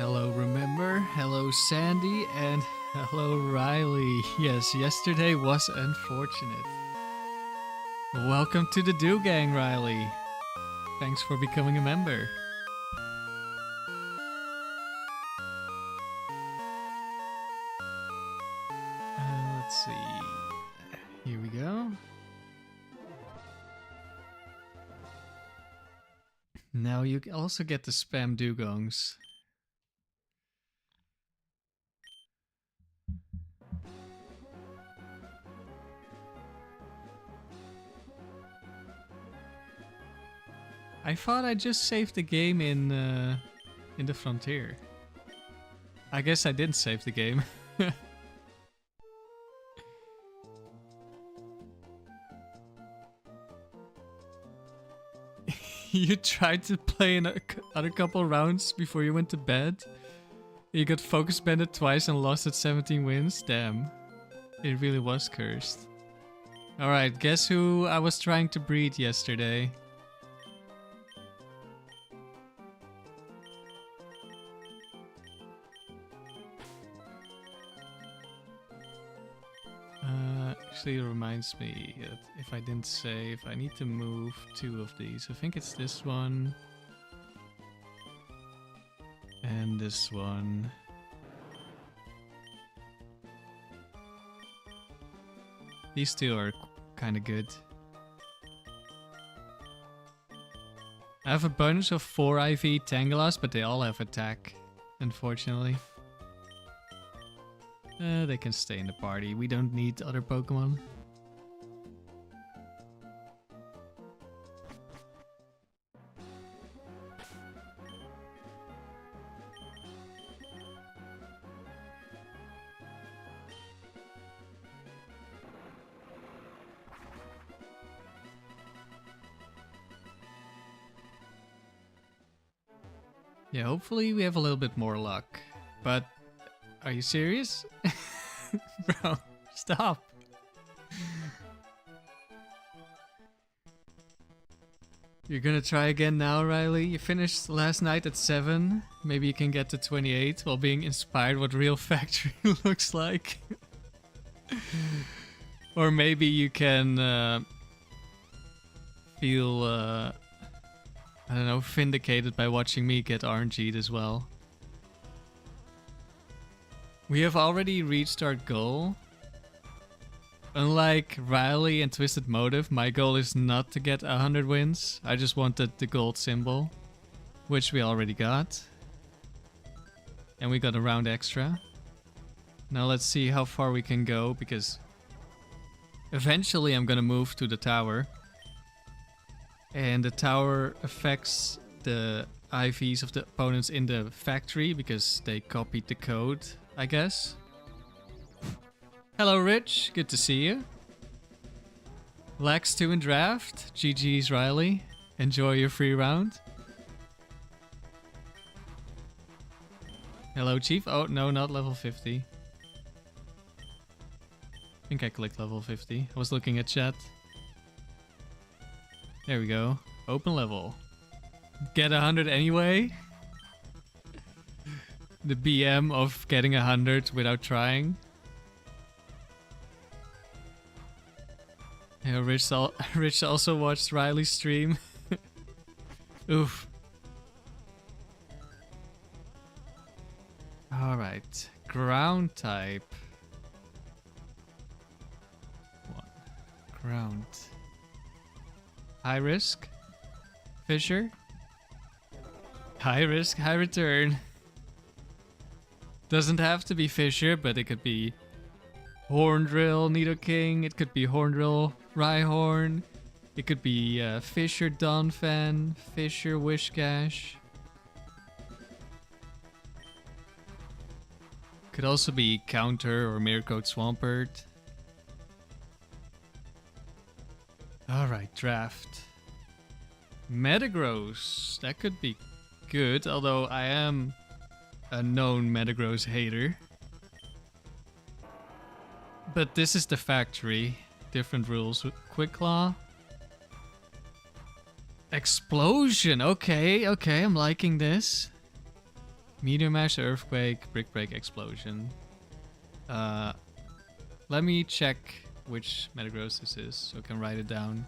Hello, Remember. Hello, Sandy. And hello, Riley. Yes, yesterday was unfortunate. Welcome to the Do Gang, Riley. Thanks for becoming a member. Let's see. Here we go. Now you also get the spam dugongs. I thought I just saved the game in the Frontier. I guess I didn't save the game. You tried to play another couple rounds before you went to bed? You got focus banned twice and lost at 17 wins? Damn. It really was cursed. Alright, guess who I was trying to breed yesterday? Actually, it reminds me that if I didn't save, I need to move 2 of these. I think it's this one. And this one. These 2 are kind of good. I have a bunch of 4 IV Tangalas, but they all have attack, unfortunately. They can stay in the party. We don't need other Pokemon. Yeah, hopefully we have a little bit more luck. But are you serious? Bro, stop. You're gonna try again now, Riley? You finished last night at 7. Maybe you can get to 28 while being inspired what real factory looks like. Or maybe you can feel, I don't know, vindicated by watching me get RNG'd as well. We have already reached our goal. Unlike Riley and Twisted Motive, my goal is not to get 100 wins. I just wanted the gold symbol, which we already got. And we got a round extra. Now let's see how far we can go, because eventually I'm gonna move to the tower. And the tower affects the IVs of the opponents in the factory, because they copied the code, I guess. Hello, Rich. Good to see you. Lax 2 in draft. GG's, Riley. Enjoy your free round. Hello, Chief. Oh, no, not level 50. I think I clicked level 50. I was looking at chat. There we go. Open level. Get 100 anyway. The BM of getting 100 without trying. Yeah, Rich also watched Riley's stream. Oof. Alright. Ground type. 1. Ground. High risk. Fissure. High risk, high return. Doesn't have to be Fissure, but it could be Horndrill, Nidoking. It could be Horndrill, Rhyhorn. It could be Fissure, Donphan, Fissure, Whiscash. Could also be Counter or Mirror-Coat Swampert. Alright, draft. Metagross. That could be good, although I am a known Metagross hater. But this is the factory. Different rules. Quick Claw. Explosion. Okay, I'm liking this. Meteor Mash, Earthquake, Brick Break, Explosion. Let me check which Metagross this is so I can write it down.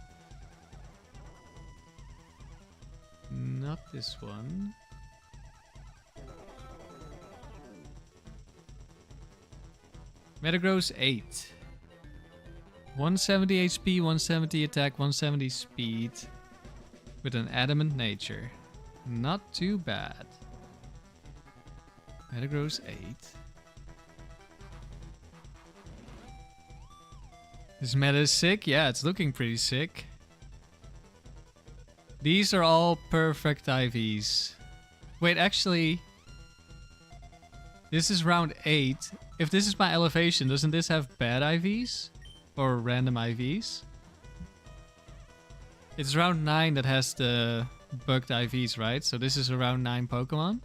Not this one. Metagross 8. 170 HP, 170 attack, 170 speed. With an adamant nature. Not too bad. Metagross 8. This meta is sick? Yeah, it's looking pretty sick. These are all perfect IVs. Wait, actually... This is round 8. If this is my elevation, doesn't this have bad IVs? Or random IVs? It's round 9 that has the bugged IVs, right? So this is a round 9 Pokemon.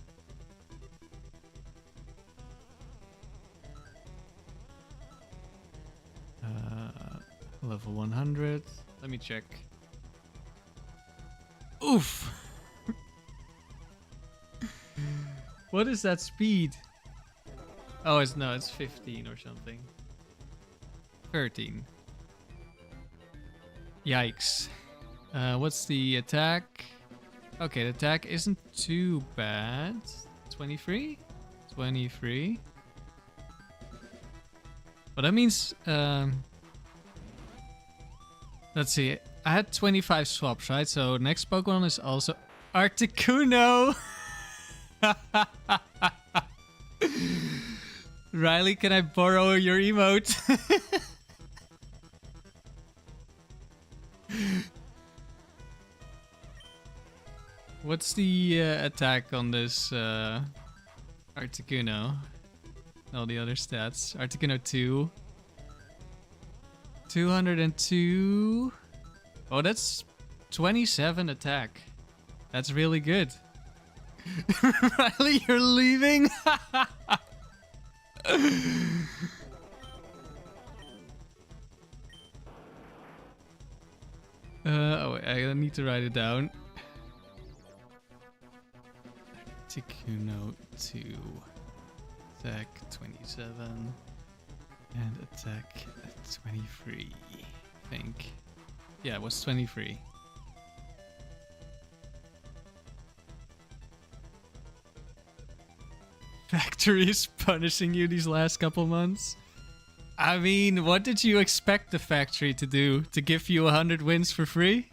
Level 100. Let me check. Oof! What is that speed? Oh, it's 15 or something. 13. Yikes. What's the attack? Okay, the attack isn't too bad. 23? 23. But that means... let's see. I had 25 swaps, right? So next Pokemon is also Articuno. Riley, can I borrow your emote? What's the attack on this Articuno? All the other stats. Articuno 2. 202. Oh, that's 27 attack. That's really good. Riley, you're leaving? Oh, I need to write it down. Articuno 2. Attack 27. And attack 23, I think. Yeah, it was 23. Factory is punishing you these last couple months. I mean, what did you expect the factory to do? To give you 100 wins for free?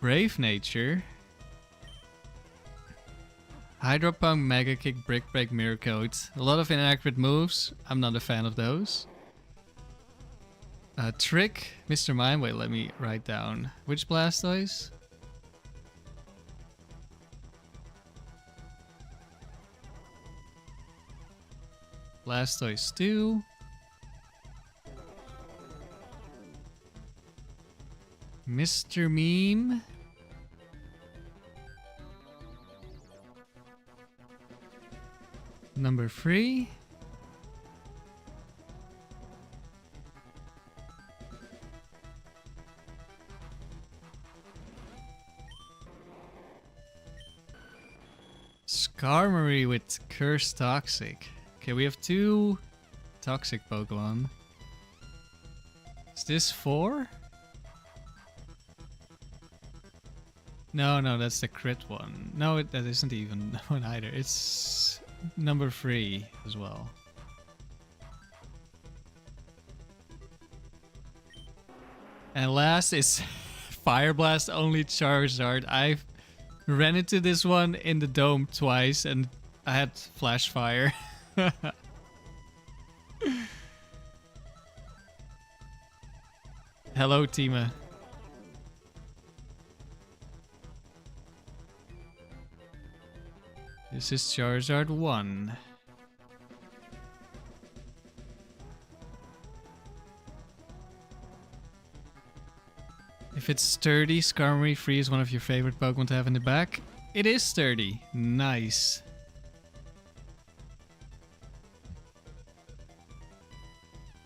Brave Nature. Hydro Pump, Mega Kick, Brick Break, Mirror Coat. A lot of inaccurate moves. I'm not a fan of those. Trick, Mr. Mime. Wait, let me write down. Which Blastoise? Blastoise 2. Mr. Meme. Number 3. Skarmory with Curse Toxic. Okay, we have 2 toxic Pokemon. Is this 4? No, that's the crit one. No, that isn't even one either. It's number 3 as well. And last is Fire Blast only Charizard. I've ran into this one in the dome twice and I had Flash Fire. Hello, Tima. This is Charizard 1. If it's sturdy, Skarmory Free is one of your favorite Pokemon to have in the back. It is sturdy. Nice.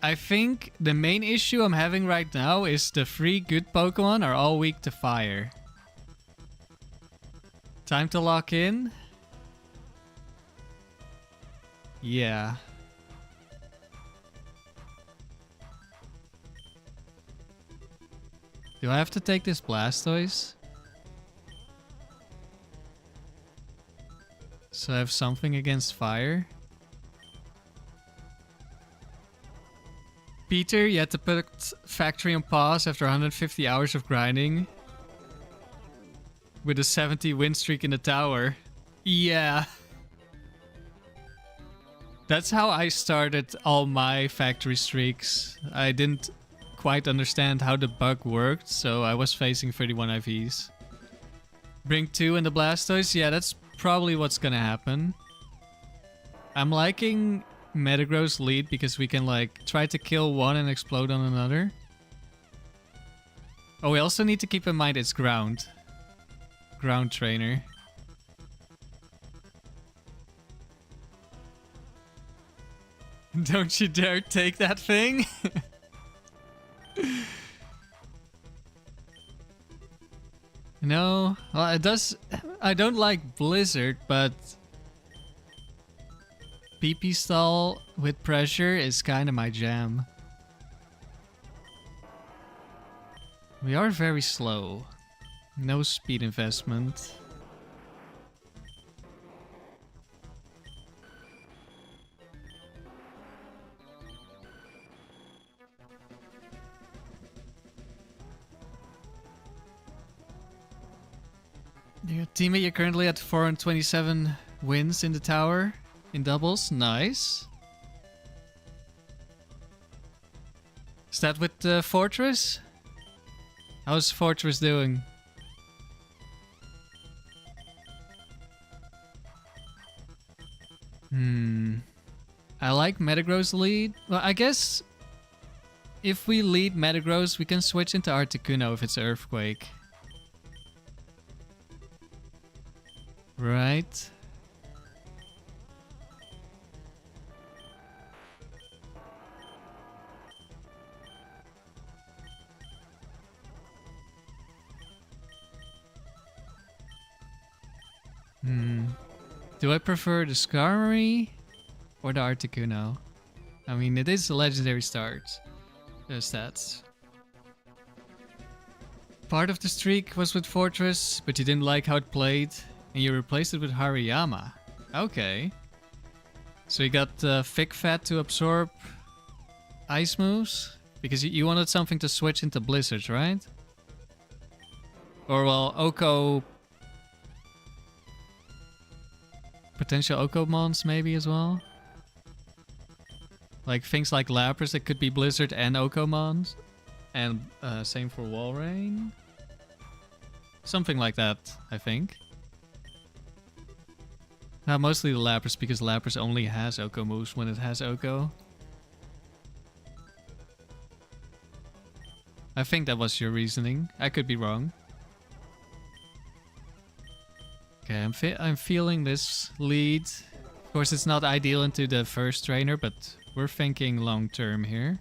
I think the main issue I'm having right now is the 3 good Pokemon are all weak to fire. Time to lock in. Yeah. Do I have to take this Blastoise? So I have something against fire? Peter, you had to put factory on pause after 150 hours of grinding. With a 70 win streak in the tower. Yeah. That's how I started all my factory streaks. I didn't quite understand how the bug worked, so I was facing 31 IVs. Bring 2 in the Blastoise? Yeah, that's probably what's gonna happen. I'm liking Metagross lead because we can like try to kill one and explode on another. Oh, we also need to keep in mind it's ground. Ground trainer. Don't you dare take that thing! No, well, it does. I don't like Blizzard, but PP stall with pressure is kind of my jam. We are very slow. No speed investment. Your teammate, you're currently at 427 wins in the tower in doubles. Nice. Is that with Fortress? How's Fortress doing? I like Metagross lead. Well, I guess if we lead Metagross, we can switch into Articuno if it's Earthquake. Right. Do I prefer the Skarmory or the Articuno? I mean, it is a legendary start. Stats. Part of the streak was with Fortress, but you didn't like how it played, and you replaced it with Hariyama. Okay. So you got Thick Fat to absorb ice moves? Because you wanted something to switch into Blizzards, right? Or, well, Oko... Potential Okomons maybe as well? Like things like Lapras that could be Blizzard and Okomons. And same for Walrein. Something like that, I think. Mostly the Lapras because Lapras only has Oko moves when it has Oko. I think that was your reasoning. I could be wrong. Okay, I'm feeling this lead. Of course, it's not ideal into the first trainer, but we're thinking long term here.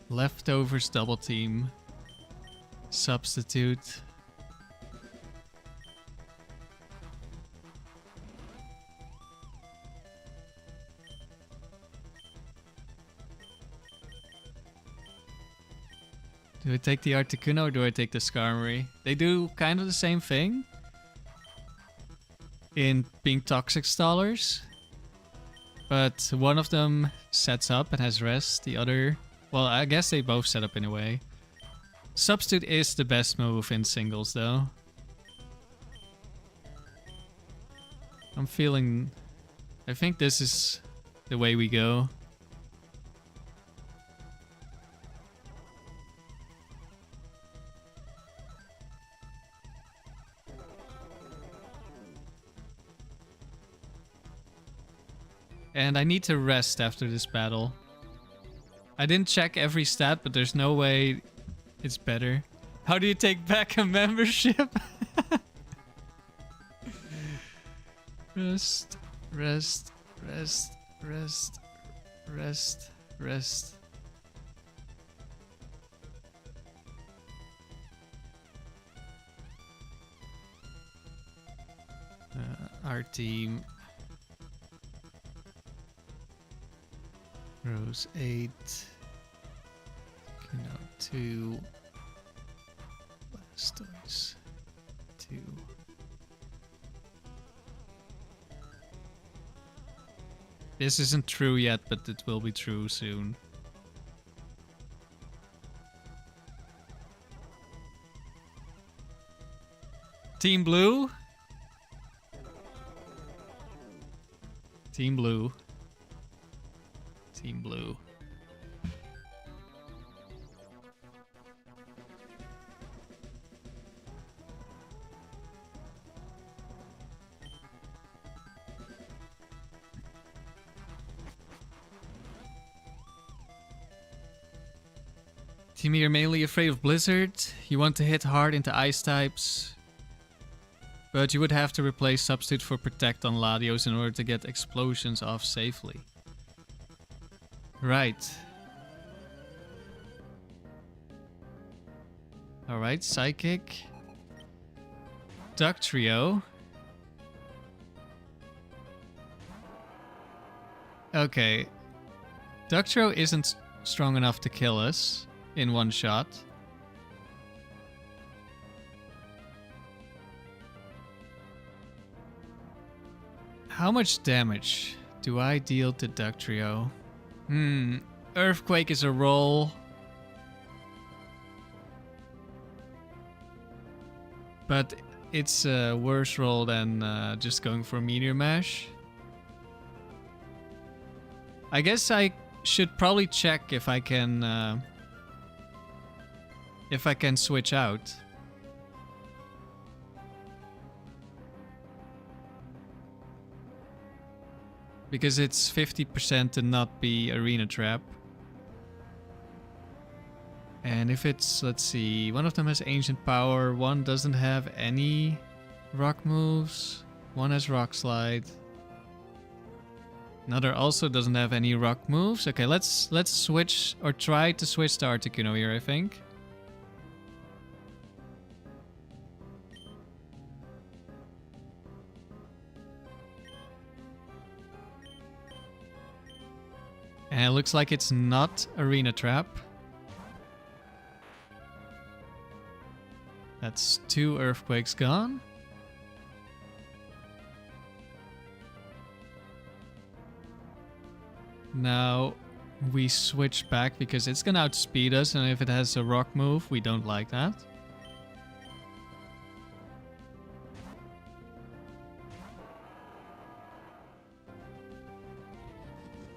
Leftovers double team. Substitute. Do I take the Articuno or do I take the Skarmory? They do kind of the same thing in being toxic stallers, but one of them sets up and has rest, the other... Well, I guess they both set up in a way. Substitute is the best move in singles though. I'm feeling... I think this is the way we go. And I need to rest after this battle. I didn't check every stat, but there's no way it's better. How do you take back a membership? Rest, rest, rest, rest, rest, rest. Our team. Rose 8. Kuno 2. Blastoise 2. This isn't true yet, but it will be true soon. Team Blue? Team Blue. Team Blue. Team, you're mainly afraid of Blizzard. You want to hit hard into ice types. But you would have to replace Substitute for Protect on Latios in order to get explosions off safely. Right. Alright, Psychic. Dugtrio. Okay. Dugtrio isn't strong enough to kill us in one shot. How much damage do I deal to Dugtrio? Earthquake is a roll. But it's a worse roll than just going for Meteor Mash. I guess I should probably check if I can switch out. Because it's 50% to not be Arena Trap. And if it's, let's see, one of them has Ancient Power, one doesn't have any rock moves, one has Rock Slide. Another also doesn't have any rock moves. Okay, let's switch, or try to switch to Articuno here, I think. And it looks like it's not Arena Trap. That's 2 Earthquakes gone. Now we switch back because it's gonna outspeed us, and if it has a rock move, we don't like that.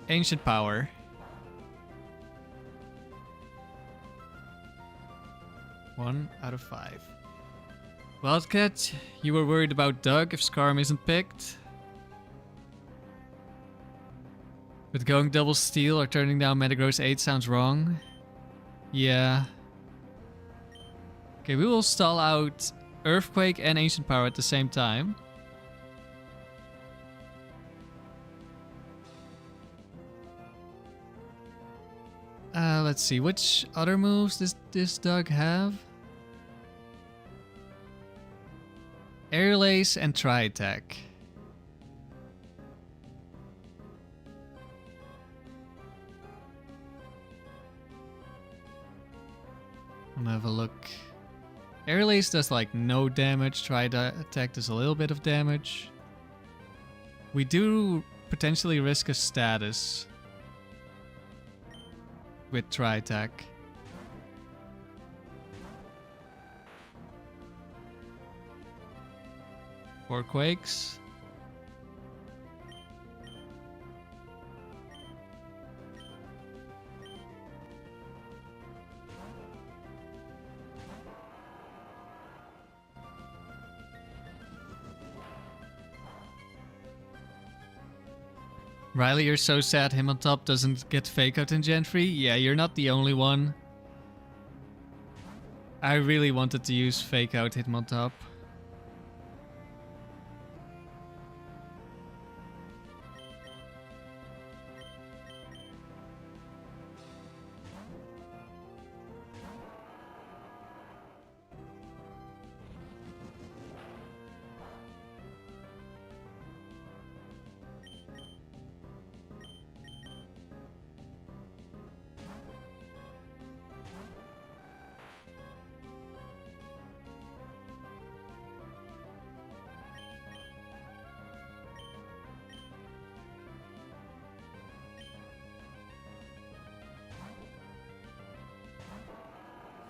Ancient Power. One out of 5. Wildcat, you were worried about Doug if Scarm isn't picked. But going double steal or turning down Metagross 8 sounds wrong. Yeah. Okay, we will stall out Earthquake and Ancient Power at the same time. Let's see, which other moves does this Doug have? Aerial Ace and Tri-Attack. I'll have a look. Aerial Ace does like no damage, Tri-Attack does a little bit of damage. We do potentially risk a status with Tri-Attack. Four Quakes. Riley, you're so sad Hitmontop doesn't get Fake Out in Gen 3. Yeah, you're not the only one. I really wanted to use Fake Out Hitmontop.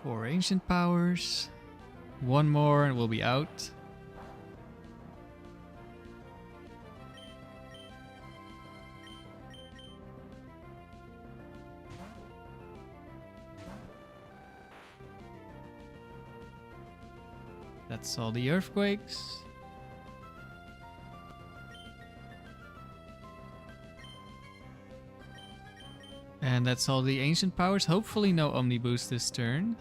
4 ancient powers. One more and we'll be out. That's all the earthquakes. And that's all the ancient powers. Hopefully no Omni Boost this turn.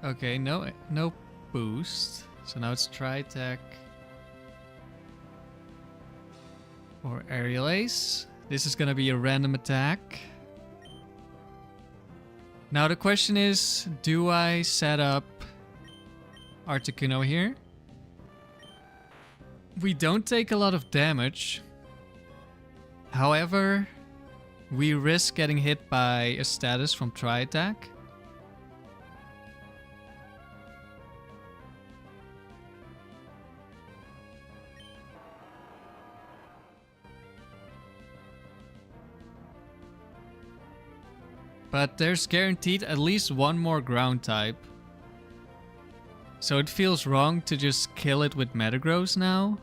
Okay, no boost. So now it's Tri-Attack or Aerial Ace. This is gonna be a random attack. Now the question is, do I set up Articuno here? We don't take a lot of damage. However, we risk getting hit by a status from Tri-Attack. But there's guaranteed at least one more ground type. So it feels wrong to just kill it with Metagross now.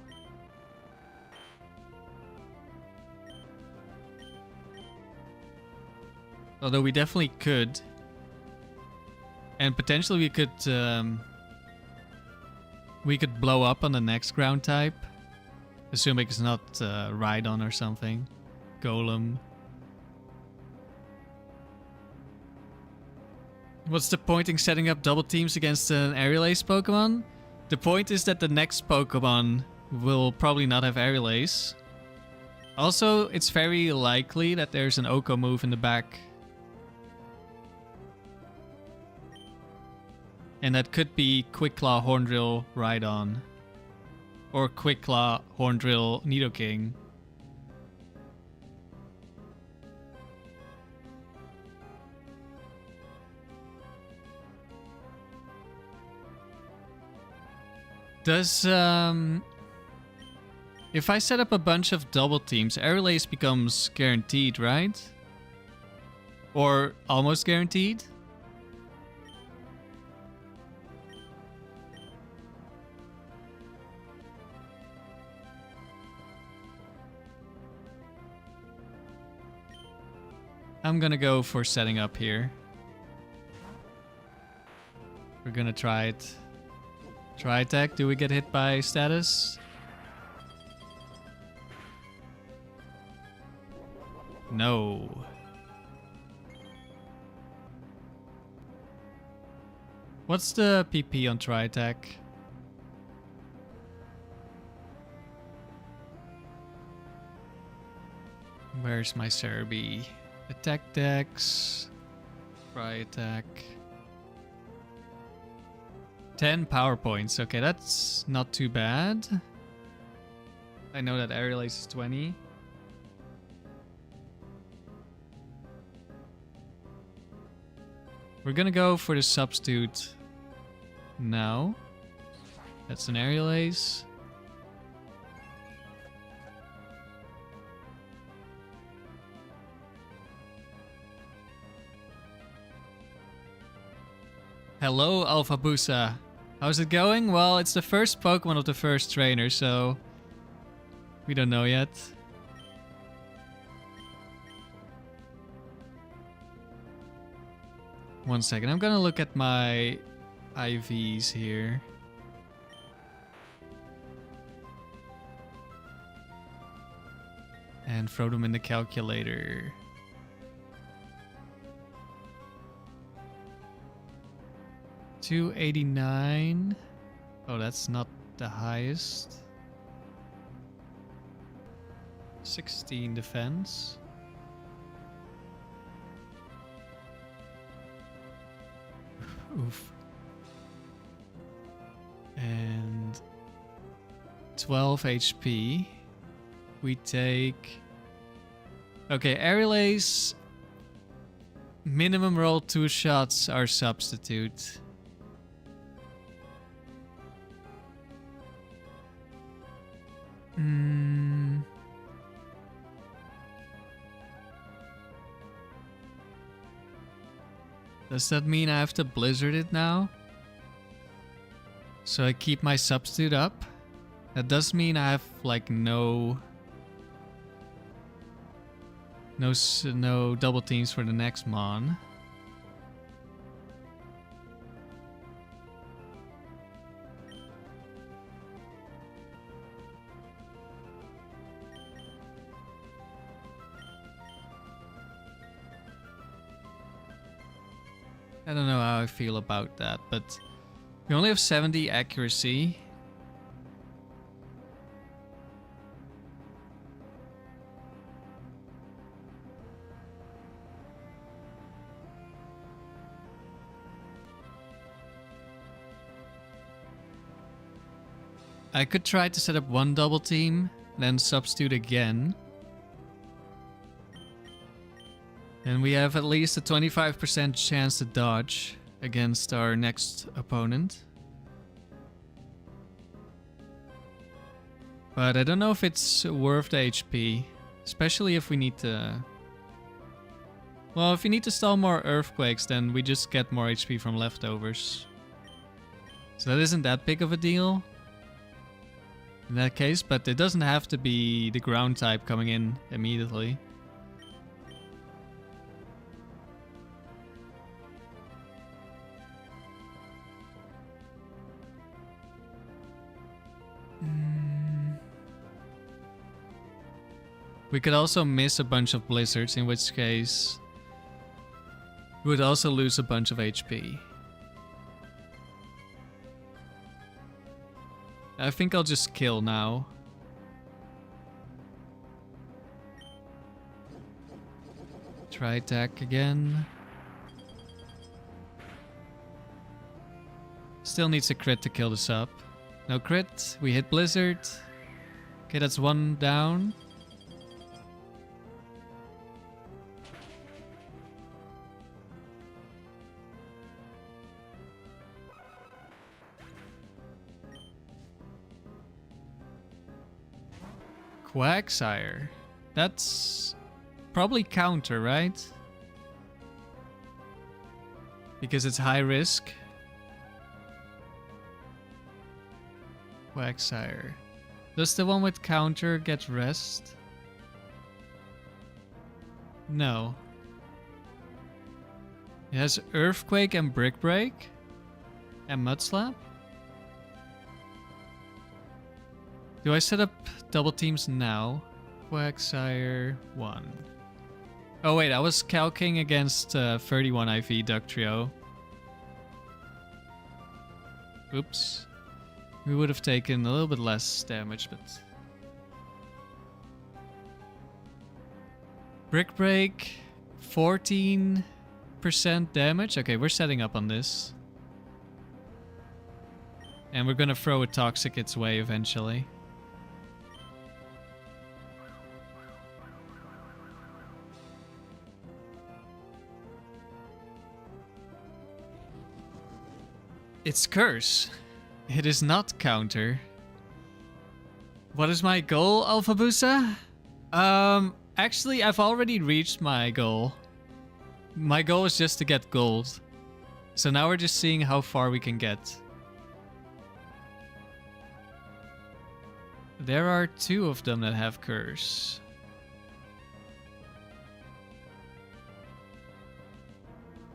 Although we definitely could. And potentially we could blow up on the next ground type. Assuming it's not Rhydon or something. Golem. What's the point in setting up double teams against an Aerial Ace Pokemon? The point is that the next Pokemon will probably not have Aerial Ace. Also, it's very likely that there's an Oko move in the back. And that could be Quick Claw, Horndrill, Rhydon. Or Quick Claw, Horndrill, Nidoking. Does, if I set up a bunch of double teams, Aerial Ace becomes guaranteed, right? Or almost guaranteed? I'm gonna go for setting up here. We're gonna try it. Tri-Attack, do we get hit by status? No. What's the PP on Tri-Attack? Where's my Cerebi? Attack Dex. Tri-Attack. 10 power points. Okay, that's not too bad. I know that Aerial Ace is 20. We're gonna go for the substitute now. That's an Aerial Ace. Hello, Alpha Busa. How's it going? Well, it's the first Pokemon of the first trainer, so we don't know yet. One second, I'm gonna look at my IVs here. And throw them in the calculator. $289. Oh, that's not the highest. 16 defense. Oof. And 12 HP. We take... Okay, Aerial Ace. Minimum roll 2 shots are substitute. Does that mean I have to blizzard it now? So I keep my substitute up? That does mean I have like no double teams for the next mon. I don't know how I feel about that, but we only have 70 accuracy. I could try to set up one double team, then substitute again. And we have at least a 25% chance to dodge against our next opponent. But I don't know if it's worth the HP, especially if we need to... Well, if we need to stall more earthquakes, then we just get more HP from leftovers. So that isn't that big of a deal in that case, but it doesn't have to be the ground type coming in immediately. We could also miss a bunch of blizzards, in which case we would also lose a bunch of HP. I think I'll just kill now. Try attack again. Still needs a crit to kill this up. No crit, we hit blizzard. Okay, that's one down. Quagsire. That's probably counter, right? Because it's high risk. Quagsire. Does the one with counter get rest? No. It has Earthquake and Brick Break and Mud Slap. Do I set up double teams now? Quagsire 1. Oh wait, I was calcing against 31 IV Ductrio. Oops. We would have taken a little bit less damage, but... Brick Break, 14% damage. Okay, we're setting up on this. And we're gonna throw a Toxic its way eventually. It's Curse. It is not counter. What is my goal, Alphabusa? Actually, I've already reached my goal. My goal is just to get gold. So now we're just seeing how far we can get. There are 2 of them that have Curse.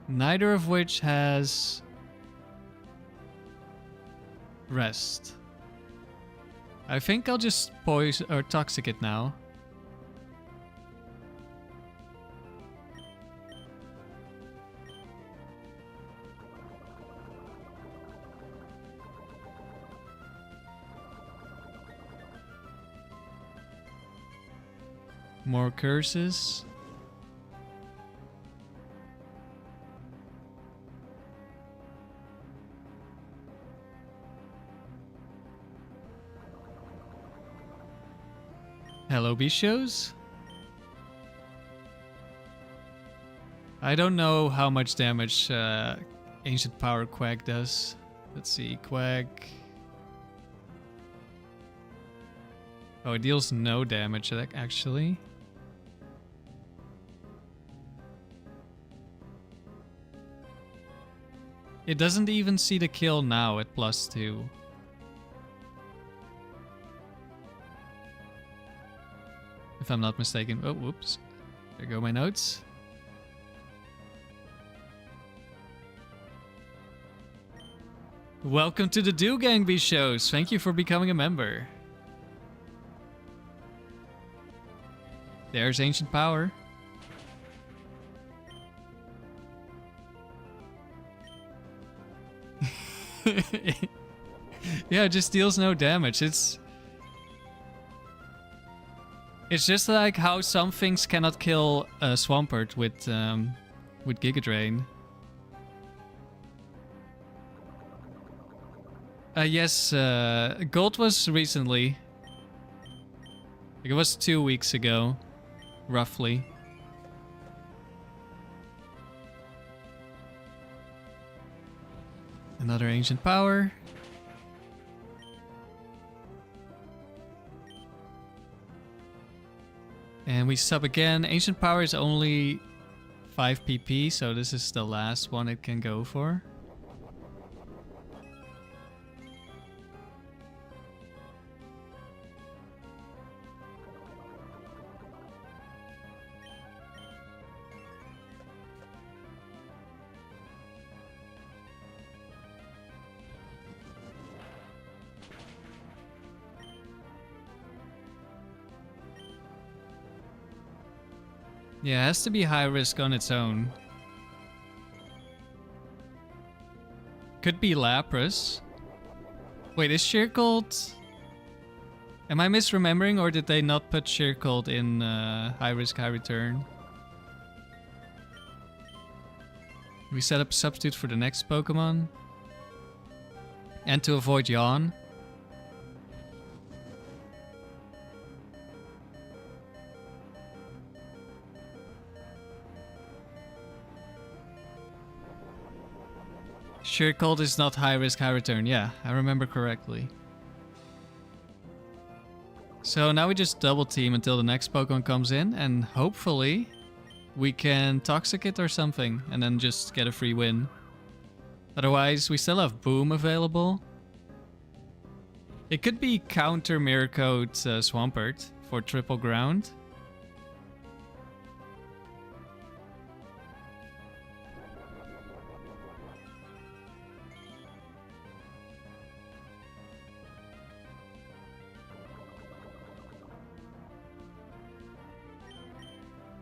Neither of which has... Rest. I think I'll just poison or toxic it now. More curses. Hello, Bichos. I don't know how much damage Ancient Power Quag does. Let's see, Quag. Oh, it deals no damage, actually. It doesn't even see the kill now at +2. If I'm not mistaken. Oh, whoops. There go my notes. Welcome to the Do Gangby shows. Thank you for becoming a member. There's Ancient Power. Yeah, it just deals no damage. It's just like how some things cannot kill Swampert with Giga Drain. Yes, Gold was recently. It was 2 weeks ago, roughly. Another Ancient Power. And we sub again. Ancient Power is only 5 PP, so this is the last one it can go for. Yeah, it has to be high risk on its own. Could be Lapras. Wait, is Sheercold... Am I misremembering, or did they not put Sheercold in high risk, high return? We set up a substitute for the next Pokemon. And to avoid Yawn. Sheercold is not high risk, high return. Yeah, I remember correctly. So now we just double team until the next Pokemon comes in, and hopefully we can Toxic it or something, and then just get a free win. Otherwise, we still have Boom available. It could be counter Mirror Coat Swampert for triple ground.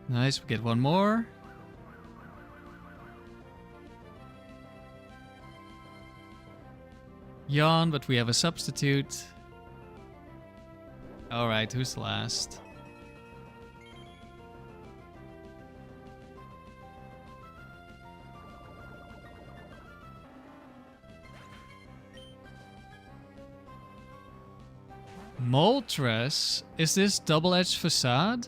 Nice, we get one more. Yawn, but we have a substitute. Alright, who's last? Moltres? Is this double-edged facade?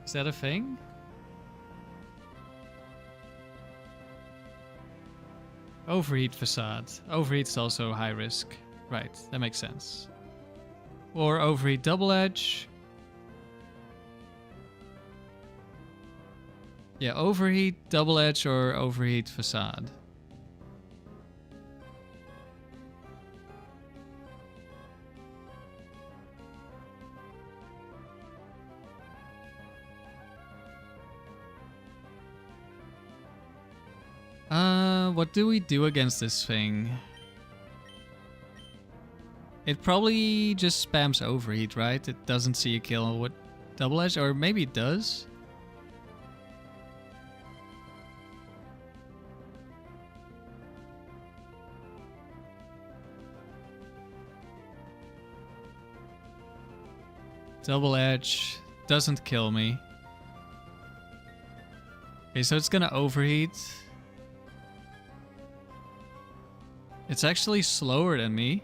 Is that a thing? Overheat facade. Overheat is also high risk. Right, that makes sense. Or overheat double edge. Yeah, overheat double edge or overheat facade. What do we do against this thing? It probably just spams overheat, right? It doesn't see a kill with double edge, or maybe it does. Double edge doesn't kill me. Okay, so it's gonna overheat. It's actually slower than me.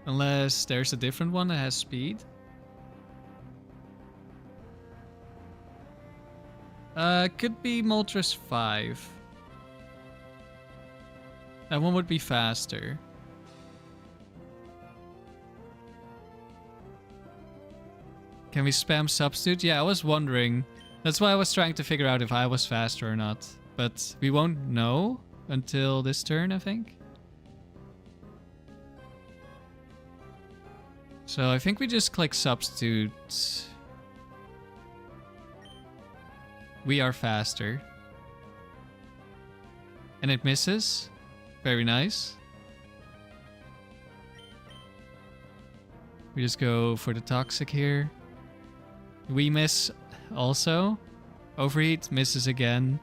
Unless there's a different one that has speed. Could be Moltres 5. That one would be faster. Can we spam substitute? Yeah, I was wondering. That's why I was trying to figure out if I was faster or not. But we won't know until this turn, I think. So I think we just click substitute. We are faster. And it misses. Very nice. We just go for the toxic here. We miss also. Overheat misses again.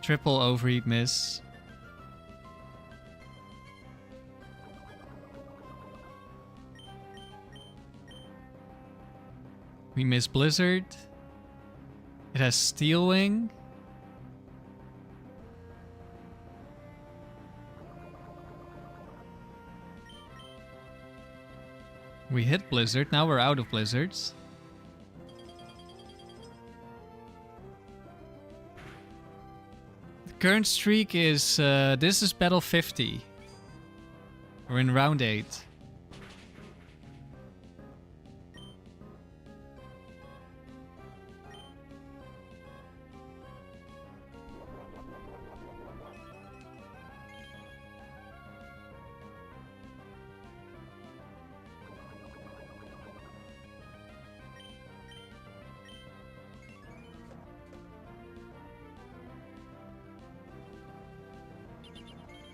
Triple overheat miss. We miss Blizzard. It has Steel Wing. We hit Blizzard. Now we're out of Blizzards. The current streak is... this is battle 50. We're in round 8.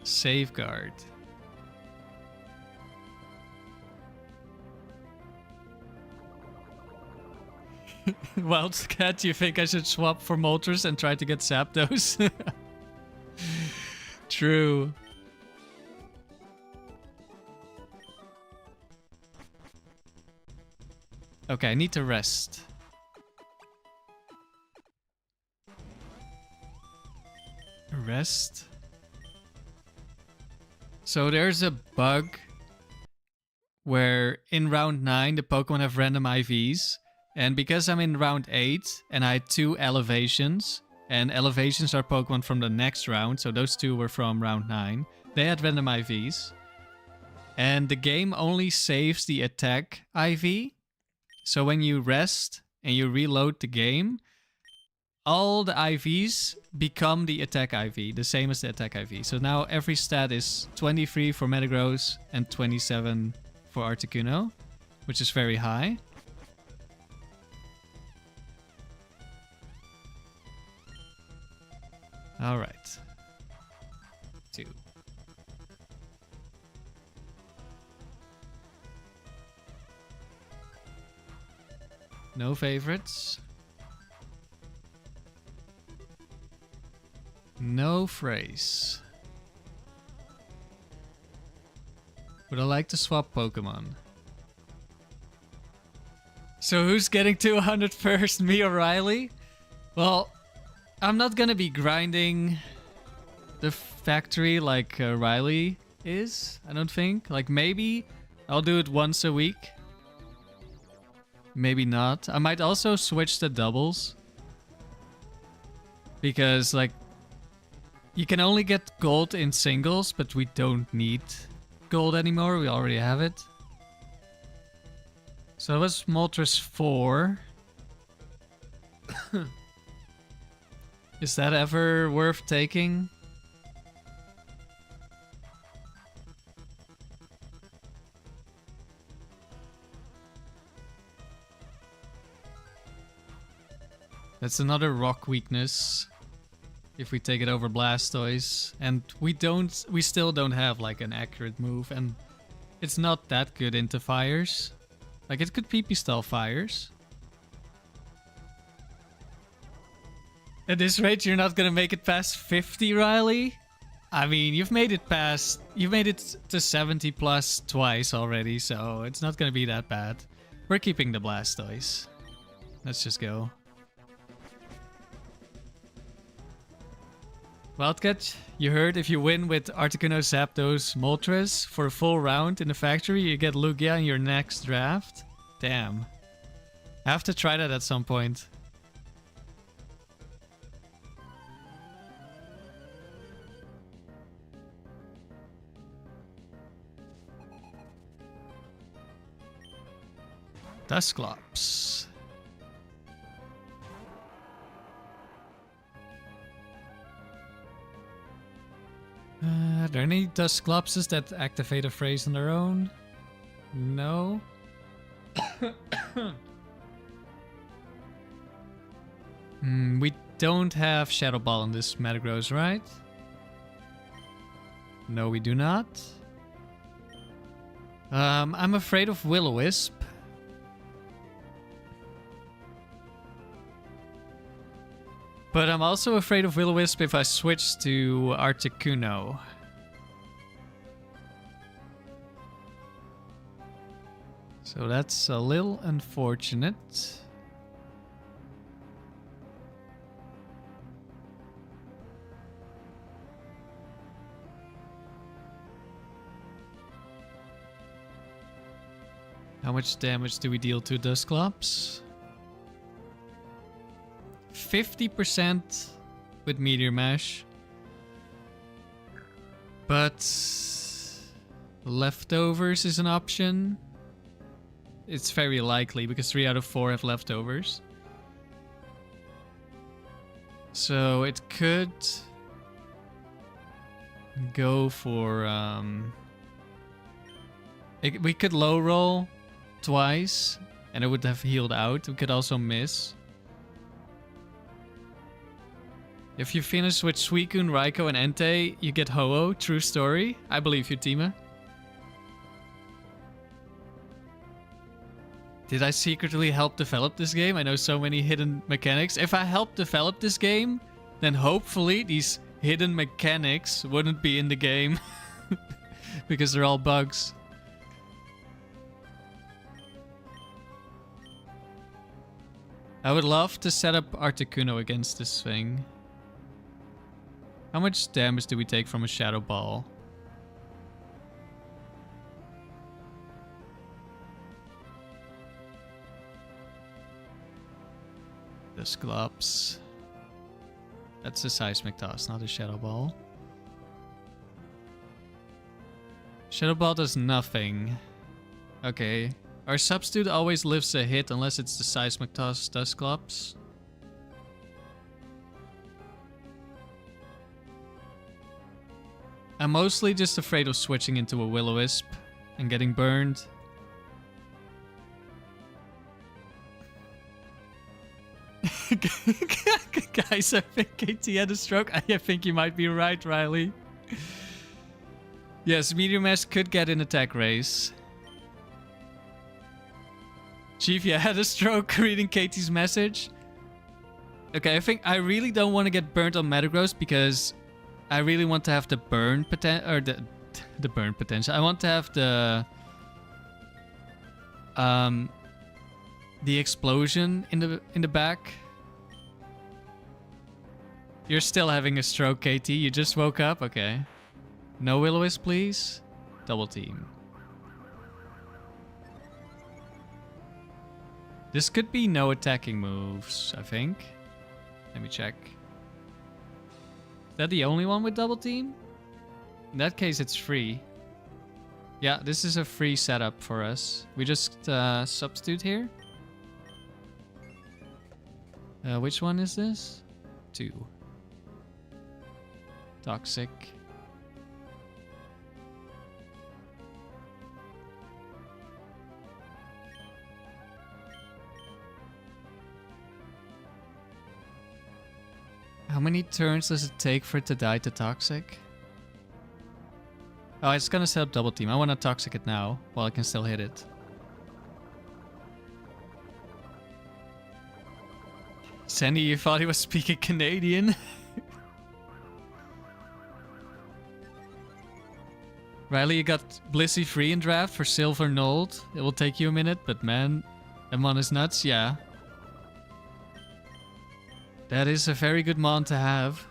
Safeguard. Wildcat, you think I should swap for Moltres and try to get Zapdos? True. Okay, I need to rest. Rest. So there's a bug where in round 9 the Pokemon have random IVs. And because I'm in round 8 and I had 2 elevations, and elevations are Pokemon from the next round, so those 2 were from round 9, they had random IVs. And the game only saves the attack IV. So when you rest and you reload the game, all the IVs become the attack IV, the same as the attack IV. So now every stat is 23 for Metagross and 27 for Articuno, which is very high. Alright. 2. No favorites. No phrase. Would I like to swap Pokemon? So who's getting to 100 first, me or Riley? Well, I'm not gonna be grinding the factory like Riley is, I don't think. Like maybe I'll do it once a week. Maybe not. I might also switch to doubles. Because like you can only get gold in singles, but we don't need gold anymore. We already have it. So that was Moltres 4. Is that ever worth taking? That's another rock weakness. If we take it over Blastoise, and we still don't have like an accurate move, and it's not that good into fires. Like it could PP style fires. At this rate, you're not gonna make it past 50, Riley? I mean, you've made it to 70 plus twice already, so it's not gonna be that bad. We're keeping the Blastoise. Let's just go. Wildcat, you heard if you win with Articuno Zapdos Moltres for a full round in the factory, you get Lugia in your next draft? Damn. I have to try that at some point. Dusclops. Are there any Dusclopses that activate a phrase on their own? No. We don't have Shadow Ball in this Metagross, right? No, we do not. I'm afraid of Will-O-Wisp. But I'm also afraid of Will-O-Wisp if I switch to Articuno. So that's a little unfortunate. How much damage do we deal to Dusclops? 50% with Meteor Mash. But leftovers is an option. It's very likely because 3 out of 4 have leftovers. So it could go for we could low roll twice and it would have healed out. We could also miss. If you finish with Suicune, Raikou, and Entei, you get Ho-Oh. True story. I believe you, Tima. Did I secretly help develop this game? I know so many hidden mechanics. If I helped develop this game, then hopefully these hidden mechanics wouldn't be in the game. Because they're all bugs. I would love to set up Articuno against this thing. How much damage do we take from a Shadow Ball? Dusclops. That's a Seismic Toss, not a Shadow Ball. Shadow Ball does nothing. Okay. Our substitute always lives a hit unless it's the Seismic Toss Dusclops. I'm mostly just afraid of switching into a Will-O-Wisp and getting burned. Guys, I think KT had a stroke. I think you might be right, Riley. Yes, Meteor Mash could get an attack race. Chief, yeah, had a stroke reading KT's message. Okay, I think I really don't want to get burnt on Metagross because I really want to have the burn potential, or the burn potential. I want to have the explosion in the back. You're still having a stroke, KT. You just woke up. Okay. No Will-O-Wisp, please. Double team. This could be no attacking moves, I think. Let me check. Is that the only one with double team? In that case, it's free. Yeah, this is a free setup for us. We just substitute here. Which one is this? 2. Toxic. How many turns does it take for it to die to Toxic? Oh, it's gonna set up double team. I wanna Toxic it now, while I can still hit it. Sandy, you thought he was speaking Canadian? Riley, you got Blissey free in draft for Silver Nold. It will take you a minute, but man, M1 is nuts, yeah. That is a very good mon to have.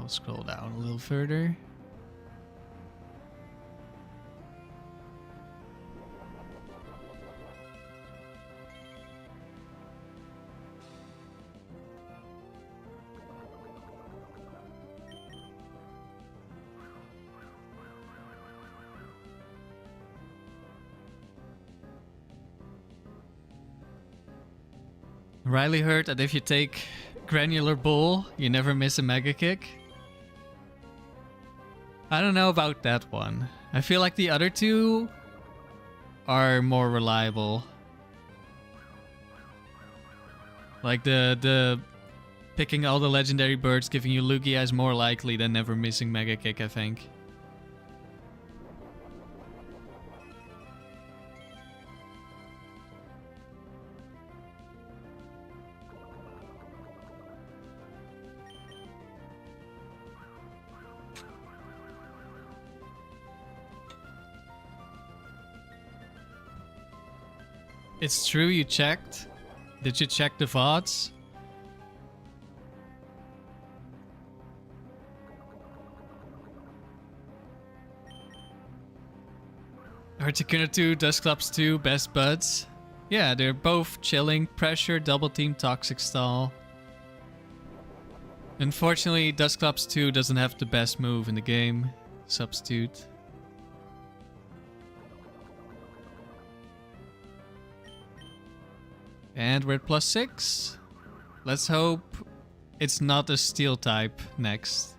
I'll scroll down a little further. Riley heard that if you take Granular Bull, you never miss a Mega Kick. I don't know about that one. I feel like the other two are more reliable. Like the picking all the legendary birds giving you Lugia is more likely than never missing Mega Kick, I think. It's true you checked. Did you check the VODs? Articuno 2, Dusclops 2, best buds. Yeah, they're both chilling. Pressure, double team, toxic stall. Unfortunately, Dusclops 2 doesn't have the best move in the game. Substitute. And we're at +6. Let's hope it's not a steel type next.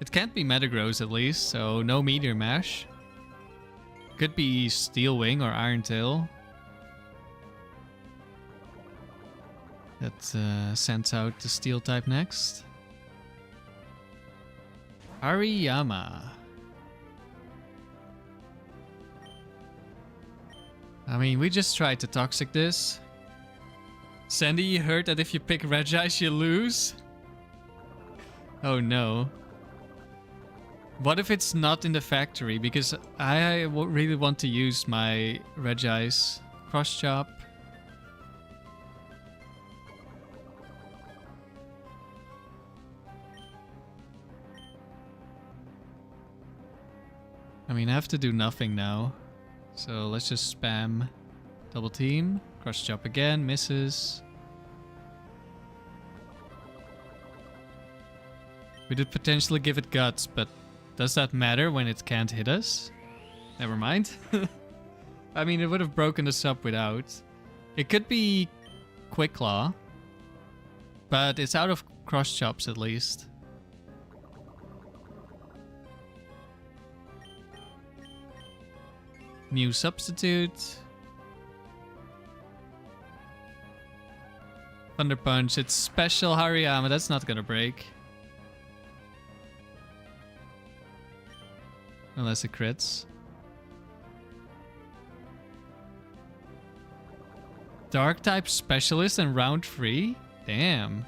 It can't be Metagross at least, so no Meteor Mash. Could be Steel Wing or Iron Tail. That sends out the steel type next. Hariyama. I mean, we just tried to toxic this. Sandy, you heard that if you pick Regice, you lose? Oh no. What if it's not in the factory? Because I really want to use my Regice Cross Chop. I mean, I have to do nothing now. So let's just spam double team. Cross chop again, misses. We did potentially give it guts, but does that matter when it can't hit us? Never mind. I mean, it would have broken us up without. It could be Quick Claw, but it's out of cross chops at least. New substitute. Thunder Punch. It's special Hariyama. That's not gonna break. Unless it crits. Dark type specialist and round 3? Damn.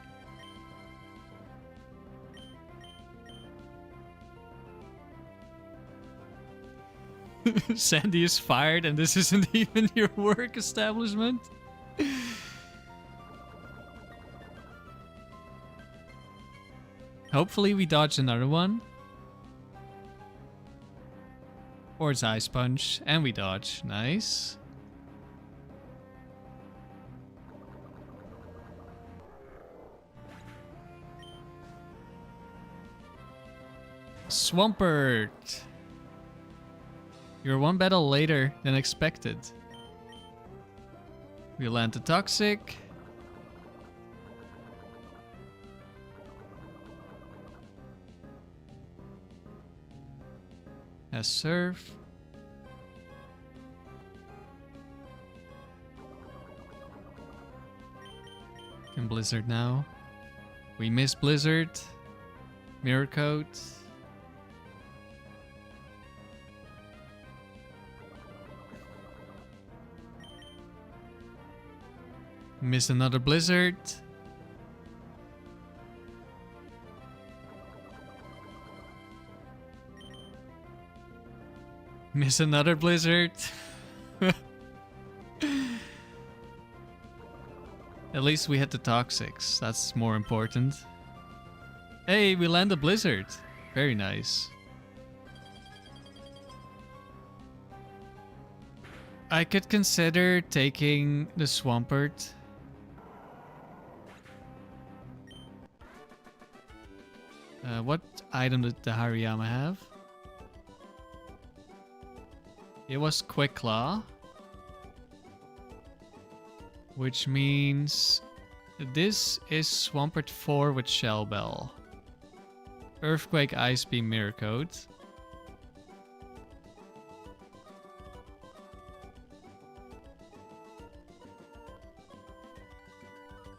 Sandy is fired and this isn't even your work establishment? Hopefully we dodge another one. Or it's Ice Punch. And we dodge. Nice. Swampert. You're one battle later than expected. We land the Toxic. As Surf. Can Blizzard now. We miss Blizzard. Mirror Coat. Miss another Blizzard. Miss another Blizzard. At least we hit the Toxics. That's more important. Hey, we land a blizzard. Very nice. I could consider taking the Swampert. What item did the Hariyama have? It was Quick Claw. Which means this is Swampert 4 with Shell Bell. Earthquake, Ice Beam, Mirror Coat.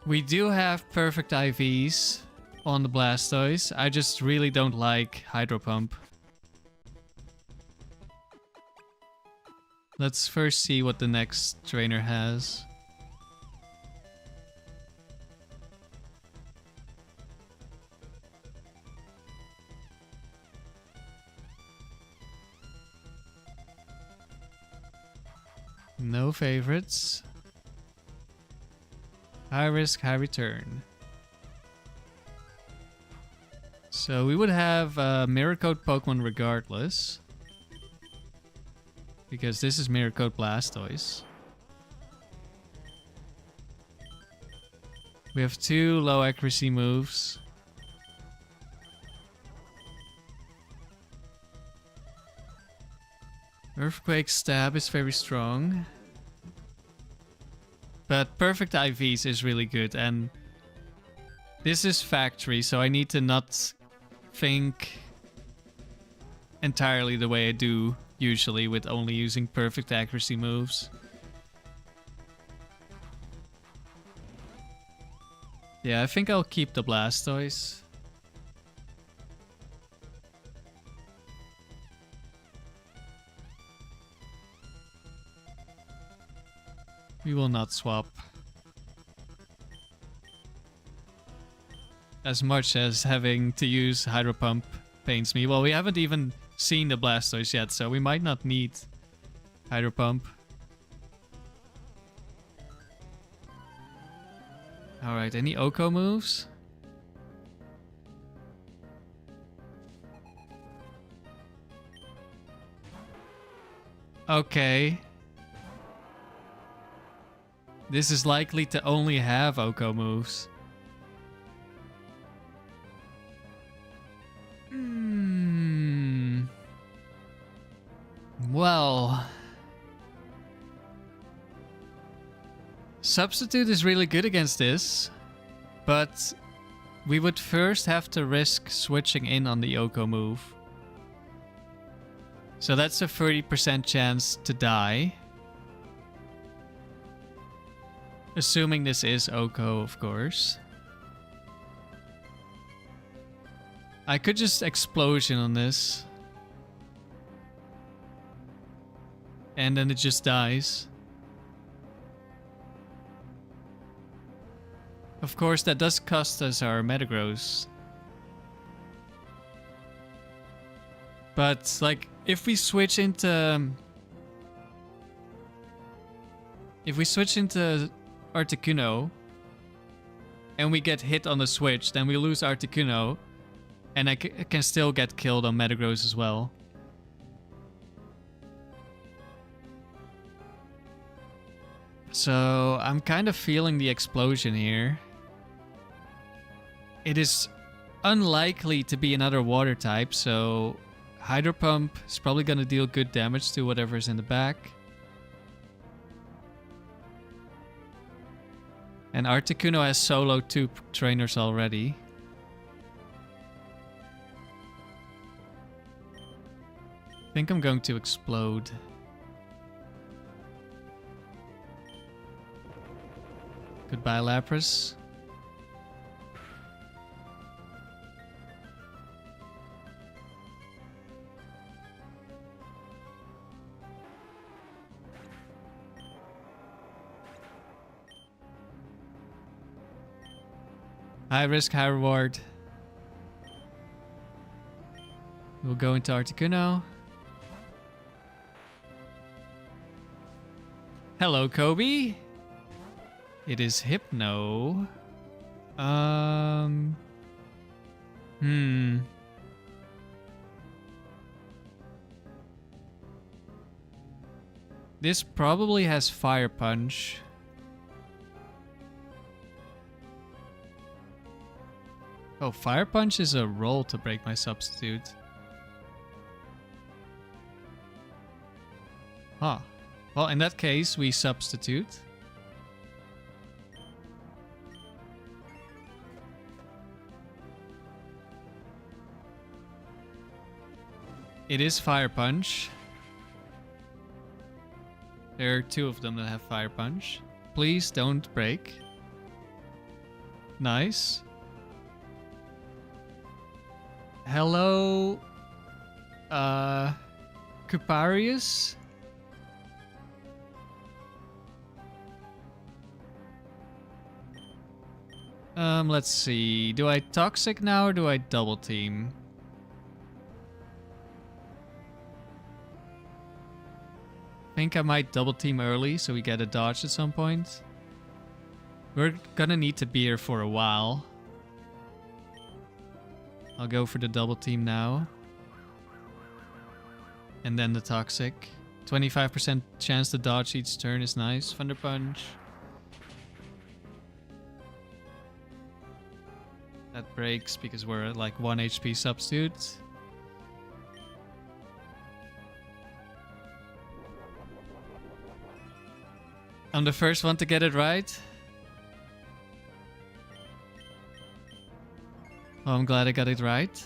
We do have perfect IVs on the Blastoise. I just really don't like Hydro Pump. Let's first see what the next trainer has. No favorites. High risk, high return. So we would have Mirror Coat Pokemon regardless. Because this is Mirror Coat Blastoise. We have 2 low accuracy moves. Earthquake Stab is very strong. But Perfect IVs is really good, and this is factory, so I need to not think entirely the way I do usually with only using perfect accuracy moves. Yeah, I think I'll keep the Blastoise. We will not swap. As much as having to use Hydro Pump pains me. Well, we haven't even seen the Blastoise yet, so we might not need Hydro Pump. Alright, any Oko moves? Okay. This is likely to only have Oko moves. Well... Substitute is really good against this, but we would first have to risk switching in on the Oko move. So that's a 30% chance to die. Assuming this is Oko, of course. I could just Explosion on this. And then it just dies. Of course, that does cost us our Metagross. But, like, if we switch into... If we switch into Articuno, and we get hit on the switch, then we lose Articuno, and I can still get killed on Metagross as well. So, I'm kind of feeling the Explosion here. It is unlikely to be another water type, so Hydro Pump is probably going to deal good damage to whatever's in the back. And Articuno has solo 2 trainers already. I think I'm going to Explode. Goodbye, Lapras. High risk, high reward. We'll go into Articuno. Hello, Kobe. It is Hypno. Hmm. This probably has Fire Punch. Oh, Fire Punch is a roll to break my substitute. Huh. Well, in that case, we substitute. It is Fire Punch. There are 2 of them that have Fire Punch. Please don't break. Nice. Hello, Cuparius? Let's see. Do I Toxic now or do I Double Team? I think I might Double Team early so we get a dodge at some point. We're gonna need to be here for a while. I'll go for the Double Team now. And then the Toxic. 25% chance to dodge each turn is nice. Thunder Punch. That breaks because we're at like 1 HP substitute. I'm the first one to get it right. Oh, I'm glad I got it right.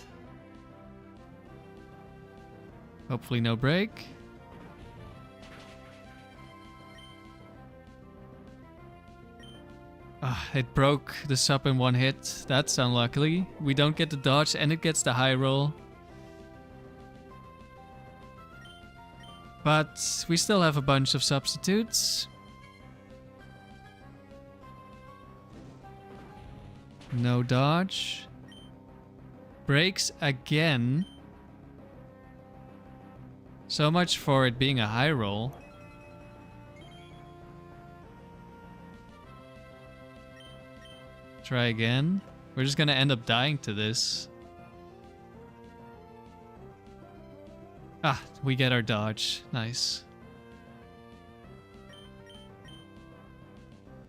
Hopefully no break. It broke the sub in 1 hit. That's unlucky. We don't get the dodge and it gets the high roll. But we still have a bunch of substitutes. No dodge. Breaks again. So much for it being a high roll. Try again. We're just gonna end up dying to this. We get our dodge. Nice.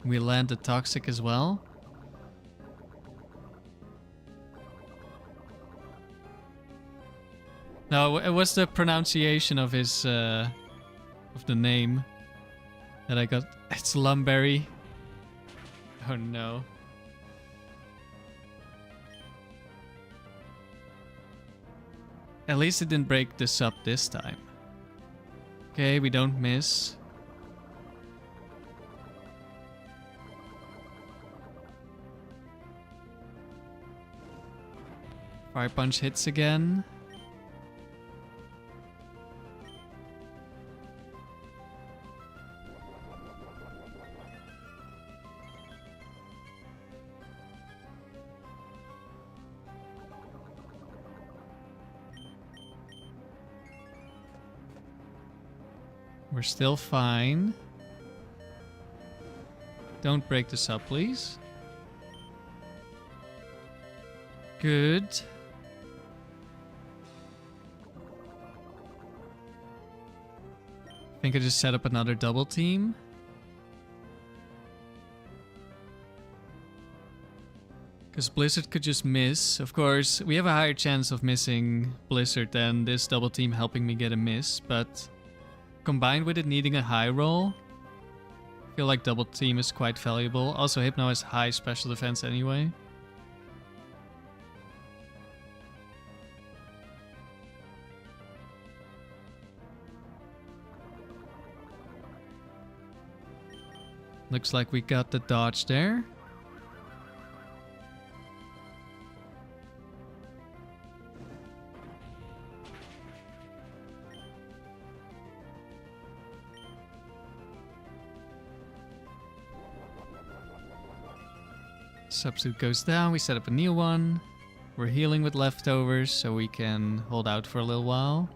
We land the Toxic as well. No, it was the pronunciation of his, of the name that I got. It's Lumberry. Oh no. At least it didn't break this up this time. Okay, we don't miss. Fire Punch hits again. We're still fine. Don't break this up, please. Good. I think I just set up another double team. Because Blizzard could just miss. Of course, we have a higher chance of missing Blizzard than this double team helping me get a miss, but combined with it needing a high roll, I feel like double team is quite valuable. Also, Hypno has high special defense anyway. Looks like we got the dodge there. Substitute goes down, we set up a new one. We're healing with leftovers, so we can hold out for a little while.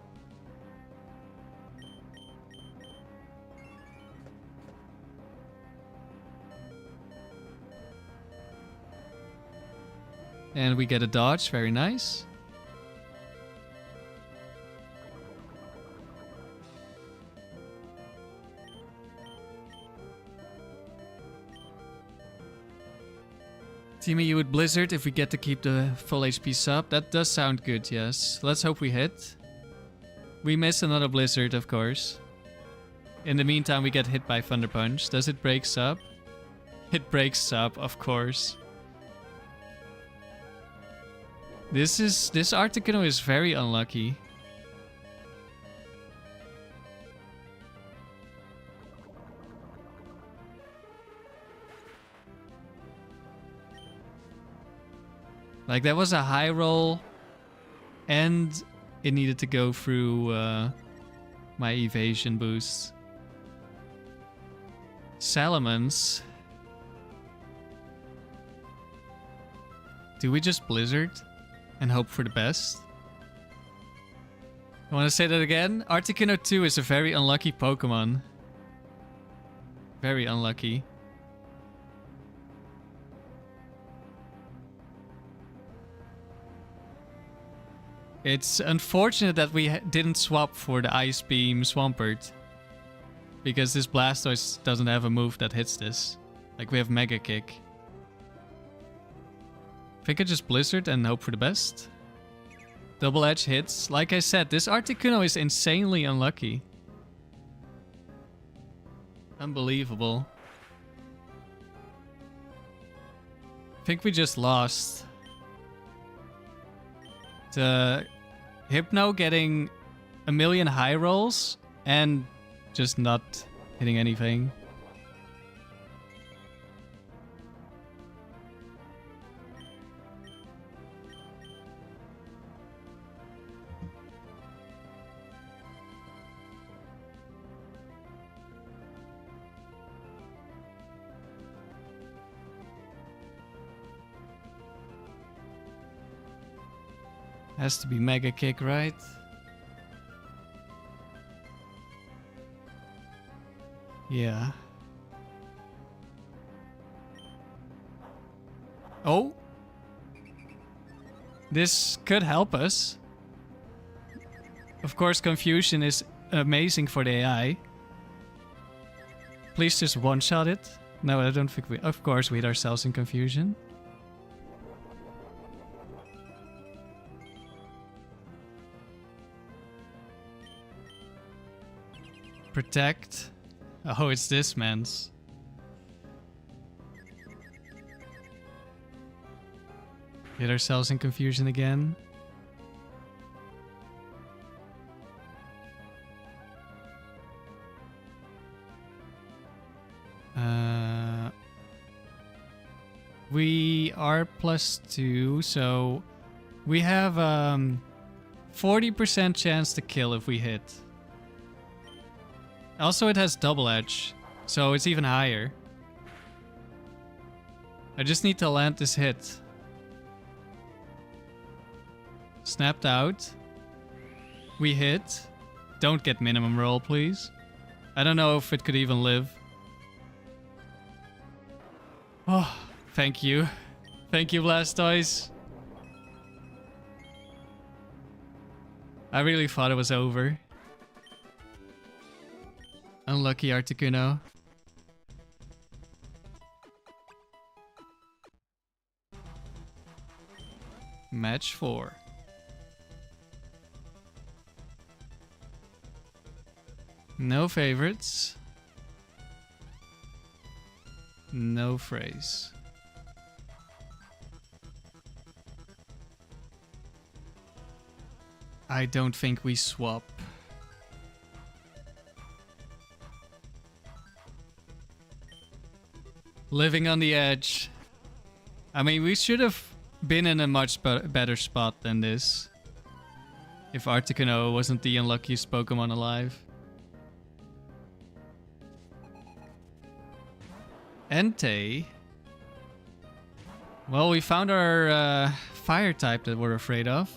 And we get a dodge, very nice. Team you with Blizzard if we get to keep the full HP sub. That does sound good, yes. Let's hope we hit. We miss another Blizzard, of course. In the meantime, we get hit by Thunder Punch. Does it break sub? It breaks sub, of course. This Articuno is very unlucky. Like, that was a high roll, and it needed to go through my evasion boost. Salamence. Do we just Blizzard and hope for the best? I want to say that again. Articuno 2 is a very unlucky Pokemon. Very unlucky. It's unfortunate that we didn't swap for the Ice Beam Swampert. Because this Blastoise doesn't have a move that hits this. Like, we have Mega Kick. I think I just Blizzard and hope for the best. Double Edge hits. Like I said, this Articuno is insanely unlucky. Unbelievable. I think we just lost. The Hypno getting a million high rolls and just not hitting anything. Has to be Mega Kick, right? Yeah. Oh. This could help us. Of course, Confusion is amazing for the AI. Please just one-shot it. No, I don't think we... Of course, we hit ourselves in Confusion. Protect. Oh, it's this man's. Get ourselves in Confusion again. We are +2, so we have 40% chance to kill if we hit. Also, it has Double Edge, so it's even higher. I just need to land this hit. Snapped out. We hit. Don't get minimum roll, please. I don't know if it could even live. Oh, thank you. Thank you, Blastoise. I really thought it was over. Unlucky Articuno. Match 4. No favorites. No phrase. I don't think we swap. Living on the edge. I mean, we should have been in a much better spot than this. If Articuno wasn't the unluckiest Pokemon alive. Entei. Well, we found our fire type that we're afraid of.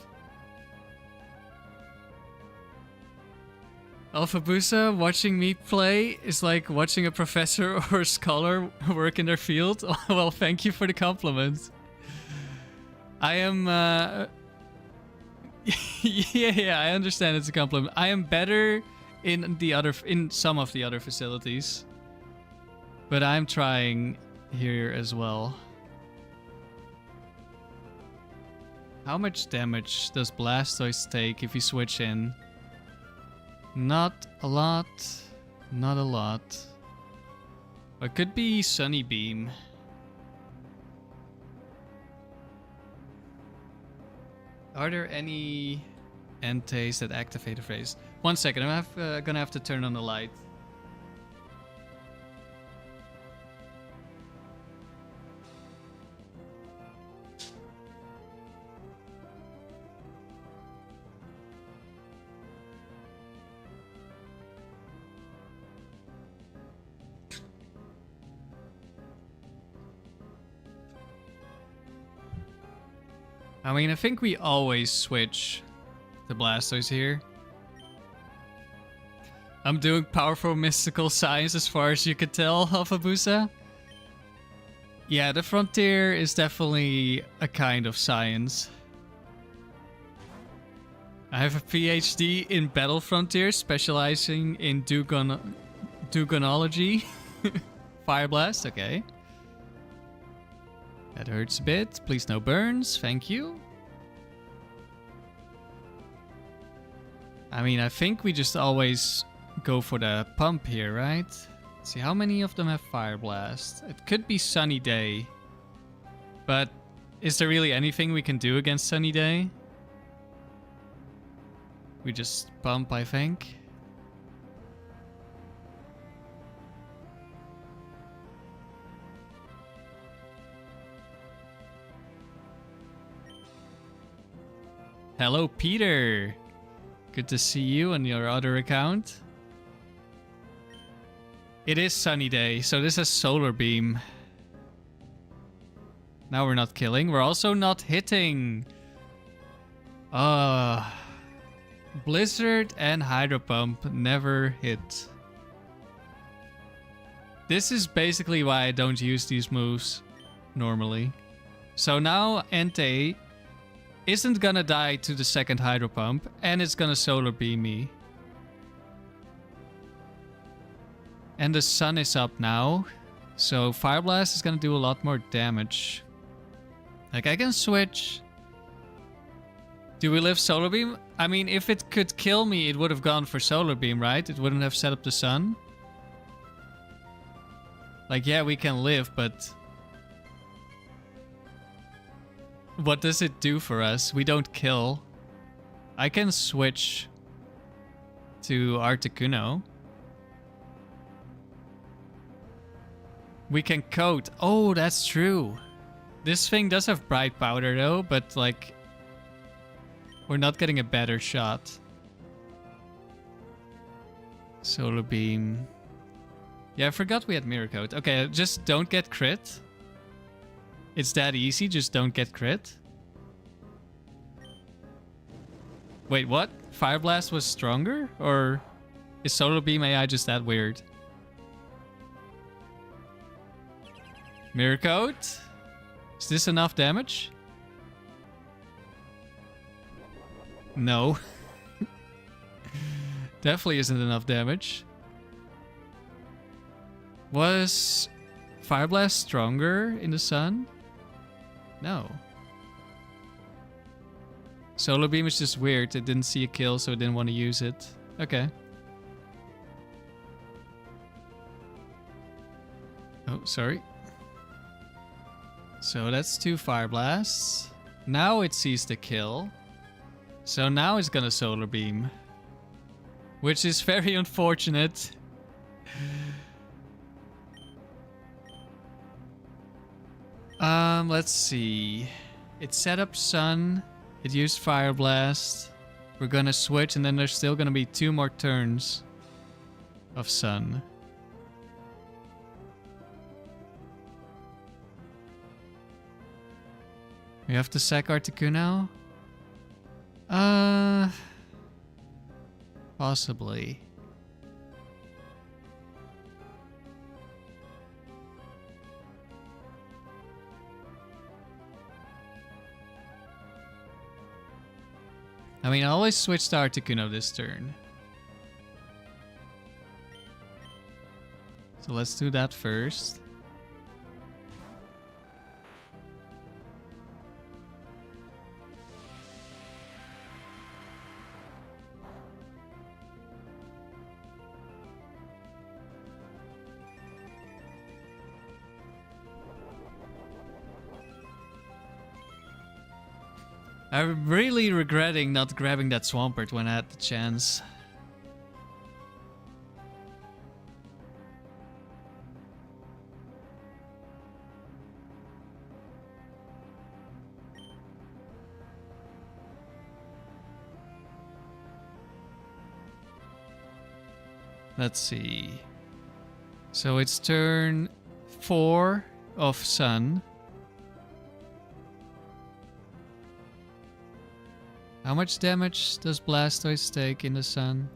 Alphabusa, watching me play is like watching a professor or a scholar work in their field. Well, thank you for the compliment. I am yeah, I understand it's a compliment. I am better in some of the other facilities. But I'm trying here as well. How much damage does Blastoise take if you switch in? Not a lot. Not a lot. It could be Sunny Beam. Are there any Entei that activate a phrase? 1 second, I'm gonna have to turn on the light. I mean, I think we always switch the Blastoise here. I'm doing powerful mystical science as far as you could tell, Hafabusa. Yeah, the frontier is definitely a kind of science. I have a PhD in Battle Frontier, specializing in Dugonology. Fire Blast, okay. That hurts a bit. Please no burns. Thank you. I mean, I think we just always go for the pump here, right? Let's see, how many of them have Fire Blast? It could be Sunny Day. But is there really anything we can do against Sunny Day? We just pump, I think. Hello, Peter. Good to see you on your other account. It is Sunny Day, so this is Solar Beam. Now we're not killing. We're also not hitting. Blizzard and Hydro Pump never hit. This is basically why I don't use these moves normally. So now Entei isn't gonna die to the second Hydro Pump, and it's gonna Solar Beam me. And the sun is up now, so Fire Blast is gonna do a lot more damage. Like, I can switch. Do we live Solar Beam? I mean, if it could kill me, it would have gone for Solar Beam, right? It wouldn't have set up the sun. Like, yeah, we can live, but what does it do for us? We don't kill. I can switch to Articuno. We can coat. Oh, that's true. This thing does have Bright Powder though, but like, we're not getting a better shot. Solar Beam. Yeah, I forgot we had Mirror Coat. Okay, just don't get crit. It's that easy, just don't get crit. Wait, what? Fire Blast was stronger? Or is Solar Beam AI just that weird? Mirror Coat? Is this enough damage? No. Definitely isn't enough damage. Was Fire Blast stronger in the sun? No. Solar Beam is just weird. It didn't see a kill, so it didn't want to use it. Okay. Oh, sorry. So that's 2 Fire Blasts. Now it sees the kill. So now it's gonna Solar Beam. Which is very unfortunate. Let's see. It set up Sun. It used Fire Blast. We're gonna switch, and then there's still gonna be 2 more turns of Sun. We have to sack Articuno? Possibly. I mean, I always switch to Articuno this turn. So let's do that first. I'm really regretting not grabbing that Swampert when I had the chance. Let's see. So it's turn 4 of Sun. How much damage does Blastoise take in the Sun?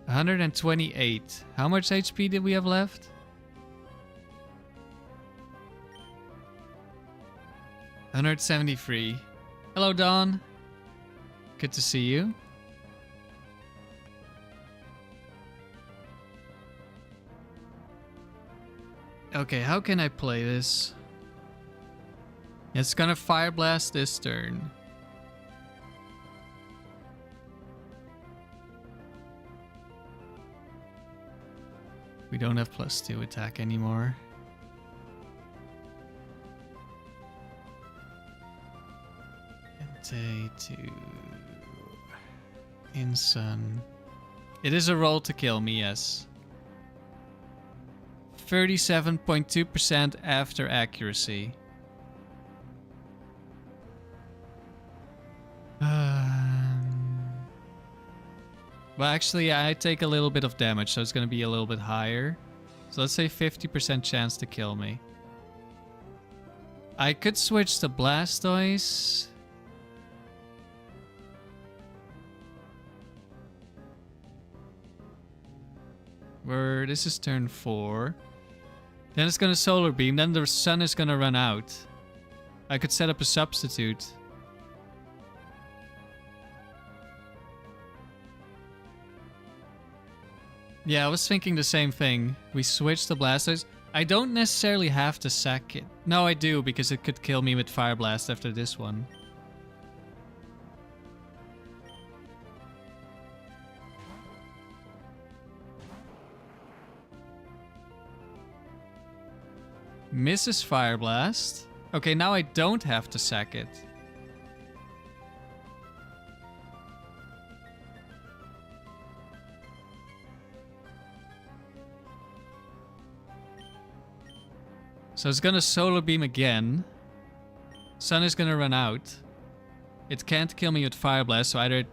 128. How much HP did we have left? 173. Hello, Dawn. Good to see you. Okay, how can I play this? It's gonna Fire Blast this turn. We don't have +2 attack anymore. Entei in Sun. It is a roll to kill me, yes. 37.2% after accuracy. Well, actually, I take a little bit of damage, so it's going to be a little bit higher. So let's say 50% chance to kill me. I could switch to Blastoise. Where this is turn 4. Then it's going to Solar Beam. Then the Sun is going to run out. I could set up a substitute. Yeah, I was thinking the same thing. We switch to Blastoise. I don't necessarily have to sack it. No, I do, because it could kill me with Fire Blast after this one. Misses Fire Blast. Okay, now I don't have to sack it. So it's gonna Solar Beam again. Sun is gonna run out. It can't kill me with Fire Blast, so either it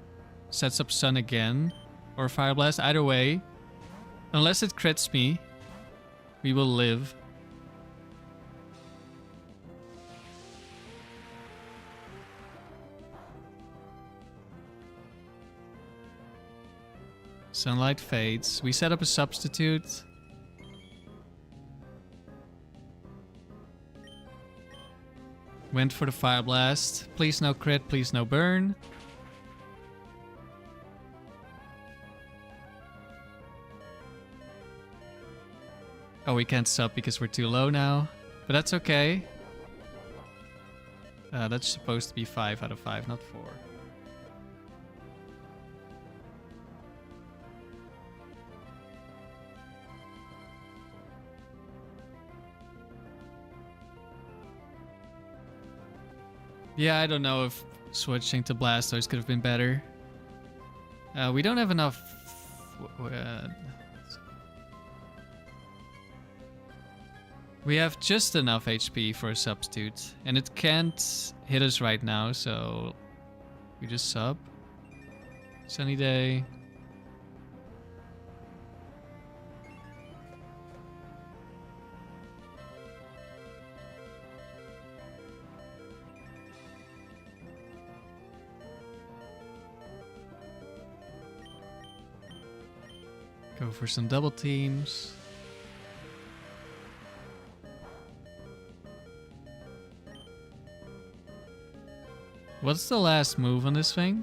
sets up Sun again or Fire Blast. Either way, unless it crits me, we will live. Sunlight fades. We set up a substitute. Went for the Fire Blast. Please no crit, please no burn. Oh, we can't sub because we're too low now. But that's okay. That's supposed to be 5 out of 5, not 4. Yeah, I don't know if switching to Blastoise could have been better. We don't have enough... we have just enough HP for a substitute. And it can't hit us right now, so... we just sub. Sunny day. Go for some double teams. What's the last move on this thing?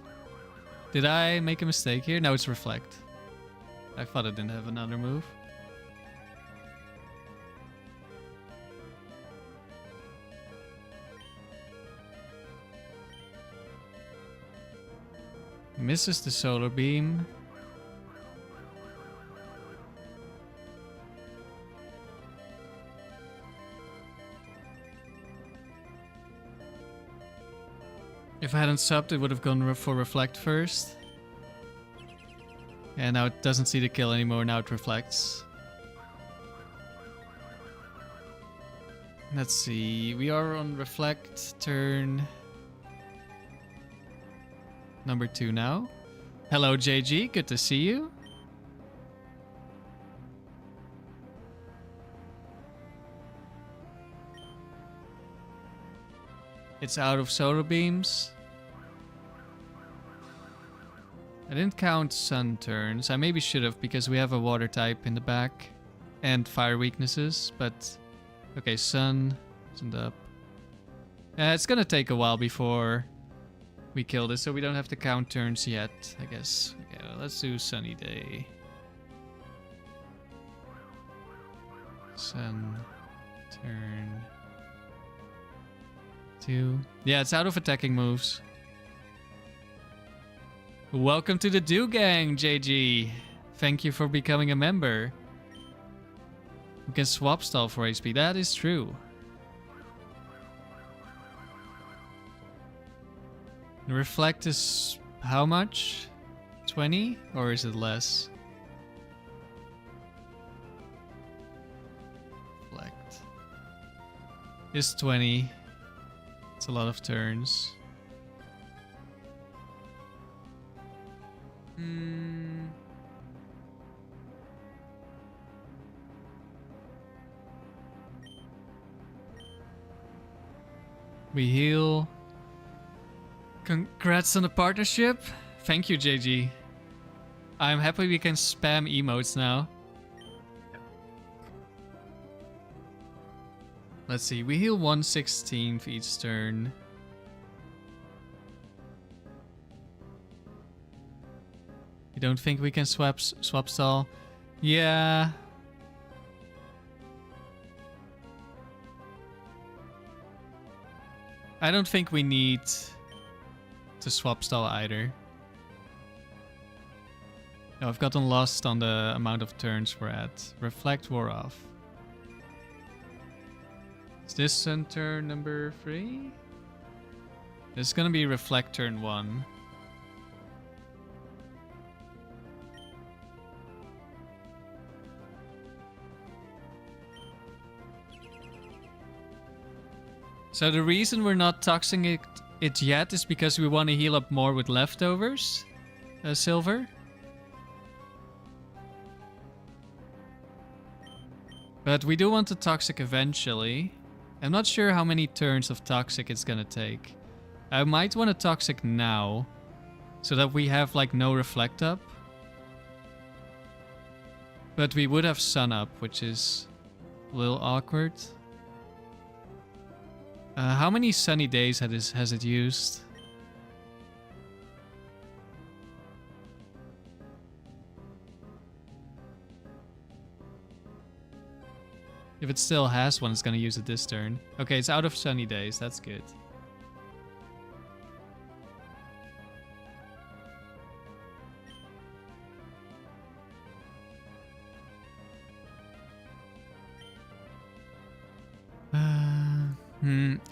Did I make a mistake here? No, it's reflect. I thought it didn't have another move. Misses the solar beam. If I hadn't subbed, it would have gone for reflect first. And now it doesn't see the kill anymore, now it reflects. Let's see, we are on reflect turn number 2 now. Hello JG, good to see you. It's out of solar beams. I didn't count sun turns. I maybe should have because we have a water type in the back and fire weaknesses, but okay, sun isn't up. It's gonna take a while before we kill this, so we don't have to count turns yet, I guess. Okay, well, let's do sunny day. Sun turn 2. Yeah, it's out of attacking moves. Welcome to the Do Gang, JG. Thank you for becoming a member. You can swap stall for HP. That is true. The reflect is how much? 20? Or is it less? Reflect is 20. It's a lot of turns. We heal. Congrats on the partnership. Thank you, JG. I'm happy we can spam emotes now. Let's see, we heal 1/16 each turn. You don't think we can swap stall? Yeah. I don't think we need to swap stall either. No, I've gotten lost on the amount of turns we're at. Reflect wore off. Is this sun turn number 3? This is gonna be reflect turn 1. So the reason we're not toxing it yet is because we want to heal up more with leftovers. Silver. But we do want to toxic eventually. I'm not sure how many turns of toxic it's gonna take. I might want to toxic now. So that we have like no reflect up. But we would have sun up, which is a little awkward. How many sunny days has it used? If it still has one, it's gonna use it this turn. Okay, it's out of sunny days. That's good.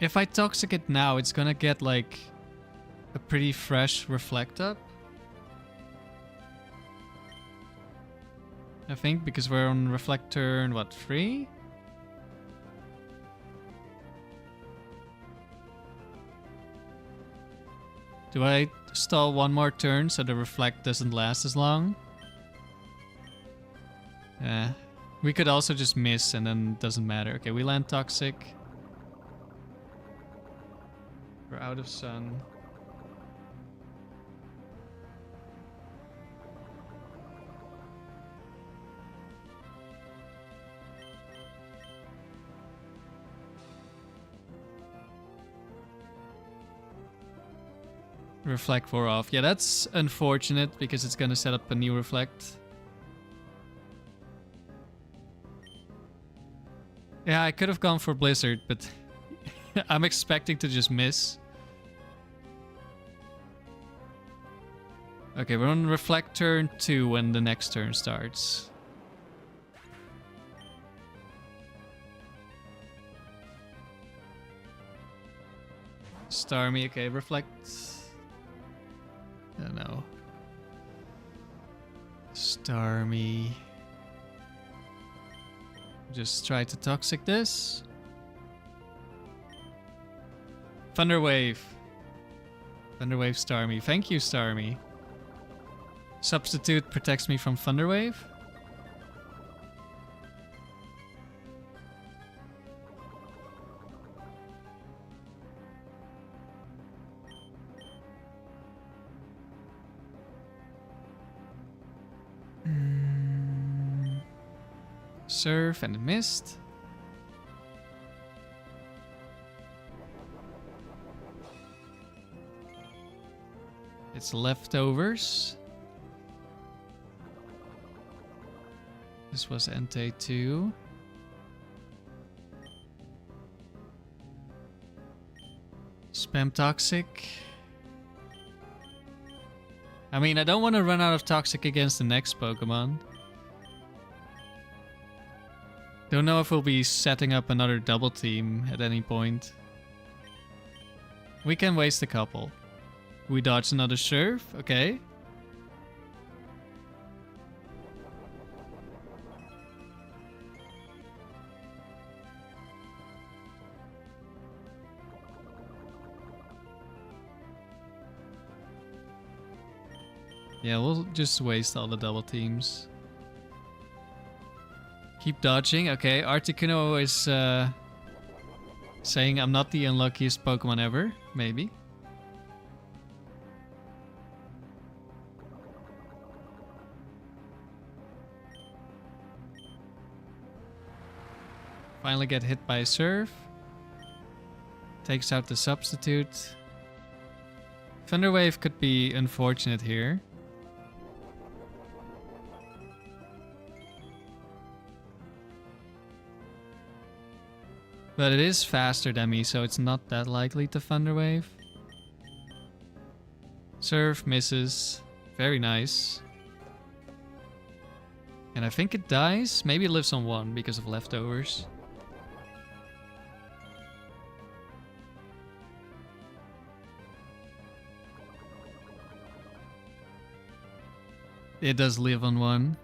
If I toxic it now, it's gonna get like a pretty fresh reflect up. I think because we're on reflect turn, what, 3? Do I stall one more turn so the reflect doesn't last as long? Yeah. We could also just miss and then it doesn't matter. Okay, we land toxic. We're out of sun. Reflect wore off. Yeah, that's unfortunate because it's gonna set up a new reflect. Yeah, I could have gone for Blizzard, but I'm expecting to just miss. Okay, we're on reflect turn 2 when the next turn starts. Starmie, okay, reflect. I don't know. Starmie. Just try to toxic this. Thunderwave. Thunderwave Starmie. Thank you, Starmie. Substitute protects me from Thunderwave. Surf and it missed. It's leftovers. This was Entei 2. Spam Toxic. I mean, I don't want to run out of Toxic against the next Pokemon. Don't know if we'll be setting up another double team at any point. We can waste a couple. We dodge another Surf, okay. Yeah, we'll just waste all the double teams. Keep dodging. Okay, Articuno is saying I'm not the unluckiest Pokemon ever. Maybe. Finally get hit by a Surf. Takes out the substitute. Thunderwave could be unfortunate here. But it is faster than me, so it's not that likely to Thunderwave. Surf misses. Very nice. And I think it dies. Maybe it lives on 1 because of leftovers. It does live on 1.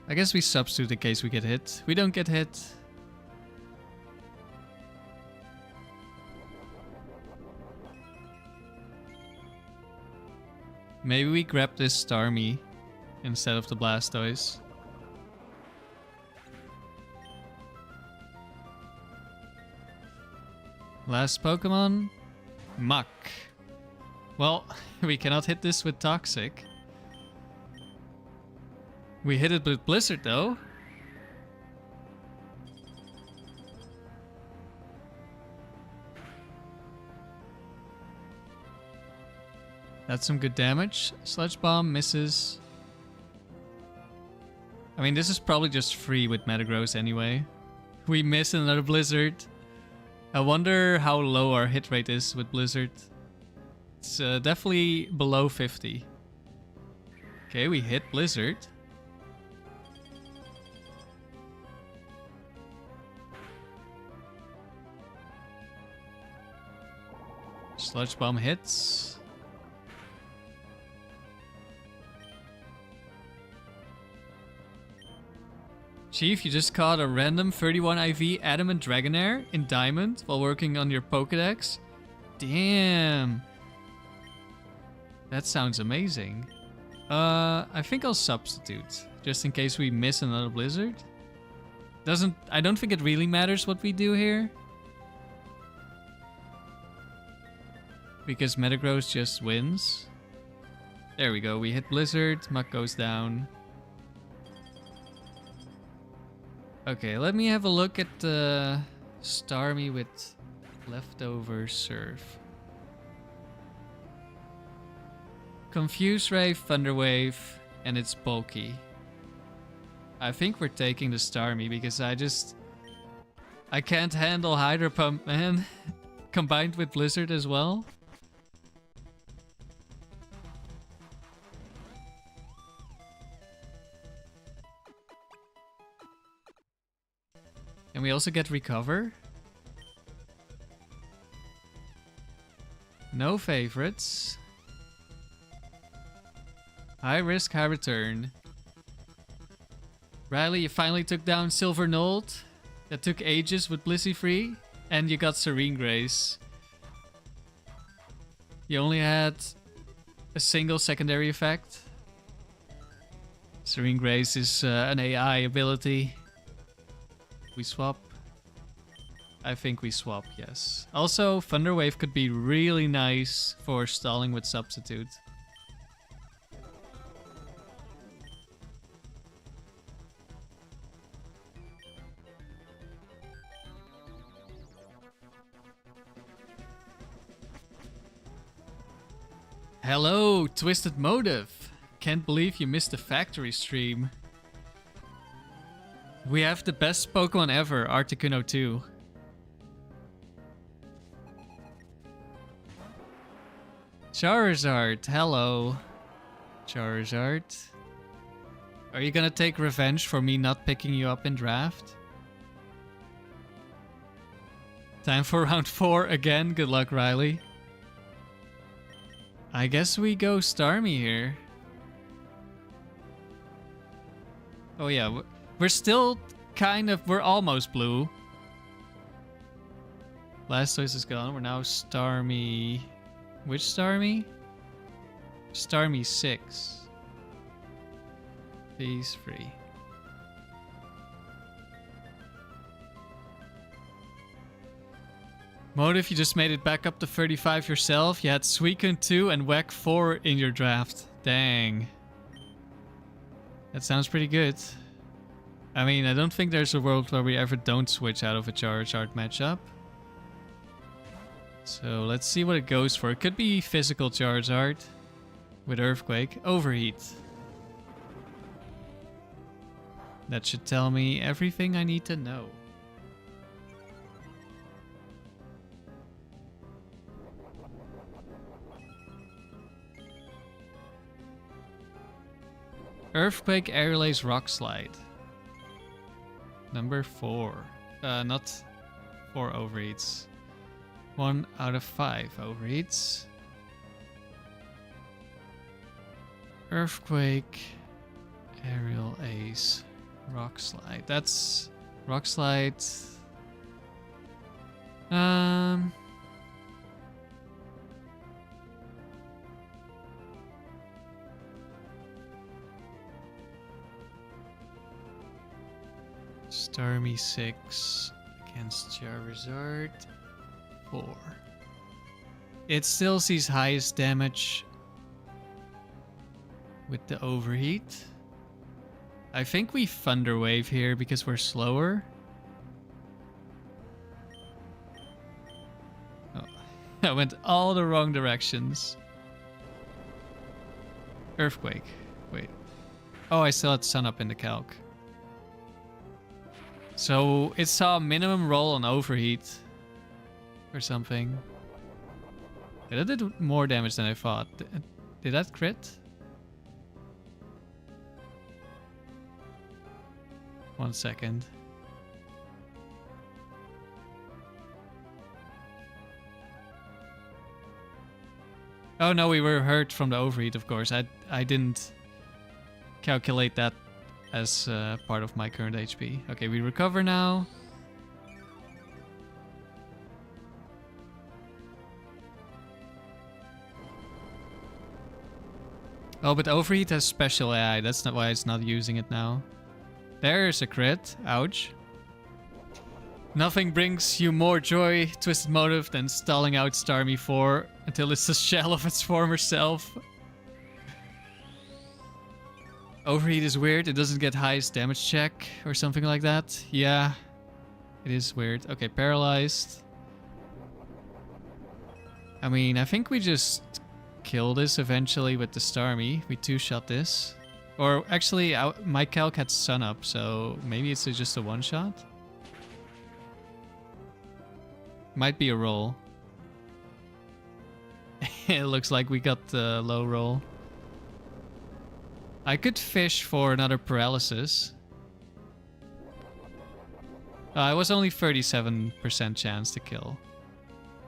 I guess we substitute in case we get hit. We don't get hit. Maybe we grab this Starmie instead of the Blastoise. Last Pokemon? Muck. Well, we cannot hit this with Toxic. We hit it with Blizzard though. That's some good damage. Sludge Bomb misses. I mean, this is probably just free with Metagross anyway. We miss another Blizzard. I wonder how low our hit rate is with Blizzard. It's definitely below 50. Okay, we hit Blizzard. Sludge Bomb hits. Chief, you just caught a random 31 IV Adamant Dragonair in Diamond while working on your Pokedex? Damn. That sounds amazing. I think I'll substitute, just in case we miss another Blizzard. I don't think it really matters what we do here. Because Metagross just wins. There we go, we hit Blizzard, Muck goes down. Okay, let me have a look at the Starmie with leftover Surf. Confuse Ray, Thunder Wave, and it's bulky. I think we're taking the Starmie because I can't handle Hydro Pump, man. Combined with Blizzard as well. And we also get Recover. No favorites. High risk, high return. Riley, you finally took down Silver Nold. That took ages with Blissey Free. And you got Serene Grace. You only had a single secondary effect. Serene Grace is an AI ability. We swap. I think we swap, yes. Also, Thunder Wave could be really nice for stalling with Substitute. Hello, Twisted Motive. Can't believe you missed the factory stream. We have the best Pokemon ever, Articuno 2. Charizard, hello. Charizard. Are you gonna take revenge for me not picking you up in draft? Time for round 4 again. Good luck, Riley. I guess we go Starmie here. Oh yeah, we're still we're almost blue. Blastoise is gone. We're now Starmie. Which Starmie? Starmie 6. He's free. Motive, you just made it back up to 35 yourself. You had Suicune 2 and Whack 4 in your draft. Dang. That sounds pretty good. I mean, I don't think there's a world where we ever don't switch out of a Charizard matchup. So let's see what it goes for. It could be physical Charizard with Earthquake. Overheat. That should tell me everything I need to know. Earthquake, Aerial Ace, Rock Slide. Number 4. Not 4 overheats. 1 out of 5 overheats. Earthquake, Aerial Ace, Rock Slide. That's Rock Slide. Starmie 6 against Charizard 4. It still sees highest damage with the overheat. I think we Thunder Wave here because we're slower. Oh, I went all the wrong directions. Earthquake. Wait. Oh, I still had Sun Up in the calc. So it saw a minimum roll on overheat or something. Yeah, that did more damage than I thought. Did that crit? One second. Oh no, we were hurt from the overheat, of course. I didn't calculate that as part of my current HP. Okay, we recover now. Oh, but overheat has special AI. That's not why it's not using it now. There's a crit. Ouch. Nothing brings you more joy, Twisted Motive, than stalling out Starmie 4 until it's a shell of its former self. Overheat is weird. It doesn't get highest damage check or something like that. Yeah, it is weird. Okay, paralyzed. I mean, I think we just kill this eventually with the Starmie. We two-shot this. Or actually, my calc had Sun up, so maybe it's just a one-shot? Might be a roll. It looks like we got the low roll. I could fish for another paralysis. It was only 37% chance to kill.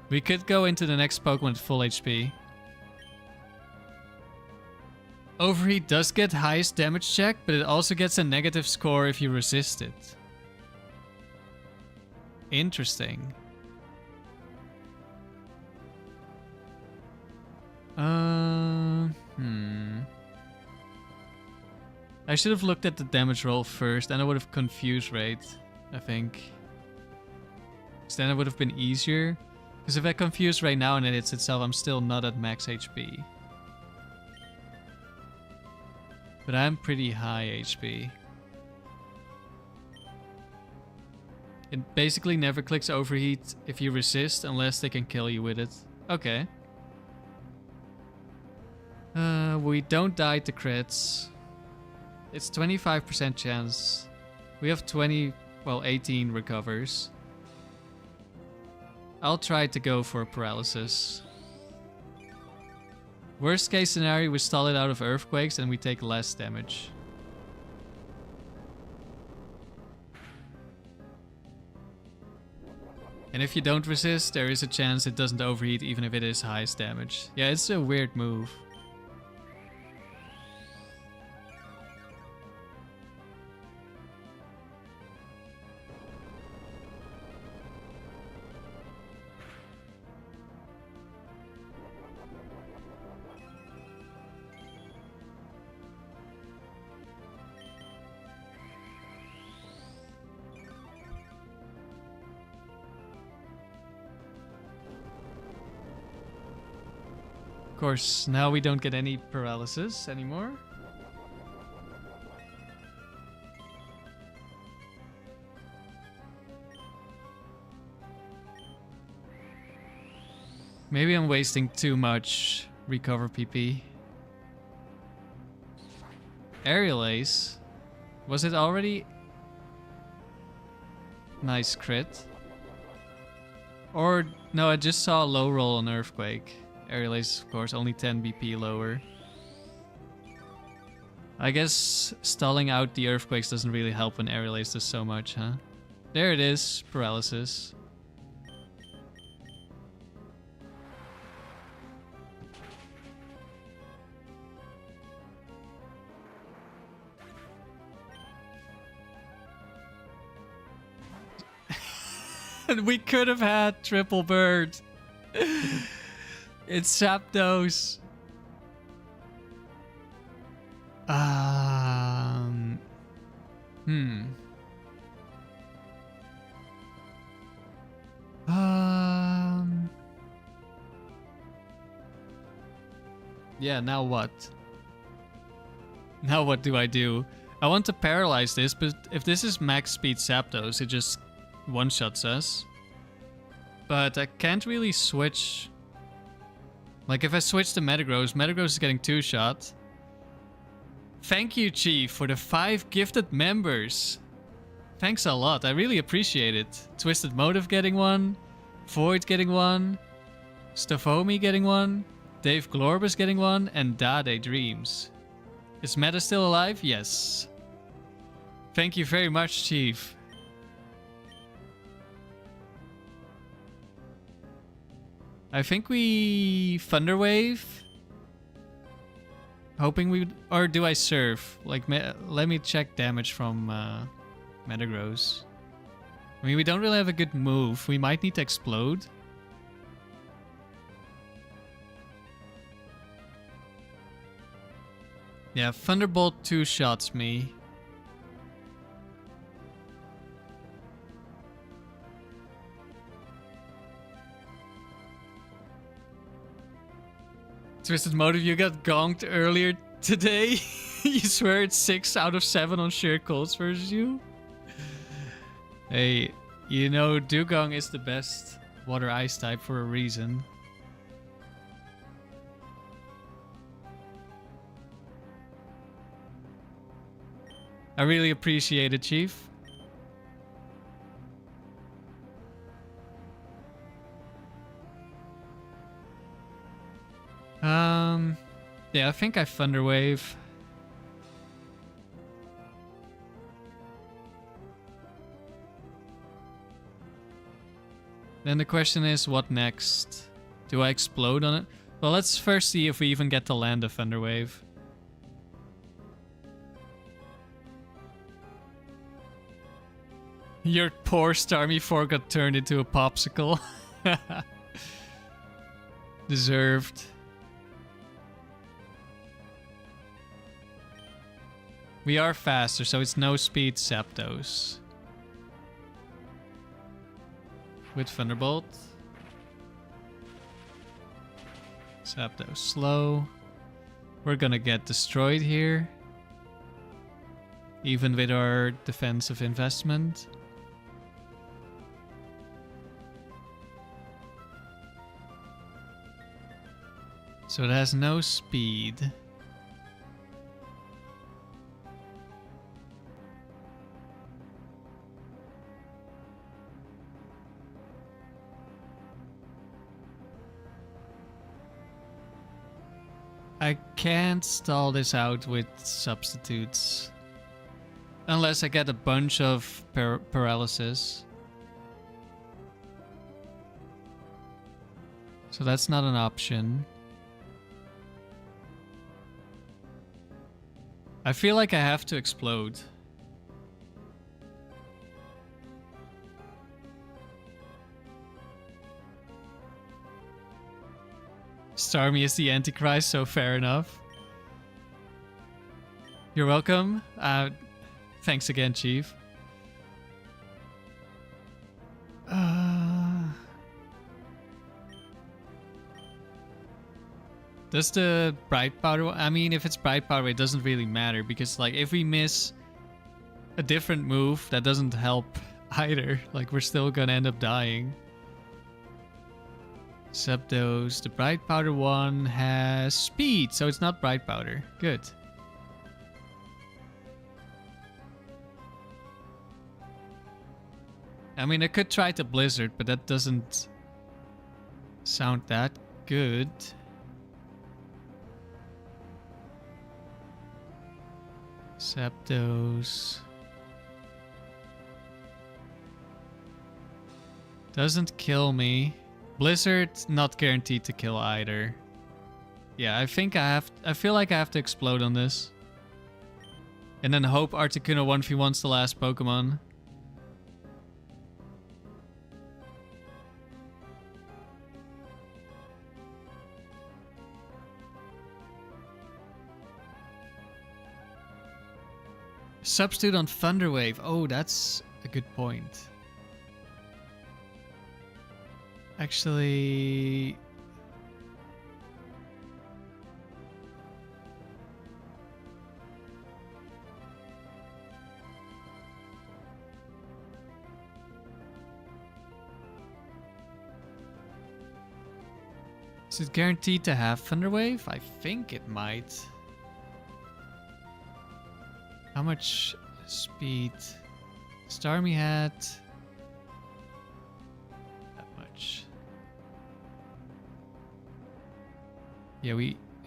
We could go into the next Pokemon at full HP. Overheat does get highest damage check, but it also gets a negative score if you resist it. Interesting. I should have looked at the damage roll first, and I would have confused rate, I think. Because then it would have been easier. Because if I confuse right now and it hits itself, I'm still not at max HP. But I'm pretty high HP. It basically never clicks overheat if you resist, unless they can kill you with it. Okay. We don't die to crits. It's 25% chance. We have 18 recovers. I'll try to go for paralysis. Worst case scenario, we stall it out of earthquakes and we take less damage. And if you don't resist, there is a chance it doesn't overheat even if it is highest damage. Yeah, it's a weird move. Of course, now we don't get any paralysis anymore. Maybe I'm wasting too much recover PP. Aerial Ace. Was it already? Nice crit. Or, no, I just saw a low roll on Earthquake. Aerial Ace, of course, only 10 BP lower. I guess stalling out the Earthquakes doesn't really help when Aerial Ace does so much, huh? There it is, paralysis. We could have had triple bird. It's Zapdos. Yeah, now what? Now what do I do? I want to paralyze this, but if this is max speed Zapdos, it just one-shots us. But I can't really switch. Like, if I switch to Metagross, Metagross is getting two-shot. Thank you, Chief, for the 5 gifted members. Thanks a lot. I really appreciate it. Twisted Motive getting one. Void getting one. Stavomi getting one. Dave Glorbus getting one. And Dade Dreams. Is Meta still alive? Yes. Thank you very much, Chief. I think we Thunder Wave. Hoping we... Or do I Surf? Like, let me check damage from Metagross. I mean, we don't really have a good move. We might need to Explode. Yeah, Thunderbolt two-shots me. Twisted Motive, you got gonked earlier today. You swear it's 6 out of 7 on Shared Colds versus you? Hey, you know Dugong is the best water ice type for a reason. I really appreciate it, Chief. Yeah, I think I Thunderwave. Then the question is, what next? Do I explode on it? Well, let's first see if we even get to land a Thunderwave. Your poor Starmie 4 got turned into a popsicle. Deserved. We are faster, so it's no speed Zapdos. With Thunderbolt. Zapdos slow. We're gonna get destroyed here. Even with our defensive investment. So it has no speed. I can't stall this out with substitutes. Unless I get a bunch of paralysis. So that's not an option. I feel like I have to explode. Starmie is the Antichrist, so fair enough. You're welcome. Thanks again, Chief. Does the Bright Powder... I mean, if it's Bright Powder, it doesn't really matter. Because, like, if we miss a different move, that doesn't help either. Like, we're still gonna end up dying. Zapdos. The Bright Powder one has speed, so it's not Bright Powder. Good. I mean, I could try to Blizzard, but that doesn't sound that good. Zapdos. Doesn't kill me. Blizzard, not guaranteed to kill either. Yeah, I feel like I have to explode on this. And then hope Articuno 1v1's the last Pokemon. Substitute on Thunderwave. Oh, that's a good point. Actually... Is it guaranteed to have Thunderwave? I think it might. How much speed? Starmie had that much. Yeah,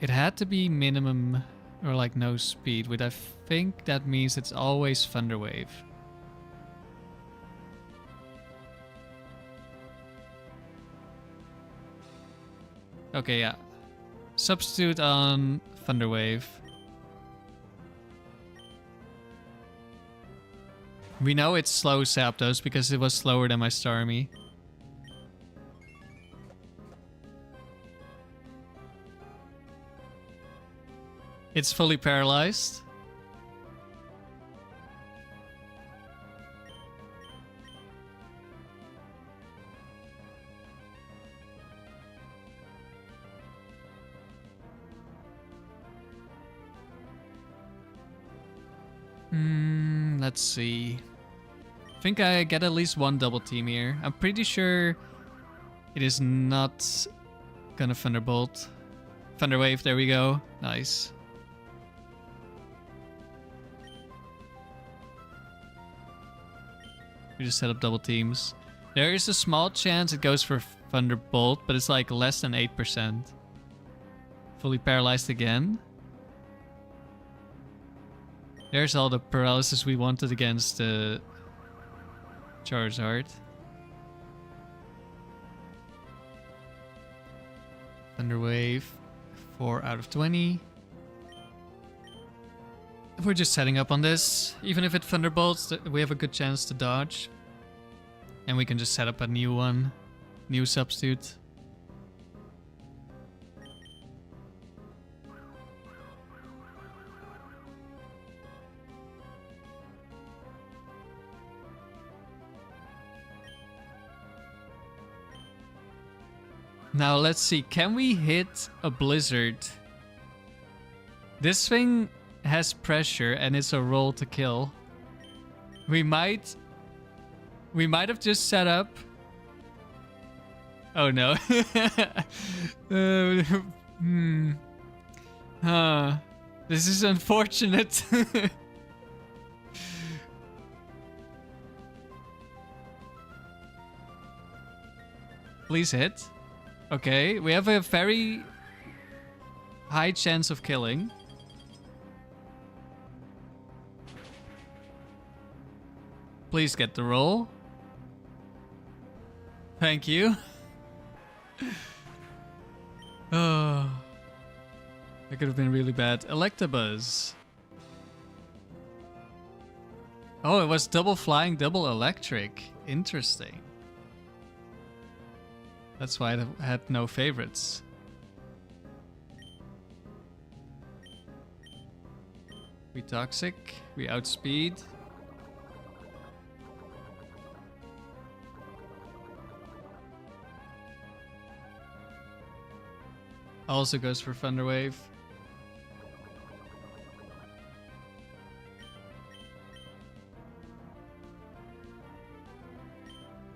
it had to be minimum or like no speed, which I think that means it's always Thunderwave. Okay, yeah. Substitute on Thunderwave. We know it's slow Zapdos because it was slower than my Starmie. It's fully paralyzed. Let's see. I think I get at least one double team here. I'm pretty sure it is not gonna Thunderbolt. Thunderwave, there we go. Nice. We just set up double teams. There is a small chance it goes for Thunderbolt, but it's like less than 8%. Fully paralyzed again. There's all the paralysis we wanted against Charizard. Thunder Wave, 4 out of 20. We're just setting up on this. Even if it Thunderbolts, we have a good chance to dodge. And we can just set up a new one. New substitute. Now let's see, can we hit a Blizzard? This thing has pressure and it's a roll to kill. We might have just set up. Oh no. This is unfortunate. Please hit. Okay, we have a very high chance of killing. Please get the roll. Thank you. Oh, that could have been really bad. Electabuzz. Oh, it was double flying, double electric. Interesting. That's why I had no favorites. We toxic. We outspeed. Also goes for Thunder Wave.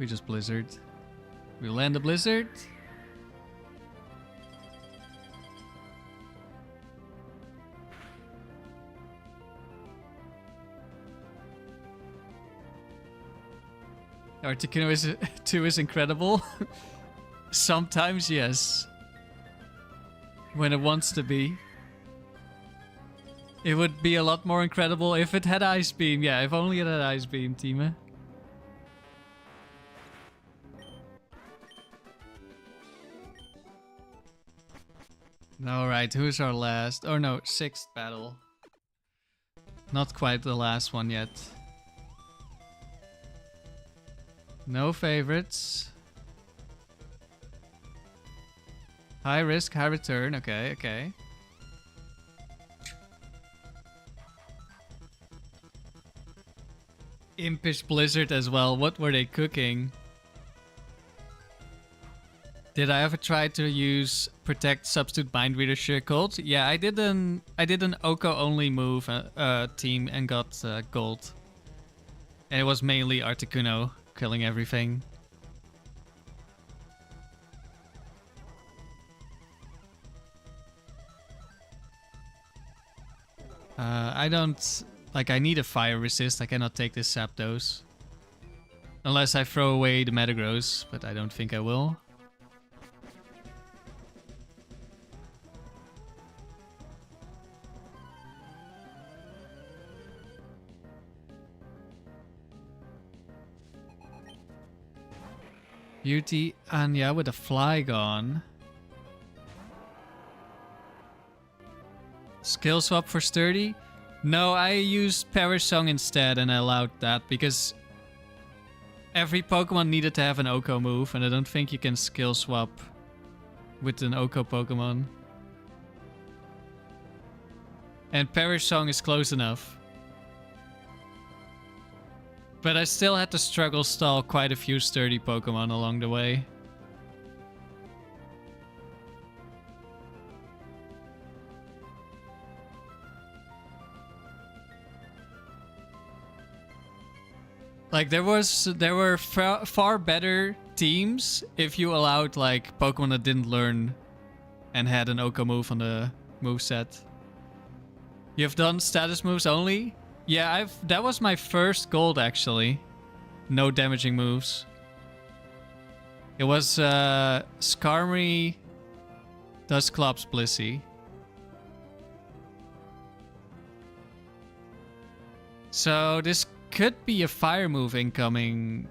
We just Blizzard. We land a Blizzard. Articuno 2 is incredible. Sometimes, yes. When it wants to be. It would be a lot more incredible if it had Ice Beam. Yeah, if only it had Ice Beam, Team. Alright, who's our last? Oh no, 6th battle. Not quite the last one yet. No favorites. High risk, high return. Okay, okay. Impish Blizzard as well. What were they cooking? Did I ever try to use Protect Substitute Mind Reader Shield? Yeah, I did an Oko only move team and got gold. And it was mainly Articuno killing everything. I don't like. I need a fire resist. I cannot take this Zapdos unless I throw away the Metagross, but I don't think I will. Beauty Anya with a Flygon. Skill swap for Sturdy? No, I used Perish Song instead and I allowed that because every Pokemon needed to have an Oko move and I don't think you can skill swap with an Oko Pokemon. And Perish Song is close enough. But I still had to struggle stall quite a few Sturdy Pokemon along the way. Like there were far better teams if you allowed like Pokemon that didn't learn and had an Oko move on the moveset. You've done status moves only? Yeah, that was my first gold actually. no damaging moves. It was Skarmory, Dusclops, Blissey. So this could be a fire move incoming.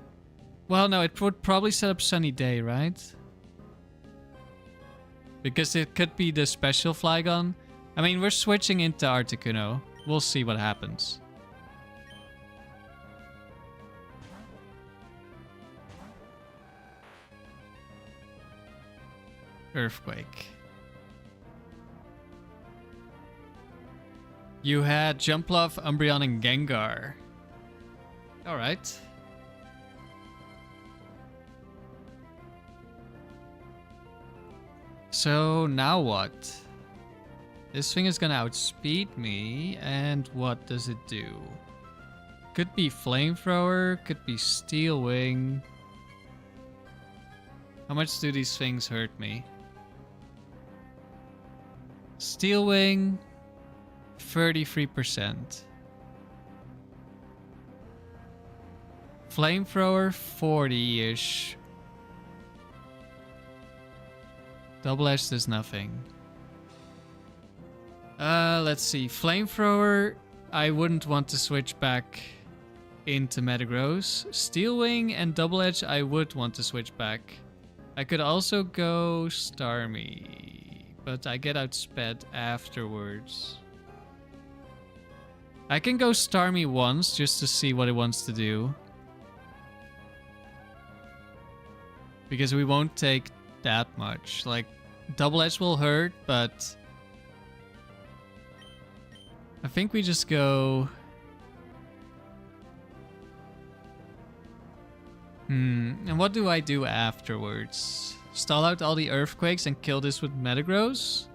Well, no, it would probably set up Sunny Day, right? Because it could be the special Flygon. I mean, we're switching into Articuno. We'll see what happens. Earthquake. You had Jumpluff, Umbreon, and Gengar. Alright. So now what? This thing is gonna outspeed me, and what does it do? Could be Flamethrower, could be Steel Wing. How much do these things hurt me? Steel Wing, 33%. Flamethrower, 40-ish. Double Edge does nothing. Let's see. Flamethrower, I wouldn't want to switch back into Metagross. Steel Wing and Double Edge, I would want to switch back. I could also go Starmie, but I get outsped afterwards. I can go Starmie once just to see what it wants to do. Because we won't take that much. Like, Double Edge will hurt, but I think we just go... And what do I do afterwards? Stall out all the Earthquakes and kill this with Metagross?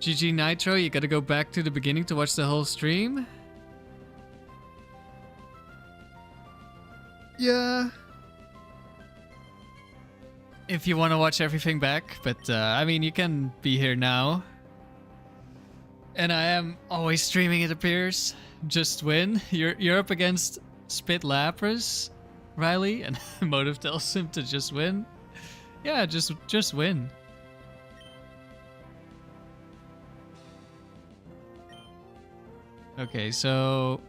GG Nitro, you gotta go back to the beginning to watch the whole stream? Yeah. If you want to watch everything back, but I mean, you can be here now. And I am always streaming, it appears. Just win. You're up against Spit Lapras, Riley, and Motive tells him to just win. Yeah, just win. Okay, so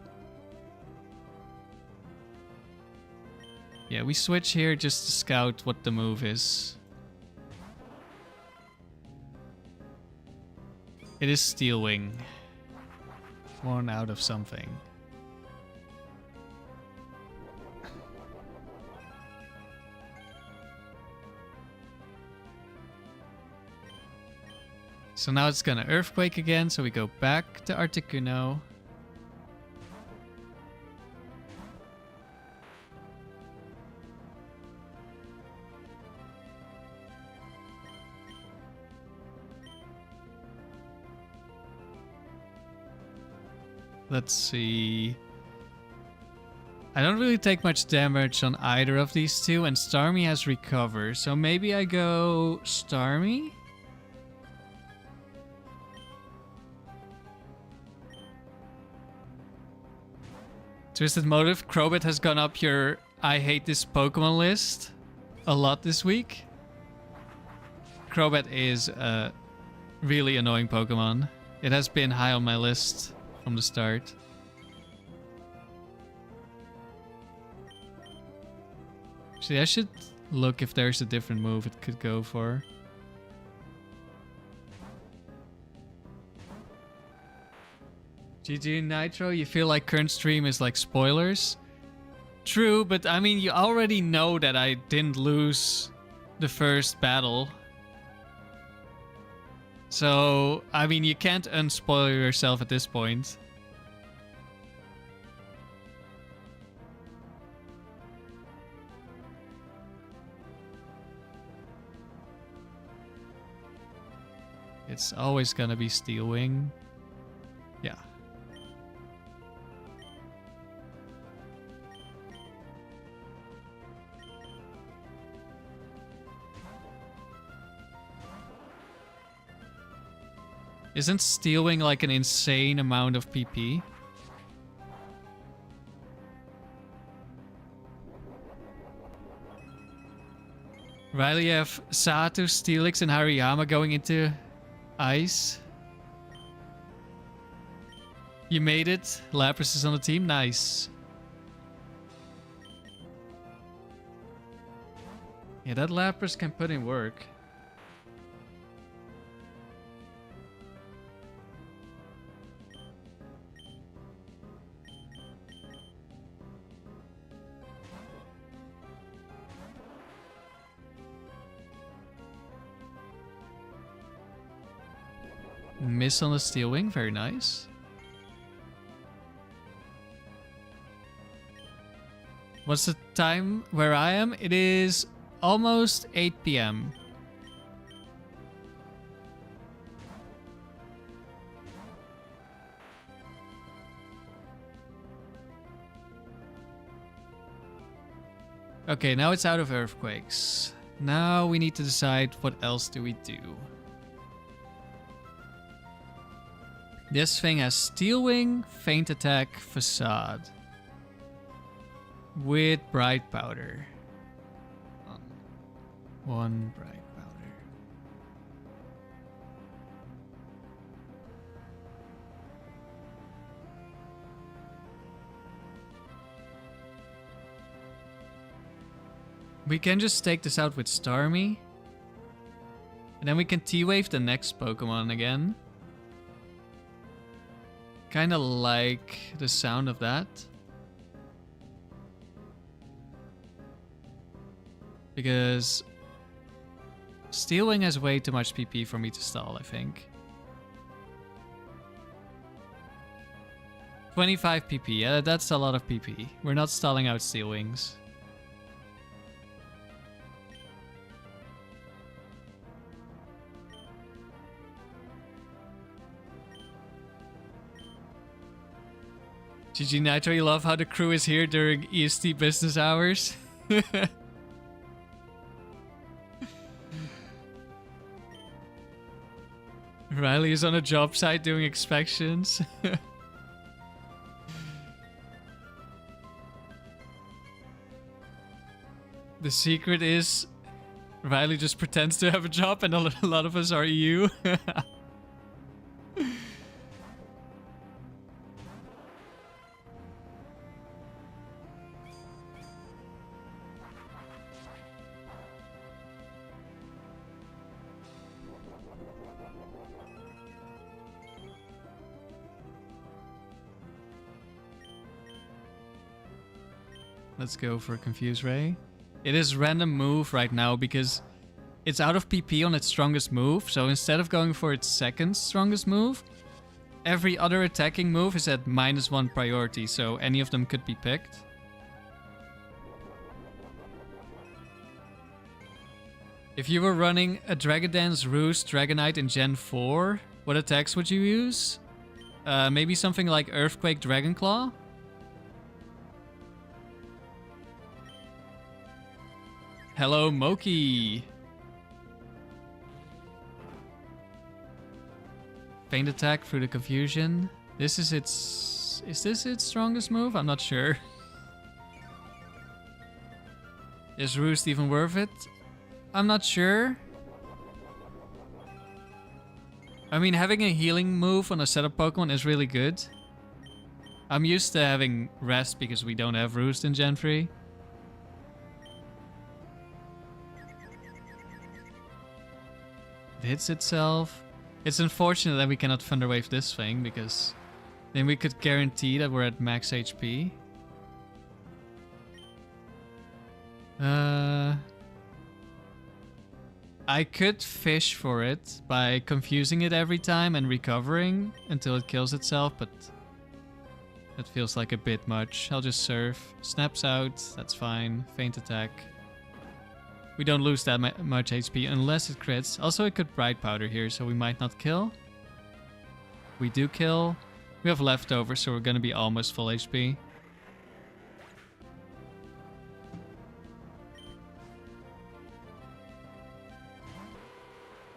yeah, we switch here just to scout what the move is. It is Steel Wing. One out of something. So now it's gonna Earthquake again, so we go back to Articuno. Let's see. I don't really take much damage on either of these two, and Starmie has Recover, so maybe I go Starmie? Twisted Motive, Crobat has gone up your I hate this Pokemon list a lot this week. Crobat is a really annoying Pokemon. It has been high on my list from the start. See, I should look if there's a different move it could go for. GG Nitro, you feel like current stream is like spoilers? True, but I mean, you already know that I didn't lose the first battle. So, I mean, you can't unspoil yourself at this point. It's always gonna be Steel Wing. Yeah. Isn't Steel Wing like an insane amount of PP? Riley, you have Sato, Steelix, and Hariyama going into ice. You made it. Lapras is on the team. Nice. Yeah, that Lapras can put in work. Miss on the Steel Wing. Very nice. What's the time where I am? It is almost 8 p.m. Okay, now it's out of earthquakes. Now we need to decide what else do we do. This thing has Steel Wing, Feint Attack, Facade. With Bright Powder. One Bright Powder. We can just take this out with Starmie. And then we can T-Wave the next Pokemon again. Kinda like the sound of that. Because Steel Wing has way too much PP for me to stall, I think. 25 PP, yeah, that's a lot of PP. We're not stalling out Steel Wings. GG Nitro, you love how the crew is here during EST business hours? Riley is on a job site doing inspections. The secret is Riley just pretends to have a job and a lot of us are EU. Let's go for Confuse Ray. It is random move right now because it's out of PP on its strongest move. So instead of going for its second strongest move, every other attacking move is at -1 priority. So any of them could be picked. If you were running a Dragon Dance, Roost, Dragonite in Gen 4, what attacks would you use? Maybe something like Earthquake, Dragonclaw? Hello, Moki. Feint Attack through the Confusion. This is its... Is this its strongest move? I'm not sure. Is Roost even worth it? I'm not sure. I mean, having a healing move on a setup Pokemon is really good. I'm used to having Rest because we don't have Roost in Gen 3. It hits itself. It's unfortunate that we cannot Thunder Wave this thing because then we could guarantee that we're at max HP. I could fish for it by confusing it every time and recovering until it kills itself, but that feels like a bit much. I'll just Surf. Snaps out, that's fine. Feint Attack. We don't lose that much HP unless it crits. Also, it could Bright Powder here, so we might not kill. We do kill. We have leftovers, so we're gonna be almost full HP.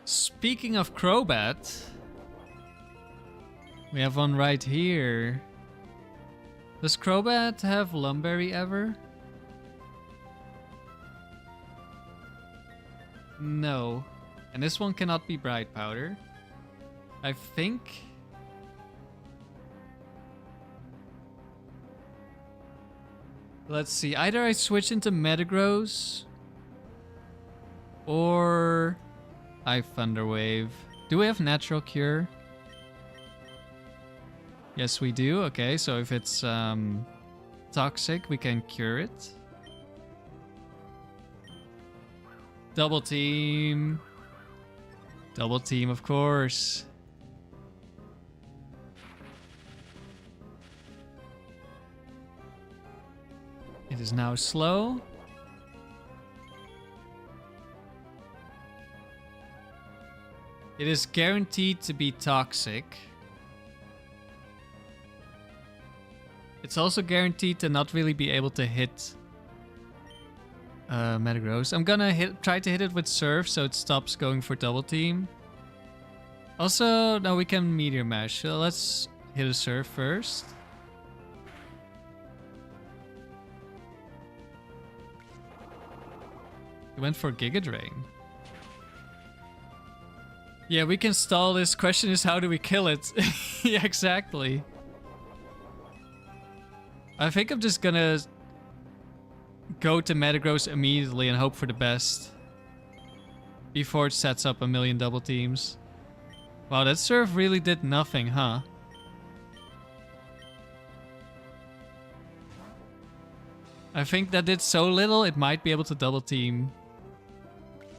Speaking of Crobat, we have one right here. Does Crobat have Lumberry ever? No. And this one cannot be Bright Powder. I think... Let's see. Either I switch into Metagross or I Thunder Wave. Do we have Natural Cure? Yes, we do. Okay, so if it's toxic, we can cure it. Double Team. Double Team, of course. It is now slow. It is guaranteed to be toxic. It's also guaranteed to not really be able to hit Metagross. I'm gonna try to hit it with Surf so it stops going for Double Team. Also, no, we can Meteor Mash. So let's hit a Surf first. He went for Giga Drain. Yeah, we can stall this. Question is, how do we kill it? Yeah, exactly. I think I'm just gonna go to Metagross immediately and hope for the best before it sets up a million Double Teams. Wow, that Surf really did nothing, huh? I think that did so little, it might be able to Double Team.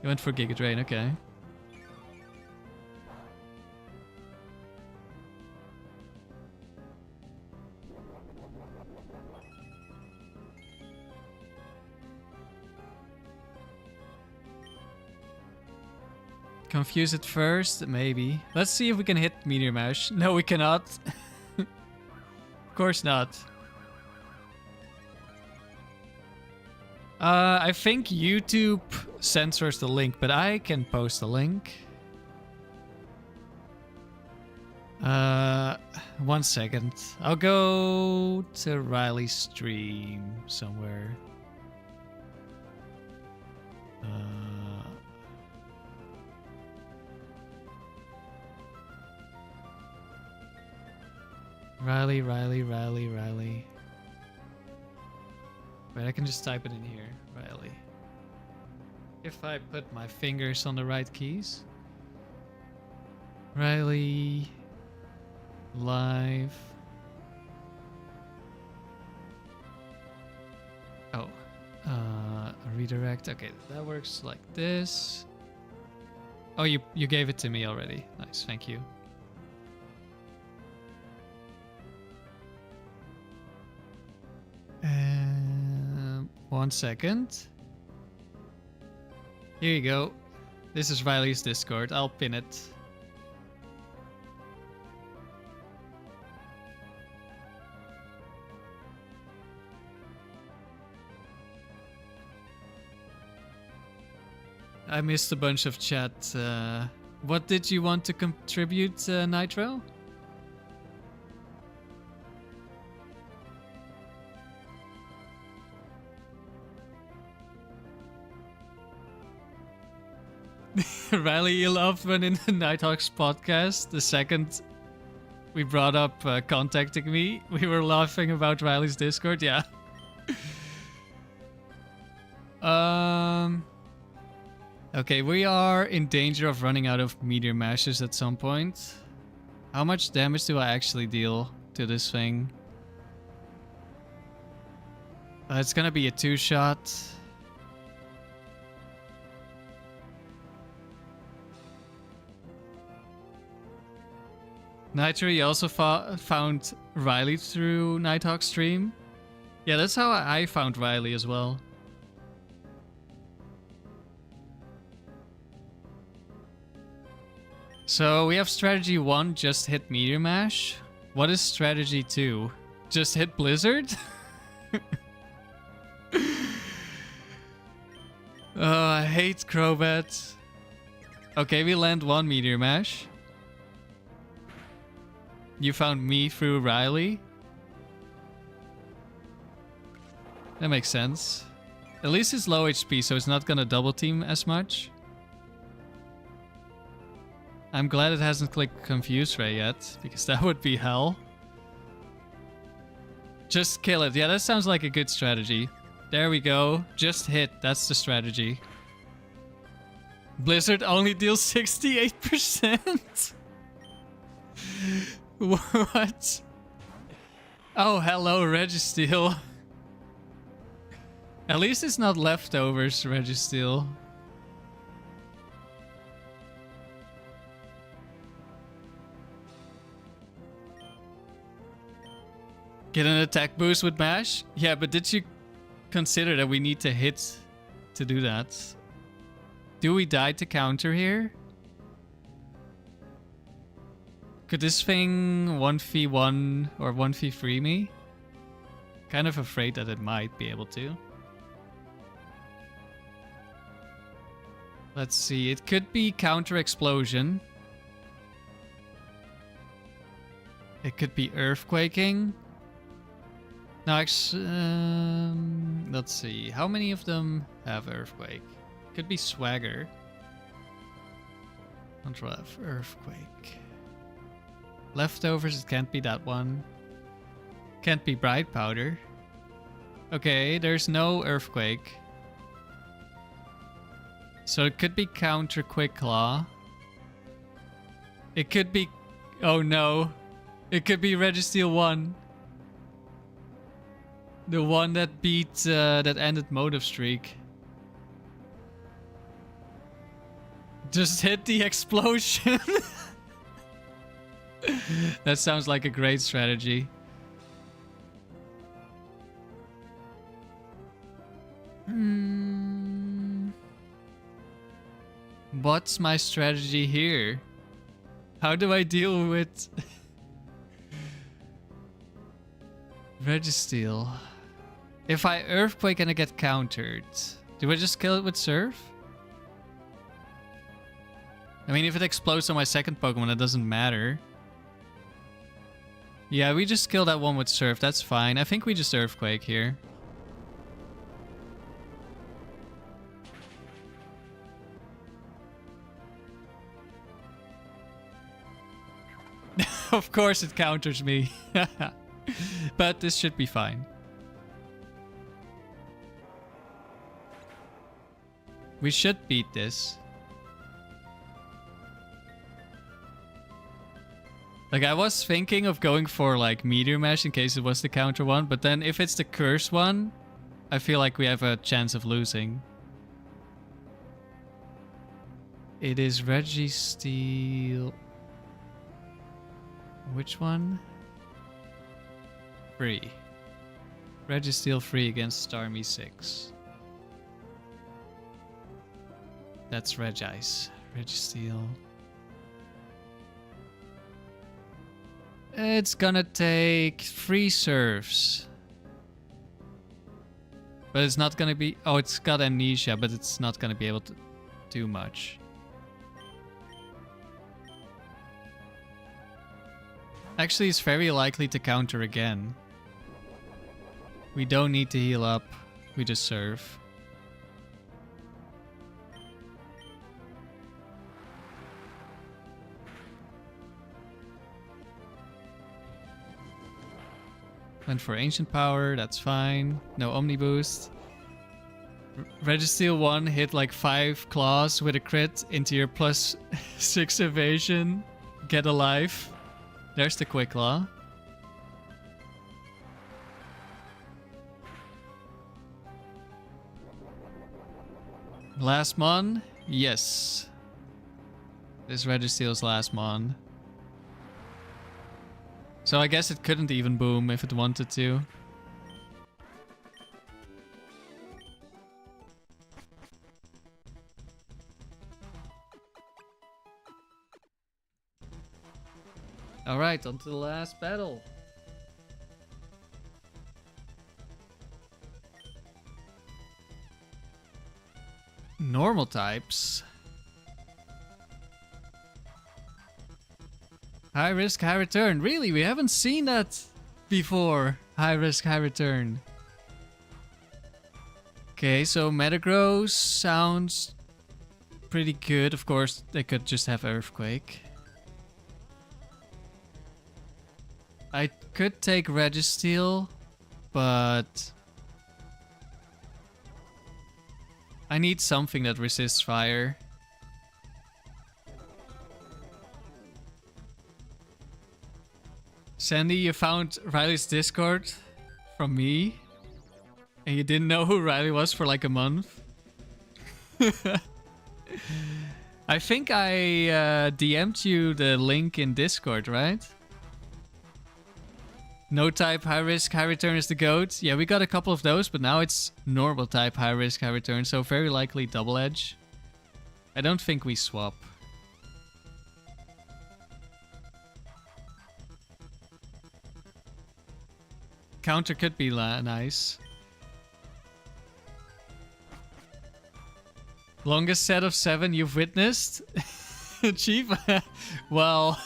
He went for Giga Drain, okay. Confuse it first, maybe. Let's see if we can hit Meteor Mash. No, we cannot. Of course not. I think YouTube censors the link, but I can post the link. 1 second. I'll go to Riley's stream somewhere. Riley. Wait, I can just type it in here. Riley. If I put my fingers on the right keys. Riley. Live. Oh. Redirect. Okay, that works like this. Oh, you gave it to me already. Nice, thank you. 1 second. Here you go. This is Riley's Discord. I'll pin it. I missed a bunch of chat. What did you want to contribute, Nitro? Riley, you loved when in the Nighthawks podcast, the second we brought up contacting me, we were laughing about Riley's Discord. Yeah. Okay, we are in danger of running out of Meteor Mashes at some point. How much damage do I actually deal to this thing? It's gonna be a 2-shot. Nitro, you also found Riley through Nighthawk stream? Yeah, that's how I found Riley as well. So we have strategy 1, just hit Meteor Mash. What is strategy 2? Just hit Blizzard? Oh, I hate Crobat. Okay, we land 1 Meteor Mash. You found me through Riley? That makes sense. At least it's low HP, so it's not gonna double team as much. I'm glad it hasn't clicked Confuse Ray yet, because that would be hell. Just kill it. Yeah, that sounds like a good strategy. There we go. Just hit. That's the strategy. Blizzard only deals 68%? What? Oh, hello, Registeel. At least it's not leftovers, Registeel. Get an attack boost with Mash? Yeah, but did you consider that we need to hit to do that? Do we die to counter here? Could this thing 1v1 or 1v3 me? Kind of afraid that it might be able to. Let's see, it could be counter explosion. It could be earthquaking. No, let's see. How many of them have Earthquake? Could be Swagger. Control F, Earthquake. Leftovers, it can't be that one. Can't be Bright Powder. Okay, there's no Earthquake. So it could be Counter Quick Claw. It could be... Oh no. It could be Registeel 1. The one that beat, that ended Motive Streak. Just hit the explosion. That sounds like a great strategy. What's my strategy here? How do I deal with Registeel? If I Earthquake and I get countered, do I just kill it with Surf? I mean, if it explodes on my second Pokemon, it doesn't matter. Yeah, we just kill that one with Surf. That's fine. I think we just Earthquake here. Of course it counters me. But this should be fine. We should beat this. Like, I was thinking of going for, like, Meteor Mash in case it was the counter one. But then if it's the curse one, I feel like we have a chance of losing. It is Registeel. Which one? Free. Registeel free against Starmie 6. That's Regice. Registeel. It's gonna take 3 serves. But it's not gonna be... Oh, it's got Amnesia, but it's not gonna be able to do much. Actually, it's very likely to counter again. We don't need to heal up. We just serve. Went for Ancient Power, that's fine. No Omni Boost. Registeel 1 hit like 5 claws with a crit into your +6 evasion. Get a life. There's the Quick Claw. Last mon? Yes. This Registeel's last mon. So I guess it couldn't even boom if it wanted to. Alright, on to the last battle. Normal types. High risk, high return. Really? We haven't seen that before. High risk, high return. Okay, so Metagross sounds pretty good. Of course, they could just have Earthquake. I could take Registeel, but I need something that resists fire. Sandy, you found Riley's Discord from me, and you didn't know who Riley was for like a month. I think I DM'd you the link in Discord, right? No type, high risk, high return is the GOAT. Yeah, we got a couple of those, but now it's normal type, high risk, high return, so very likely double edge. I don't think we swap. Counter could be nice. Longest set of 7 you've witnessed? Chief? Well...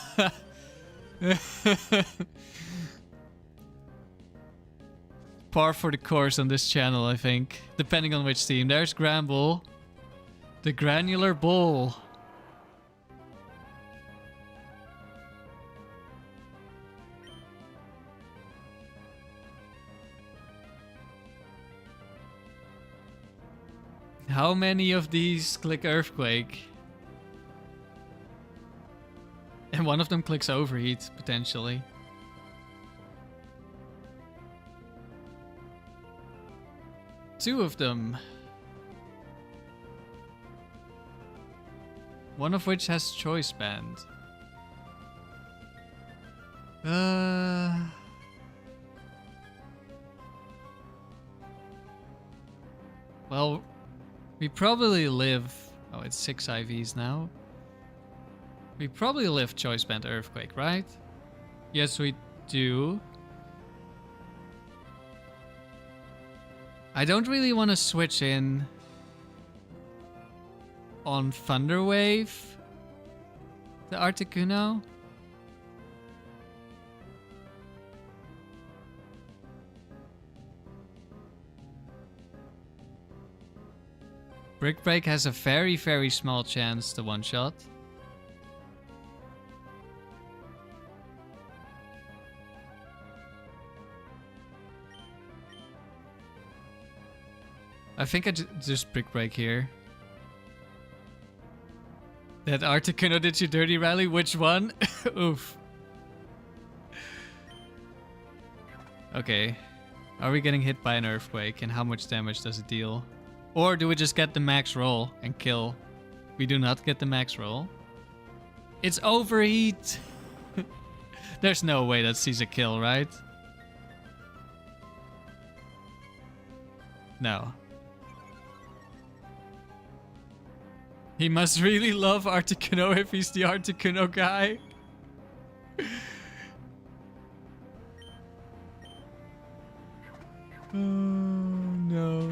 par for the course on this channel, I think. Depending on which team. There's Granbull. The Granular Bull. How many of these click Earthquake? And one of them clicks Overheat, potentially. Two of them. One of which has Choice Band. Well, we probably live... Oh, it's 6 IVs now. We probably live Choice Band Earthquake, right? Yes, we do. I don't really want to switch in on Thunderwave, the Articuno. Brick Break has a very, very small chance to one-shot. I think I just Brick Break here. That Articuno did you dirty, Riley? Which one? Oof. Okay. Are we getting hit by an Earthquake, and how much damage does it deal? Or do we just get the max roll and kill? We do not get the max roll. It's Overheat! There's no way that sees a kill, right? No. He must really love Articuno if he's the Articuno guy. Oh no.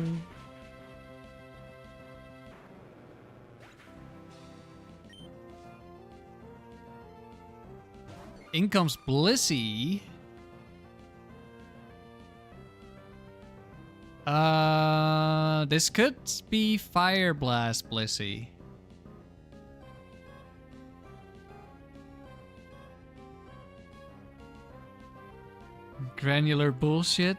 In comes Blissey. This could be Fire Blast Blissey. Granular bullshit.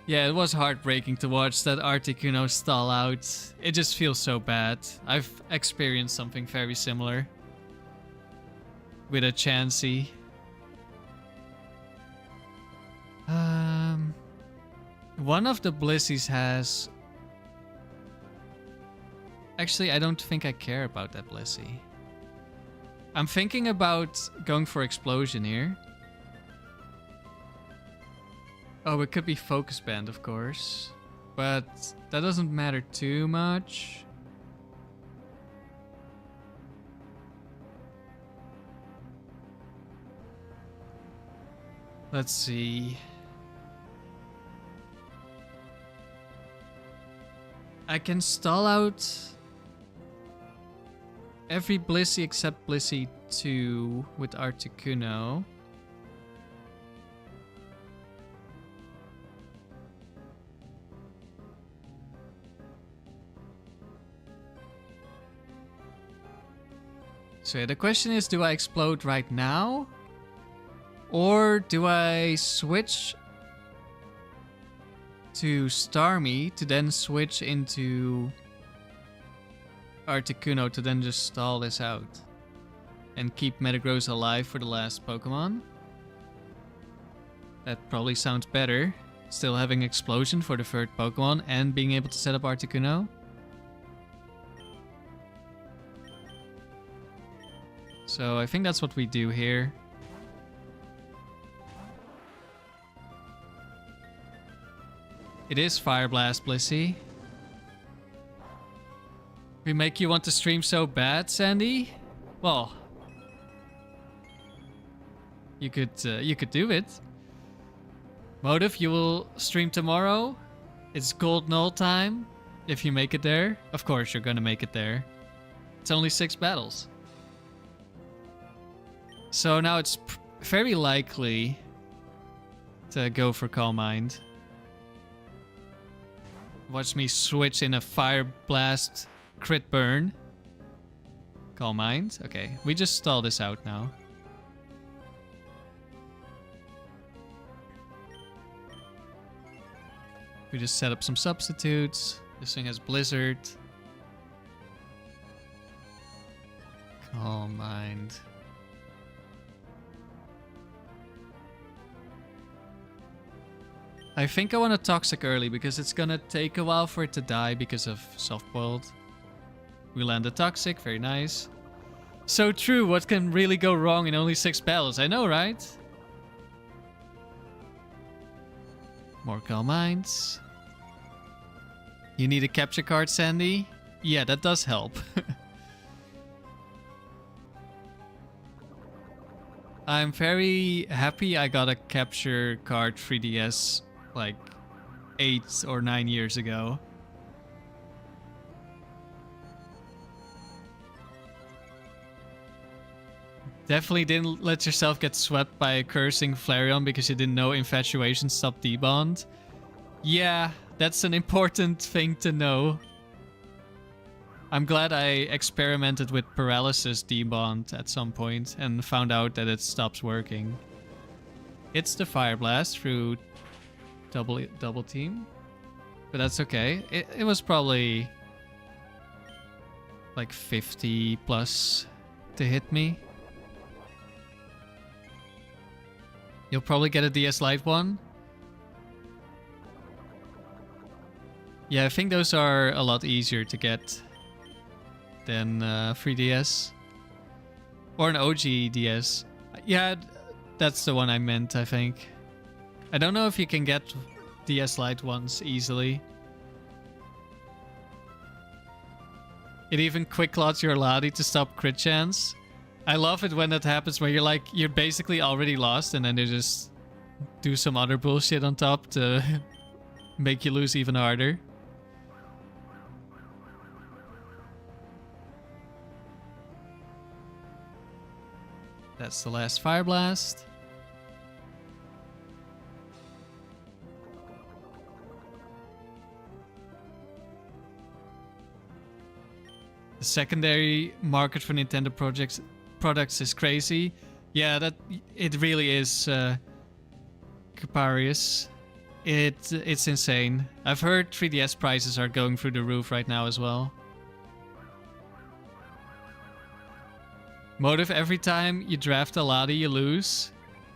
Yeah, it was heartbreaking to watch that Articuno stall out. It just feels so bad. I've experienced something very similar with a Chansey. One of the Blissies has... Actually, I don't think I care about that Blissey. I'm thinking about going for Explosion here. Oh, it could be Focus Band, of course. But that doesn't matter too much. Let's see. I can stall out every Blissey except Blissey 2 with Articuno. So yeah, the question is, do I explode right now? Or do I switch to Starmie to then switch into Articuno to then just stall this out? And keep Metagross alive for the last Pokemon? That probably sounds better. Still having Explosion for the third Pokemon and being able to set up Articuno. So I think that's what we do here. It is Fire Blast, Blissey. We make you want to stream so bad, Sandy? Well, you could do it. Motive, you will stream tomorrow. It's Gold Null time. If you make it there, of course you're gonna make it there. It's only 6 battles. So now it's very likely to go for Calm Mind. Watch me switch in a Fire Blast crit burn. Calm Mind. Okay, we just stall this out now. We just set up some substitutes. This thing has Blizzard. Calm Mind. I think I want a Toxic early because it's gonna take a while for it to die because of Soft Boiled. We land a Toxic, very nice. So true, what can really go wrong in only 6 battles? I know, right? More Calm Minds. You need a capture card, Sandy? Yeah, that does help. I'm very happy I got a capture card 3DS like 8 or 9 years ago. Definitely didn't let yourself get swept by a cursing Flareon because you didn't know Infatuation stopped debond. Yeah, that's an important thing to know. I'm glad I experimented with Paralysis debond at some point and found out that it stops working. It's the Fire Blast through double team, but that's okay. It was probably like 50 plus to hit me. You'll probably get a DS Lite one. Yeah, I think those are a lot easier to get than 3DS. Or an OG DS. Yeah, that's the one I meant, I think. I don't know if you can get DS Lite ones easily. It even quick clots your Lati to stop crit chance. I love it when that happens where you're basically already lost and then they just do some other bullshit on top to make you lose even harder. That's the last Fire Blast. The secondary market for Nintendo products is crazy. Yeah, it really is Caparius. It's insane. I've heard 3DS prices are going through the roof right now as well. Motive, every time you draft a Lati, you lose.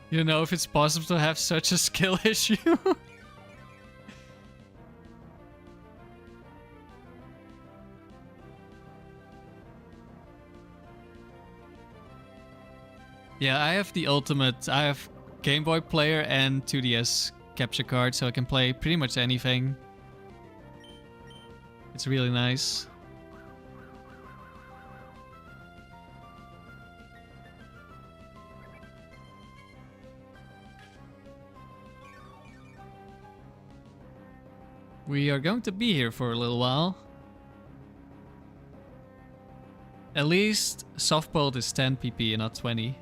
You don't know if it's possible to have such a skill issue. Yeah, I have the ultimate. I have Game Boy player and 2DS capture card, so I can play pretty much anything. It's really nice. We are going to be here for a little while. At least Soft Boiled is 10 PP and not 20.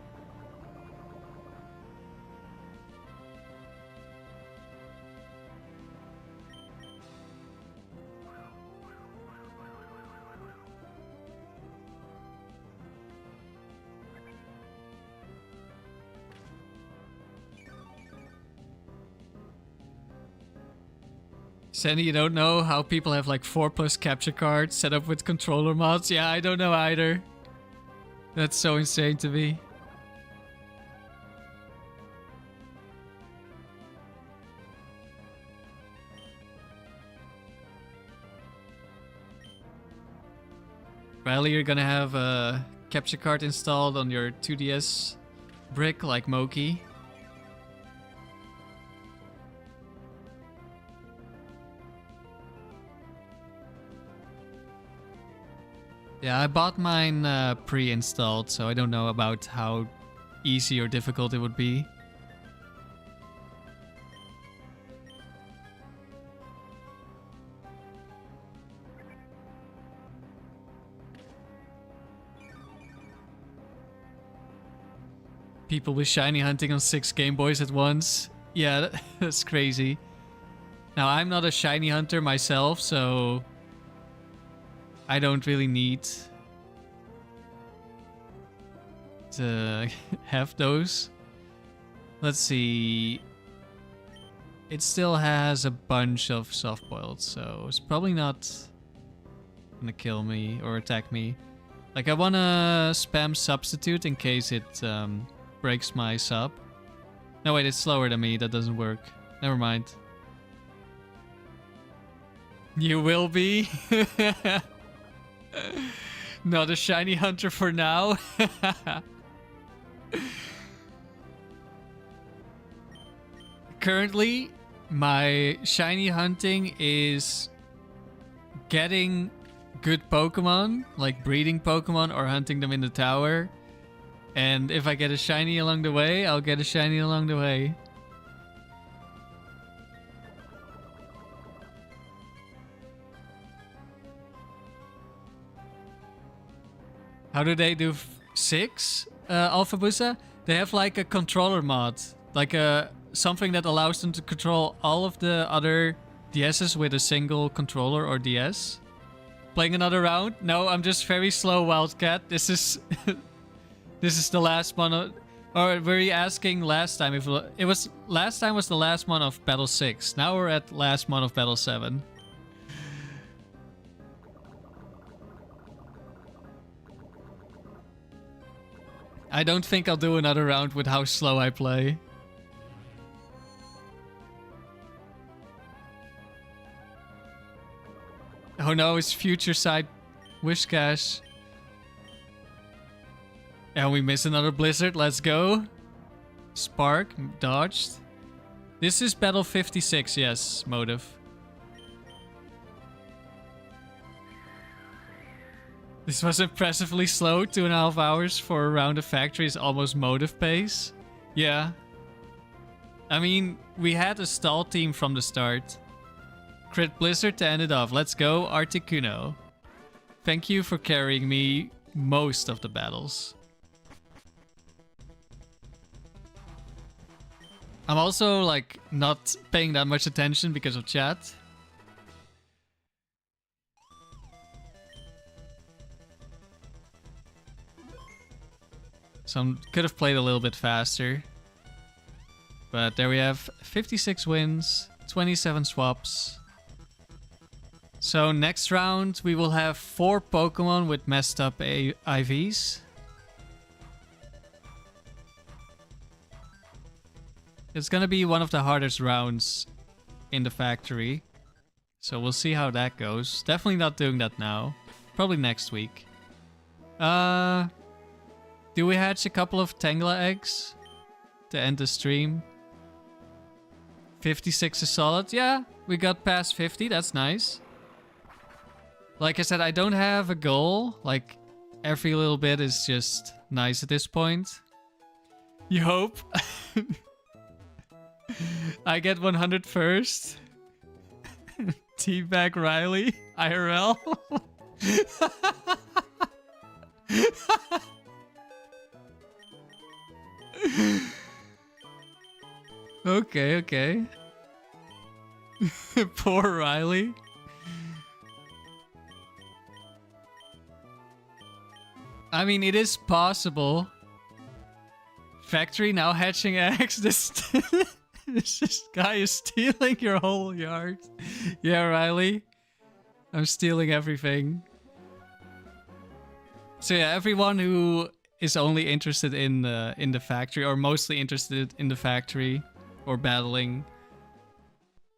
Sandy, you don't know how people have like 4+ capture cards set up with controller mods? Yeah, I don't know either. That's so insane to me. Riley, you're gonna have a capture card installed on your 2DS brick like Moki. Yeah, I bought mine pre-installed, so I don't know about how easy or difficult it would be. People with shiny hunting on 6 Game Boys at once. Yeah, that's crazy. Now, I'm not a shiny hunter myself, so I don't really need to have those. Let's see. It still has a bunch of soft-boiled, so it's probably not gonna kill me or attack me. Like, I wanna spam substitute in case it breaks my sub. No, wait, it's slower than me. That doesn't work. Never mind. You will be? Not a shiny hunter for now. Currently, my shiny hunting is getting good Pokemon, like breeding Pokemon or hunting them in the tower. And if I get a shiny along the way, I'll get a shiny along the way. How do they do 6? Alpha Busa? They have like a controller mod. Like something that allows them to control all of the other DSs with a single controller or DS. Playing another round? No, I'm just very slow, Wildcat. This is... This is the last one of, or were you asking last time if it was last time was the last one of Battle 6. Now we're at last one of Battle 7. I don't think I'll do another round with how slow I play. Oh no, it's Future Side Whiscash. And we miss another Blizzard. Let's go. Spark. Dodged. This is Battle 56. Yes, Motive. This was impressively slow. 2.5 hours for a round of factory is almost Motive pace. Yeah. I mean, we had a stall team from the start. Crit Blizzard to end it off. Let's go, Articuno. Thank you for carrying me most of the battles. I'm also, like, not paying that much attention because of chat. So I could have played a little bit faster. But there we have 56 wins, 27 swaps. So next round we will have 4 Pokemon with messed up IVs. It's gonna be one of the hardest rounds in the factory. So we'll see how that goes. Definitely not doing that now. Probably next week. Do we hatch a couple of Tangela eggs to end the stream? 56 is solid. Yeah, we got past 50. That's nice. Like I said, I don't have a goal. Like, every little bit is just nice at this point. You hope. I get 100 first. Teabag Riley. IRL. Okay. Poor Riley. I mean, it is possible. Factory now hatching eggs. This This guy is stealing your whole yard. Yeah, Riley. I'm stealing everything. So yeah, everyone who is only interested in the factory, or mostly interested in the factory, or battling,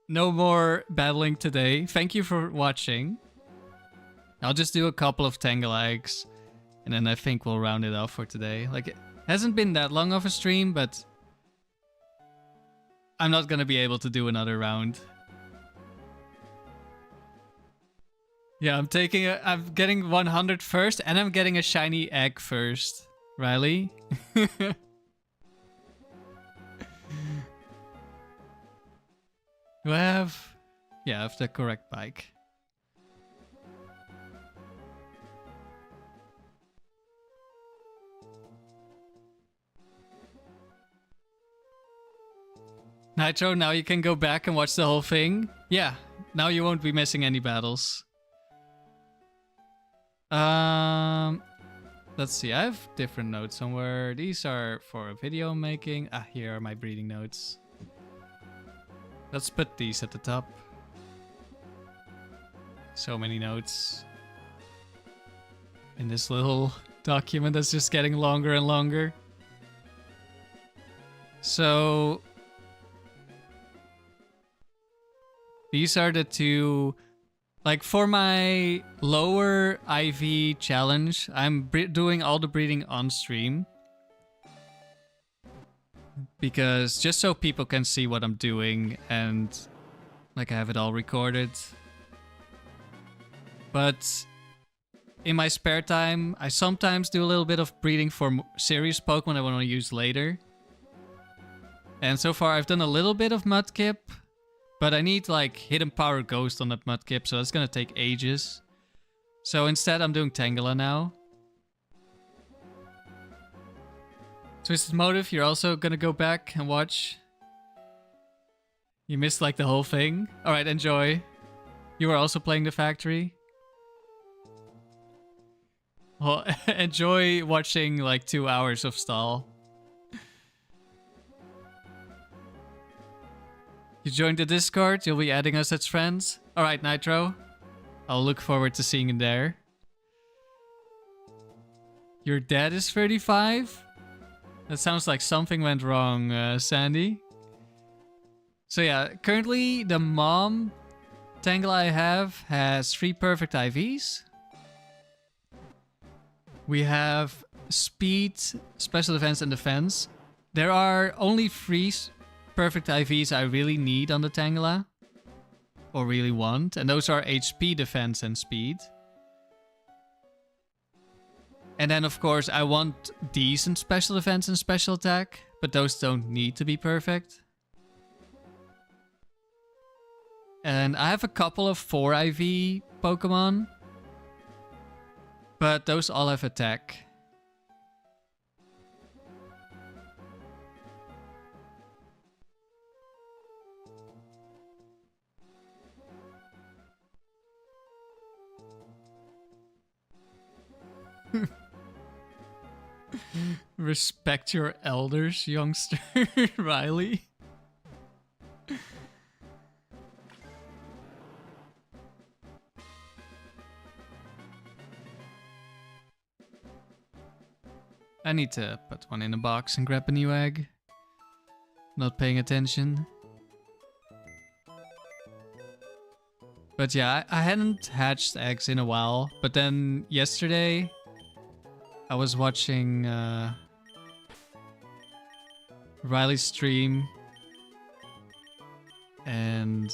no more battling today. Thank you for watching. I'll just do a couple of Tangela eggs, and then I think we'll round it off for today. Like, it hasn't been that long of a stream, but I'm not gonna be able to do another round. Yeah, I'm getting 100 first, and I'm getting a shiny egg first. Riley? Do I have... Yeah, I have the correct bike. Nitro, now you can go back and watch the whole thing. Yeah, now you won't be missing any battles. Let's see, I have different notes somewhere. These are for video making. Ah, here are my breeding notes. Let's put these at the top. So many notes in this little document that's just getting longer and longer. So these are the two. Like, for my lower IV challenge, I'm doing all the breeding on stream. Because just so people can see what I'm doing, and like I have it all recorded. But in my spare time, I sometimes do a little bit of breeding for serious Pokemon I want to use later. And so far I've done a little bit of Mudkip. But I need, like, Hidden Power Ghost on that Mudkip, so that's gonna take ages. So instead, I'm doing Tangela now. Twisted Motive, you're also gonna go back and watch. You missed, like, the whole thing. Alright, enjoy. You were also playing the factory. Well, enjoy watching, like, 2 hours of stall. You joined the Discord, you'll be adding us as friends. Alright, Nitro. I'll look forward to seeing you there. Your dad is 35? That sounds like something went wrong, Sandy. So yeah, currently the mom Tangela I have has 3 perfect IVs. We have speed, special defense, and defense. There are only 3 perfect IVs I really need on the Tangela, or really want, and those are HP, defense, and speed. And then of course I want decent special defense and special attack, but those don't need to be perfect. And I have a couple of 4 IV Pokemon, but those all have attack. Respect your elders, youngster. Riley. I need to put one in a box and grab a new egg. Not paying attention. But yeah, I hadn't hatched eggs in a while. But then yesterday, I was watching Riley's stream. And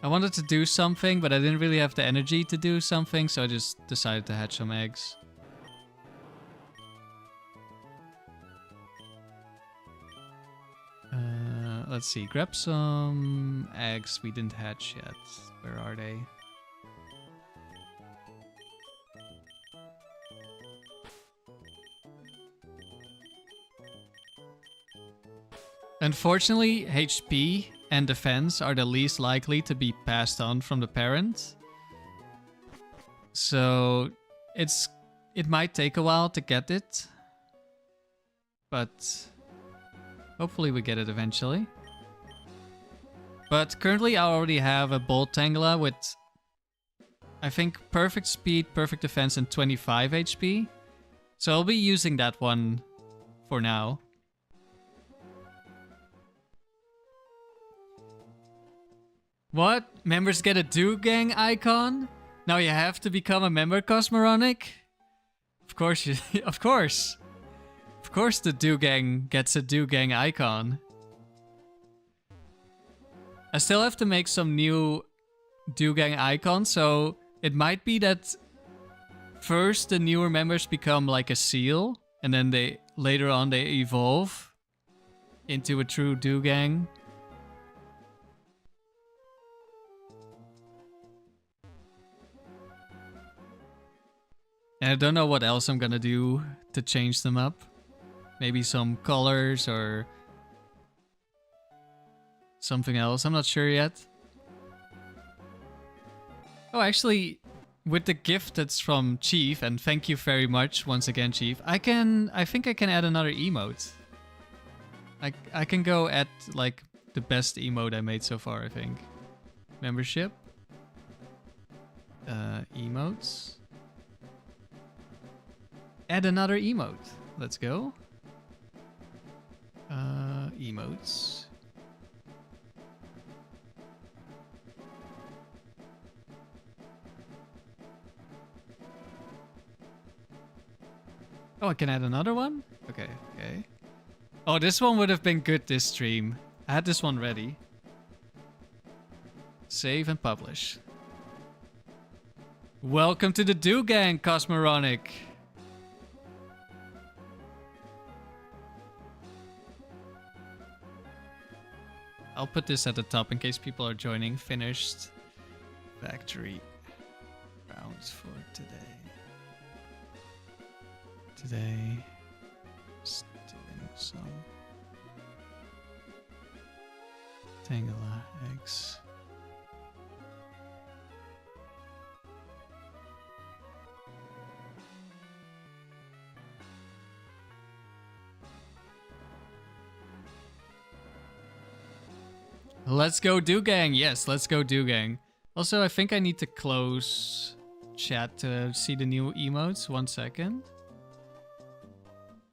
I wanted to do something, but I didn't really have the energy to do something. So I just decided to hatch some eggs. Let's see, grab some eggs we didn't hatch yet. Where are they? Unfortunately, HP and defense are the least likely to be passed on from the parent. So it might take a while to get it. But Hopefully we get it eventually. But currently I already have a Bolt Tangela with, I think, perfect speed, perfect defense, and 25 HP. So I'll be using that one for now. What? Members get a Do Gang icon? Now you have to become a member, Cosmoronic? Of course you... of course! Of course the Do Gang gets a Do Gang icon. I still have to make some new Do Gang icons, so it might be that first the newer members become like a seal, and then they later on they evolve into a true Do Gang. And I don't know what else I'm gonna do to change them up. Maybe some colors or something else. I'm not sure yet. Oh, actually, with the gift that's from Chief, and thank you very much once again, Chief, I think I can add another emote. I can go at like the best emote I made so far, I think. Membership. Emotes. Add another emote. Let's go. Emotes. Oh, I can add another one? Okay, okay. Oh, this one would have been good this stream. I had this one ready. Save and publish. Welcome to the Do Gang, Cosmoronic. I'll put this at the top in case people are joining. Finished factory rounds for today. Today, just doing some Tangela eggs. Let's go Do Gang. Yes, let's go Do Gang. Also, I think I need to close chat to see the new emotes. 1 second.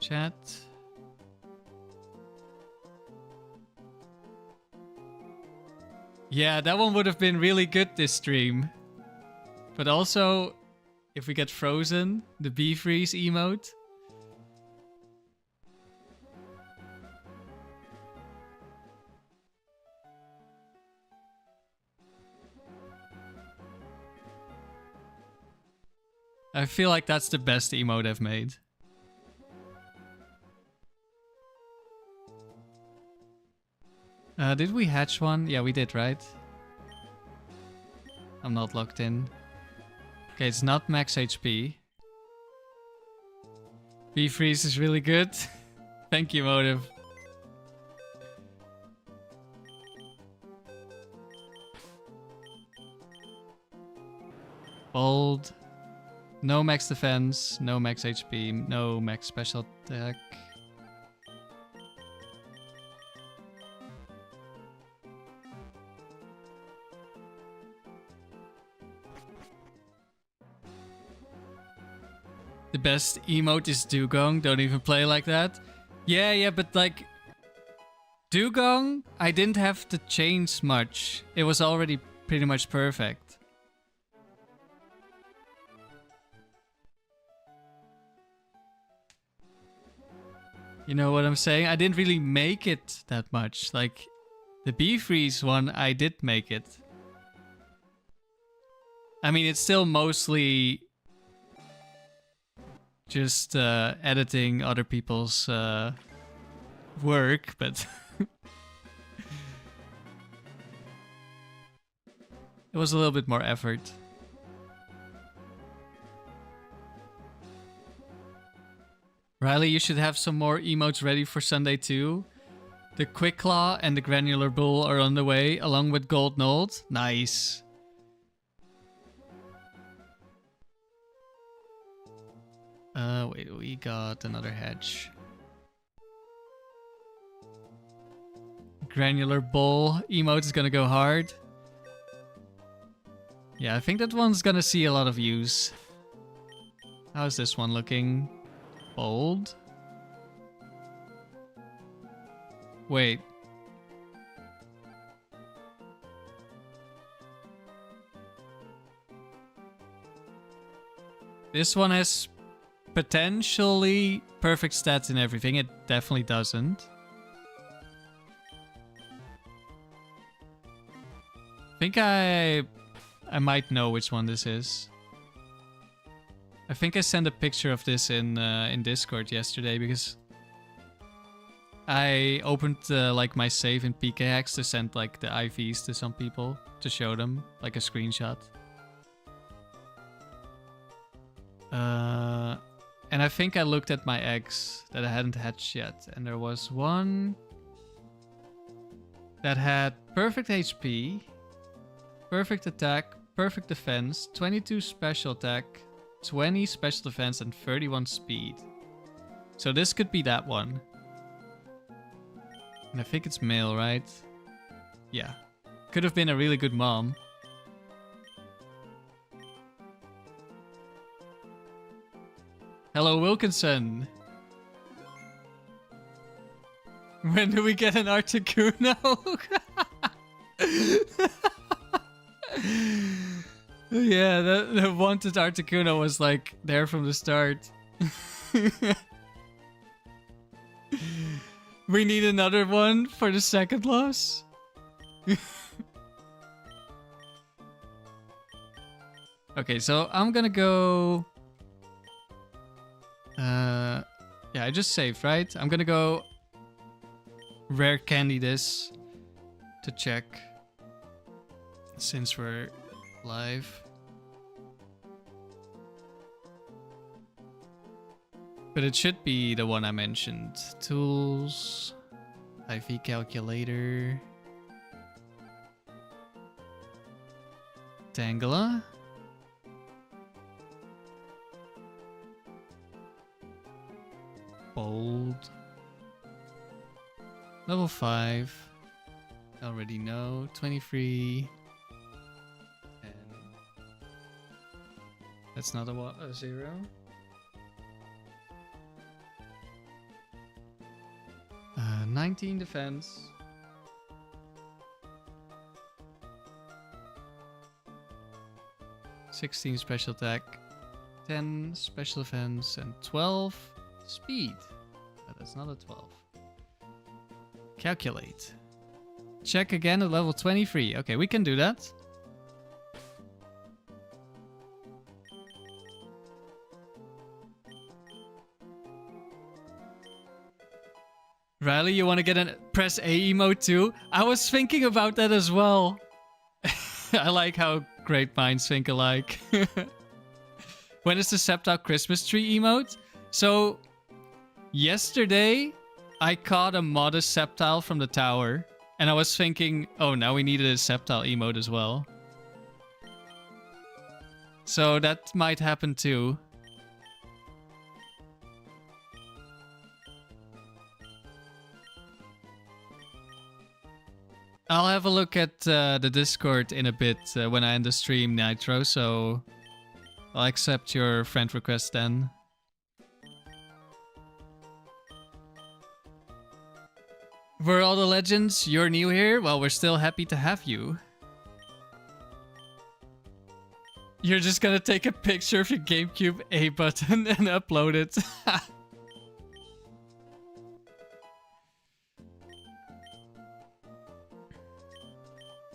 Chat. Yeah, that one would have been really good this stream. But also, if we get frozen, the Bee Freeze emote. I feel like that's the best emote I've made. Did we hatch one? Yeah, we did, right? I'm not locked in. Okay, it's not max HP. Bee Freeze is really good. Thank you, Motive. Bold. No max defense, no max HP, no max special attack. The best emote is Dugong. Don't even play like that. Yeah, but like... Dugong, I didn't have to change much. It was already pretty much perfect. You know what I'm saying? I didn't really make it that much. Like, the Bee Freeze one, I did make it. I mean, it's still mostly just editing other people's work, but it was a little bit more effort. Riley, you should have some more emotes ready for Sunday too. The Quick Claw and the Granular Bull are on the way, along with Gold Nold. Nice. Wait, we got another hedge. Granular bowl emote is gonna go hard. Yeah, I think that one's gonna see a lot of use. How's this one looking? Bold? Wait. This one has potentially perfect stats and everything. It definitely doesn't. I think I might know which one this is. I think I sent a picture of this in Discord yesterday because I opened like my save in PKX to send like the IVs to some people to show them like a screenshot. And I think I looked at my eggs that I hadn't hatched yet, and there was one that had perfect HP, perfect attack, perfect defense, 22 special attack, 20 special defense, and 31 speed. So this could be that one. And I think it's male, right? Yeah. Could have been a really good mom. Hello, Wilkinson. When do we get an Articuno? Yeah, the wanted Articuno was like there from the start. We need another one for the second loss. Okay, so I'm gonna go... yeah, I just saved, right? I'm gonna go rare candy this to check since we're live. But it should be the one I mentioned. Tools, IV calculator, Tangela. Bold. Level 5. Already know. 23. And that's not a 0. Uh, 19 defense. 16 special attack. 10 special defense and 12 speed. That's not a 12. Calculate. Check again at level 23. Okay, we can do that. Riley, you want to get a press A emote too? I was thinking about that as well. I like how great minds think alike. When is the Sceptile Christmas tree emote? So, yesterday, I caught a modest Sceptile from the tower. And I was thinking, oh, now we needed a Sceptile emote as well. So that might happen too. I'll have a look at the Discord in a bit when I end the stream, Nitro, so I'll accept your friend request then. Were all the legends, you're new here? Well, we're still happy to have you. You're just gonna take a picture of your GameCube A button and upload it.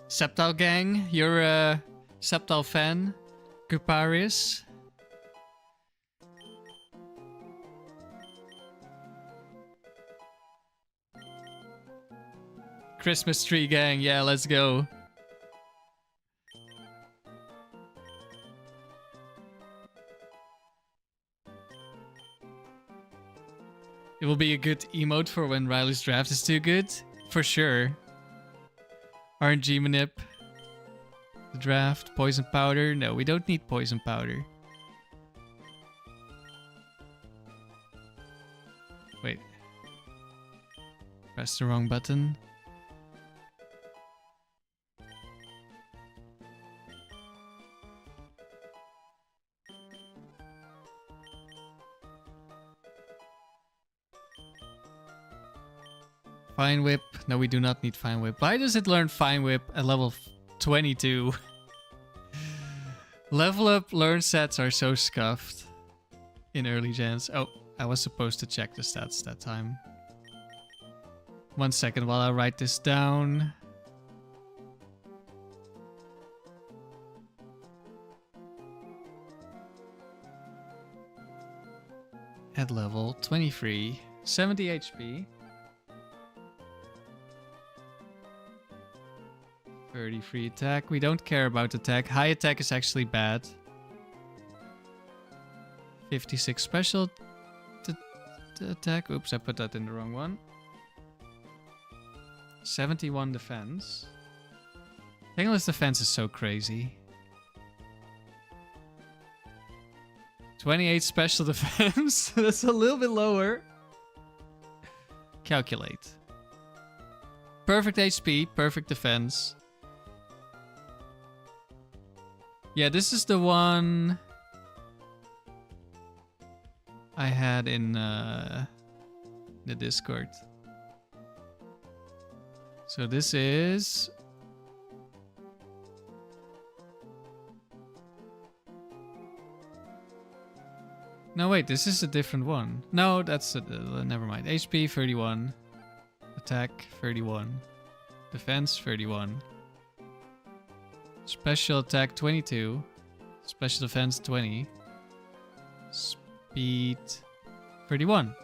Sceptile gang, you're a Sceptile fan. Cuparius. Christmas tree gang, yeah, let's go. It will be a good emote for when Riley's draft is too good, for sure. RNG manip. The draft. Poison powder. No, we don't need poison powder. Wait. Press the wrong button. Fine Whip. No, we do not need Fine Whip. Why does it learn Fine Whip at level 22? Level up learn sets are so scuffed in early gens. Oh, I was supposed to check the stats that time. 1 second while I write this down. At level 23, 70 HP. 33 attack. We don't care about attack. High attack is actually bad. 56 special attack. Oops, I put that in the wrong one. 71 defense. Tangless defense is so crazy. 28 special defense. That's a little bit lower. Calculate. Perfect HP, perfect defense. Yeah, this is the one I had in the Discord. So this is... No, wait, this is a different one. No, that's... never mind. HP 31. Attack 31. Defense 31. Special attack 22. Special defense 20. Speed 31.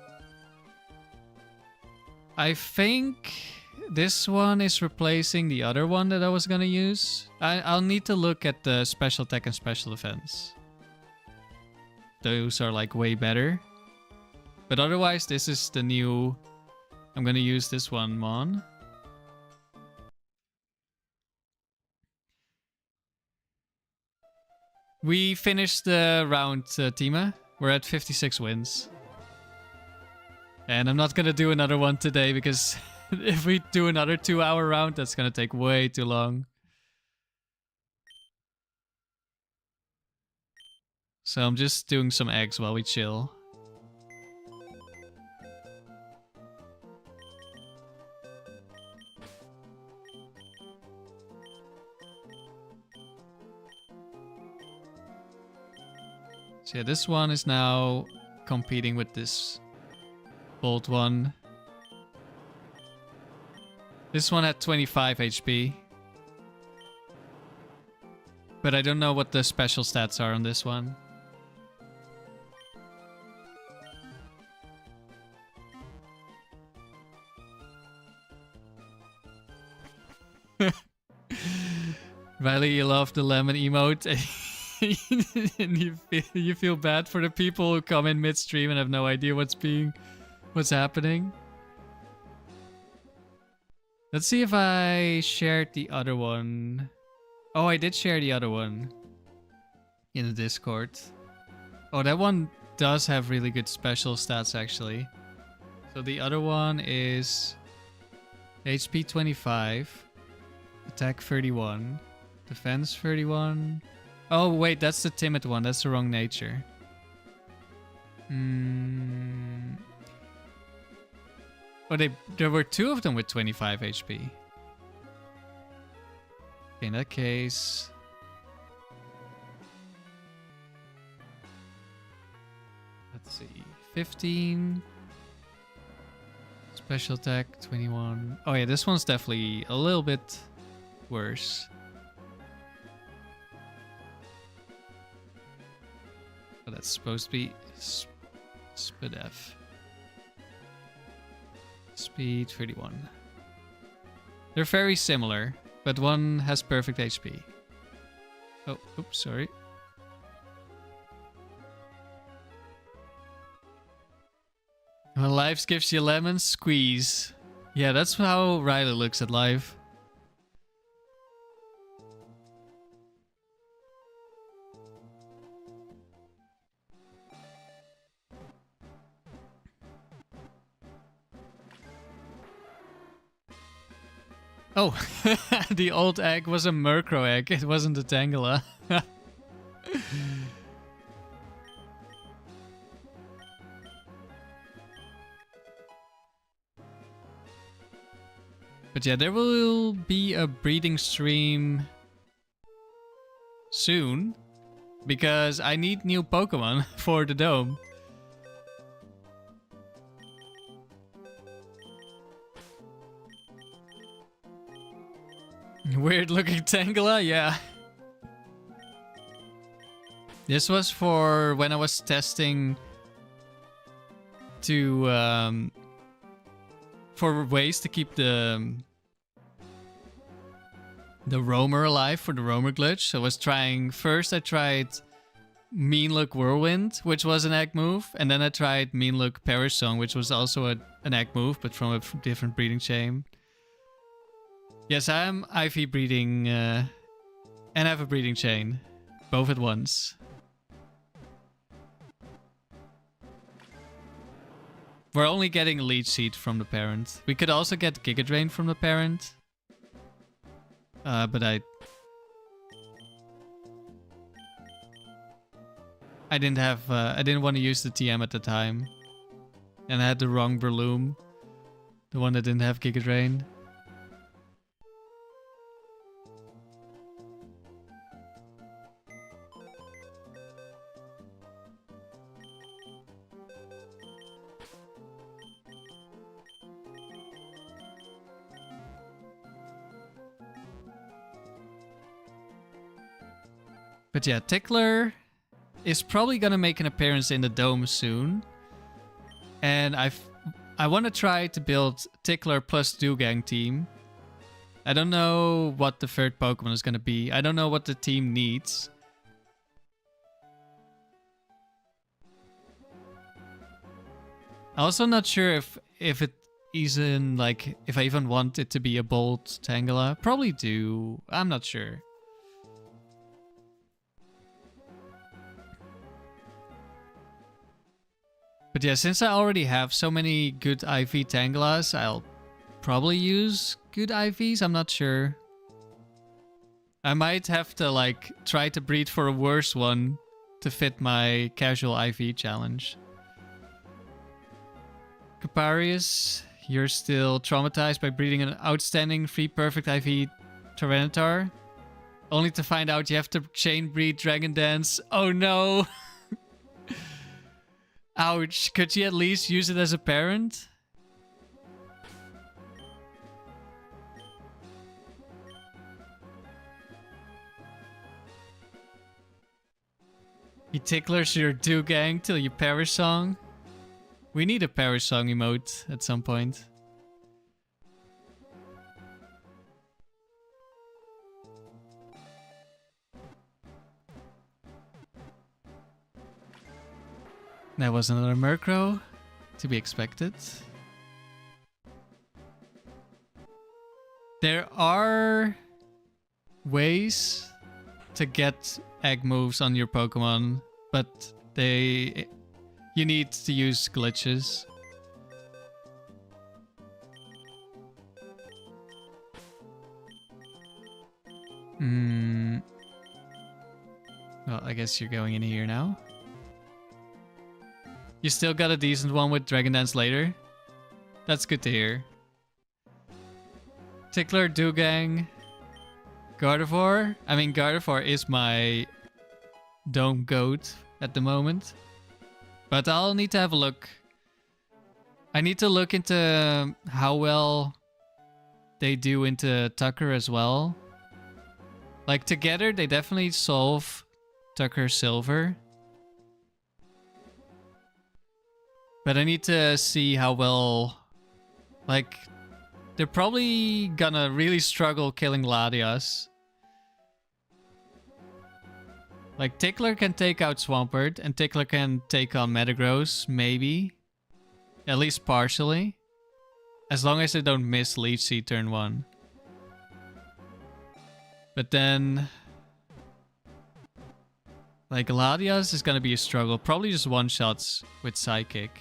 I think this one is replacing the other one that I was gonna use. I'll need to look at the special attack and special defense. Those are like way better. But otherwise, this is the new... I'm gonna use this one, Mon. We finished the round, Tima. We're at 56 wins. And I'm not gonna do another one today because if we do another 2-hour round, that's gonna take way too long. So I'm just doing some eggs while we chill. So yeah, this one is now competing with this bolt one. This one had 25 HP. But I don't know what the special stats are on this one. Riley, you love the lemon emote. And you feel bad for the people who come in midstream and have no idea what's happening. Let's see if I shared the other one. Oh, I did share the other one in the Discord. Oh, that one does have really good special stats actually. So the other one is HP 25, attack 31, defense 31. Oh, wait, that's the timid one. That's the wrong nature. Oh, there were 2 of them with 25 HP. In that case... Let's see. 15. Special attack, 21. Oh yeah, this one's definitely a little bit worse. Oh, that's supposed to be SPDF. Speed 31. They're very similar, but one has perfect HP. Oh, oops, sorry. When life gives you lemons, squeeze. Yeah, that's how Riley looks at life. Oh, the old egg was a Murkrow egg. It wasn't a Tangela. But yeah, there will be a breeding stream soon. Because I need new Pokemon for the dome. Weird looking Tangela, yeah. This was for when I was testing to for ways to keep the roamer alive for the roamer glitch. So I tried Mean Look Whirlwind, which was an egg move, and then I tried Mean Look Perish Song, which was also an egg move, but from a different breeding chain. Yes, I am IV breeding and have a breeding chain, both at once. We're only getting a Leech Seed from the parent. We could also get Giga Drain from the parent. But I didn't want to use the TM at the time. And I had the wrong Breloom. The one that didn't have Giga Drain. But yeah, Tickler is probably gonna make an appearance in the dome soon. And I want to try to build Tickler plus Dewgang team. I don't know what the third Pokemon is gonna be. I don't know what the team needs. I'm also not sure if it isn't like if I even want it to be a bold Tangela. Probably do. I'm not sure. But yeah, since I already have so many good IV Tangelas, I'll probably use good IVs. I'm not sure. I might have to like try to breed for a worse one to fit my casual IV challenge. Caparius, you're still traumatized by breeding an outstanding 3 perfect IV Tyranitar. Only to find out you have to chain breed Dragon Dance. Oh no! Ouch, could you at least use it as a parent? He ticklers your Dewgang till you Perish Song. We need a Perish Song emote at some point. That was another Murkrow, to be expected. There are ways to get egg moves on your Pokemon, but you need to use glitches. Well, I guess you're going in here now. You still got a decent one with Dragon Dance later. That's good to hear. Tickler, Dewgang, Gardevoir. I mean, Gardevoir is my dome goat at the moment. But I'll need to have a look. I need to look into how well they do into Tucker as well. Like, together, they definitely solve Tucker Silver. But I need to see how well... Like, they're probably gonna really struggle killing Latias. Like, Tickler can take out Swampert, and Tickler can take on Metagross, maybe. At least partially. As long as they don't miss Leech Seed turn 1. But then... Like, Latias is gonna be a struggle. Probably just one-shots with Psychic.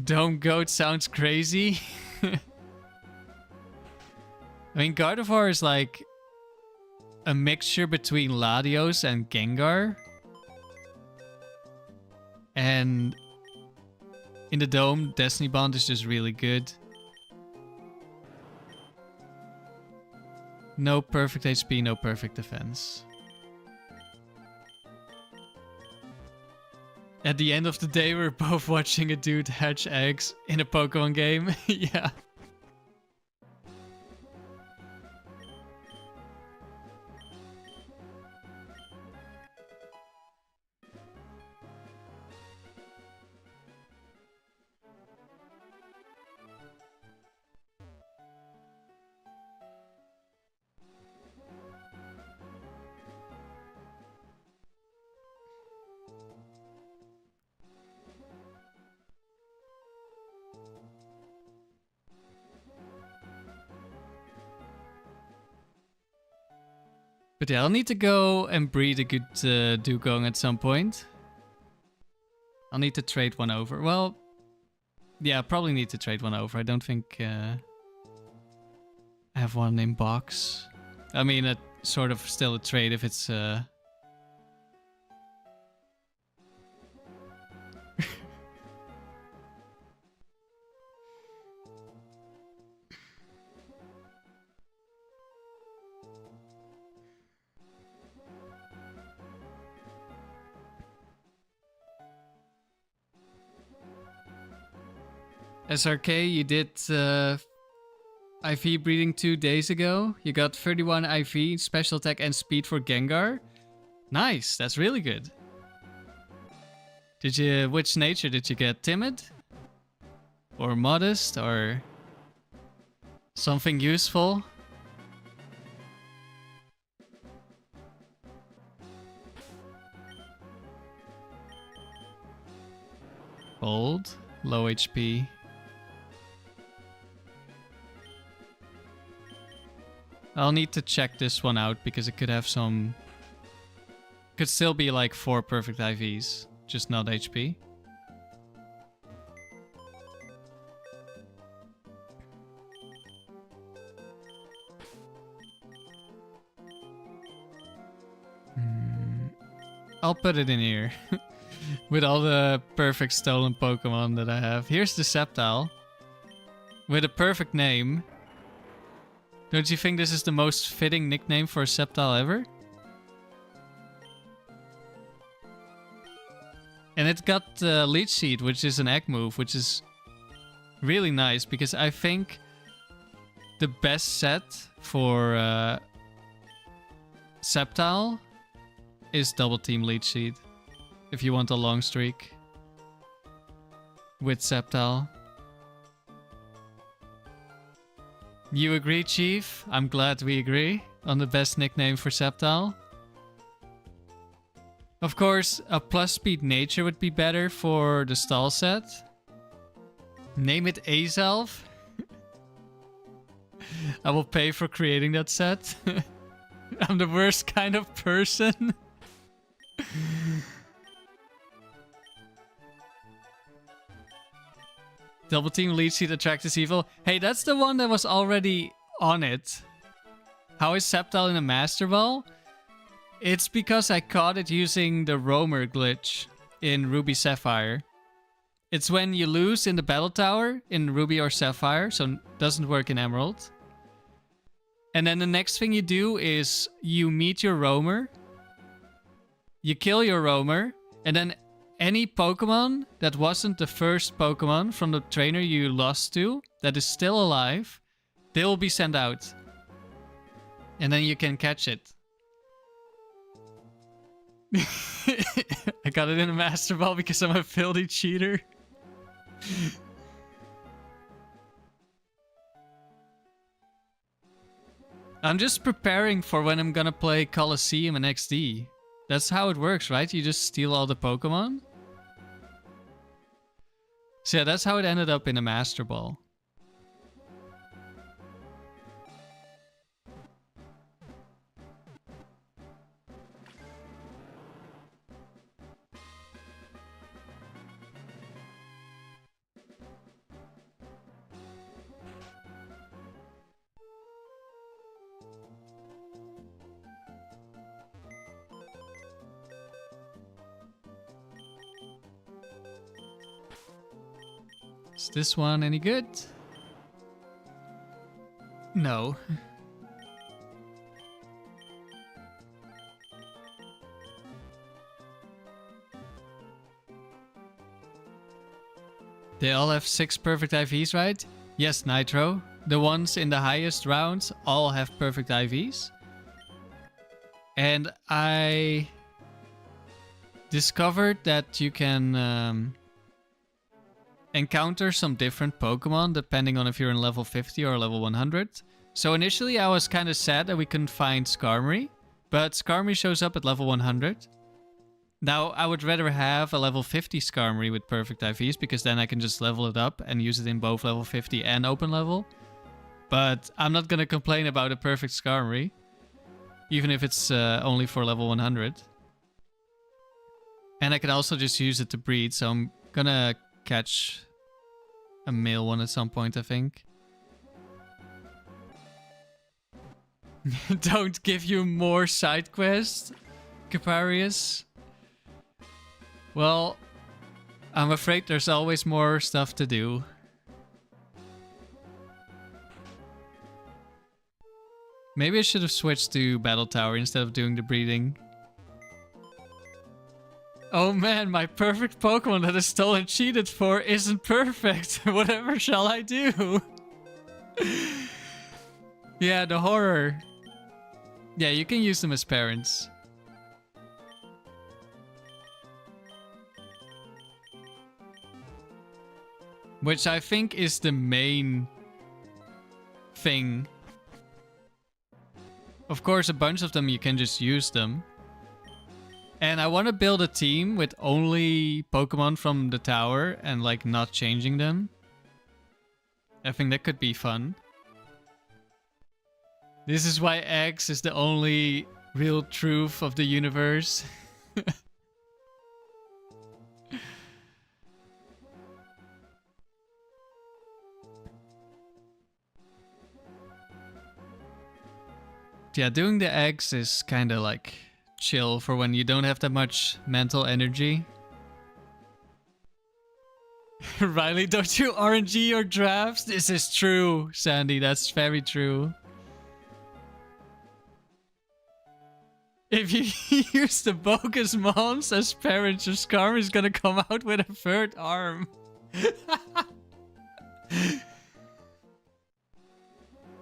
Dome Goat sounds crazy. I mean, Gardevoir is like a mixture between Latios and Gengar. And in the Dome, Destiny Bond is just really good. No perfect HP, no perfect defense. At the end of the day, we're both watching a dude hatch eggs in a Pokemon game. Yeah. But yeah, I'll need to go and breed a good Dugong at some point. I'll need to trade one over. Well, yeah, I probably need to trade one over. I don't think I have one in box. I mean, it's sort of still a trade if it's... SRK, you did IV breeding 2 days ago. You got 31 IV, special attack and speed for Gengar. Nice, that's really good. Did you, which nature did you get? Timid? Or modest? Or something useful? Bold, low HP. I'll need to check this one out because it could have some... Could still be like 4 perfect IVs, just not HP. I'll put it in here. With all the perfect stolen Pokemon that I have. Here's the Sceptile. With a perfect name. Don't you think this is the most fitting nickname for a Sceptile ever? And it got Leech Seed, which is an egg move, which is really nice because I think the best set for Sceptile is Double Team Leech Seed. If you want a long streak with Sceptile. You agree, Chief? I'm glad we agree on the best nickname for Sceptile. Of course, a plus speed nature would be better for the stall set. Name it Azelf. I will pay for creating that set. I'm the worst kind of person. Double Team Leech Seed attracts evil. Hey, that's the one that was already on it. How is Sceptile in a Master Ball? It's because I caught it using the Roamer glitch in Ruby Sapphire. It's when you lose in the Battle Tower in Ruby or Sapphire, so it doesn't work in Emerald. And then the next thing you do is you meet your Roamer, you kill your Roamer, and then any Pokemon that wasn't the first Pokemon from the trainer you lost to, that is still alive, they will be sent out. And then you can catch it. I got it in a Master Ball because I'm a filthy cheater. I'm just preparing for when I'm gonna play Colosseum and XD. That's how it works, right? You just steal all the Pokemon? So yeah, that's how it ended up in a Master Ball. Is this one any good? No. They all have 6 perfect IVs, right? Yes, Nitro. The ones in the highest rounds all have perfect IVs. And I discovered that you can encounter some different Pokemon depending on if you're in level 50 or level 100. So initially I was kind of sad that we couldn't find Skarmory, but Skarmory shows up at level 100. Now, I would rather have a level 50 Skarmory with perfect IVs, because then I can just level it up and use it in both level 50 and open level. But I'm not going to complain about a perfect Skarmory, even if it's only for level 100. And I can also just use it to breed, so I'm gonna catch a male one at some point, I think. Don't give you more side quests, Caparius. Well, I'm afraid there's always more stuff to do. Maybe I should have switched to Battle Tower instead of doing the breeding. Oh man, my perfect Pokemon that is stolen cheated for isn't perfect. Whatever shall I do? Yeah, the horror. Yeah, you can use them as parents. Which I think is the main thing. Of course, a bunch of them you can just use them. And I want to build a team with only Pokemon from the tower and like not changing them. I think that could be fun. This is why X is the only real truth of the universe. Yeah, doing the eggs is kind of like chill for when you don't have that much mental energy. Riley, don't you RNG your drafts? This is true, Sandy. That's very true. If you use the bogus mons as parents, your Skarmory is gonna come out with a third arm.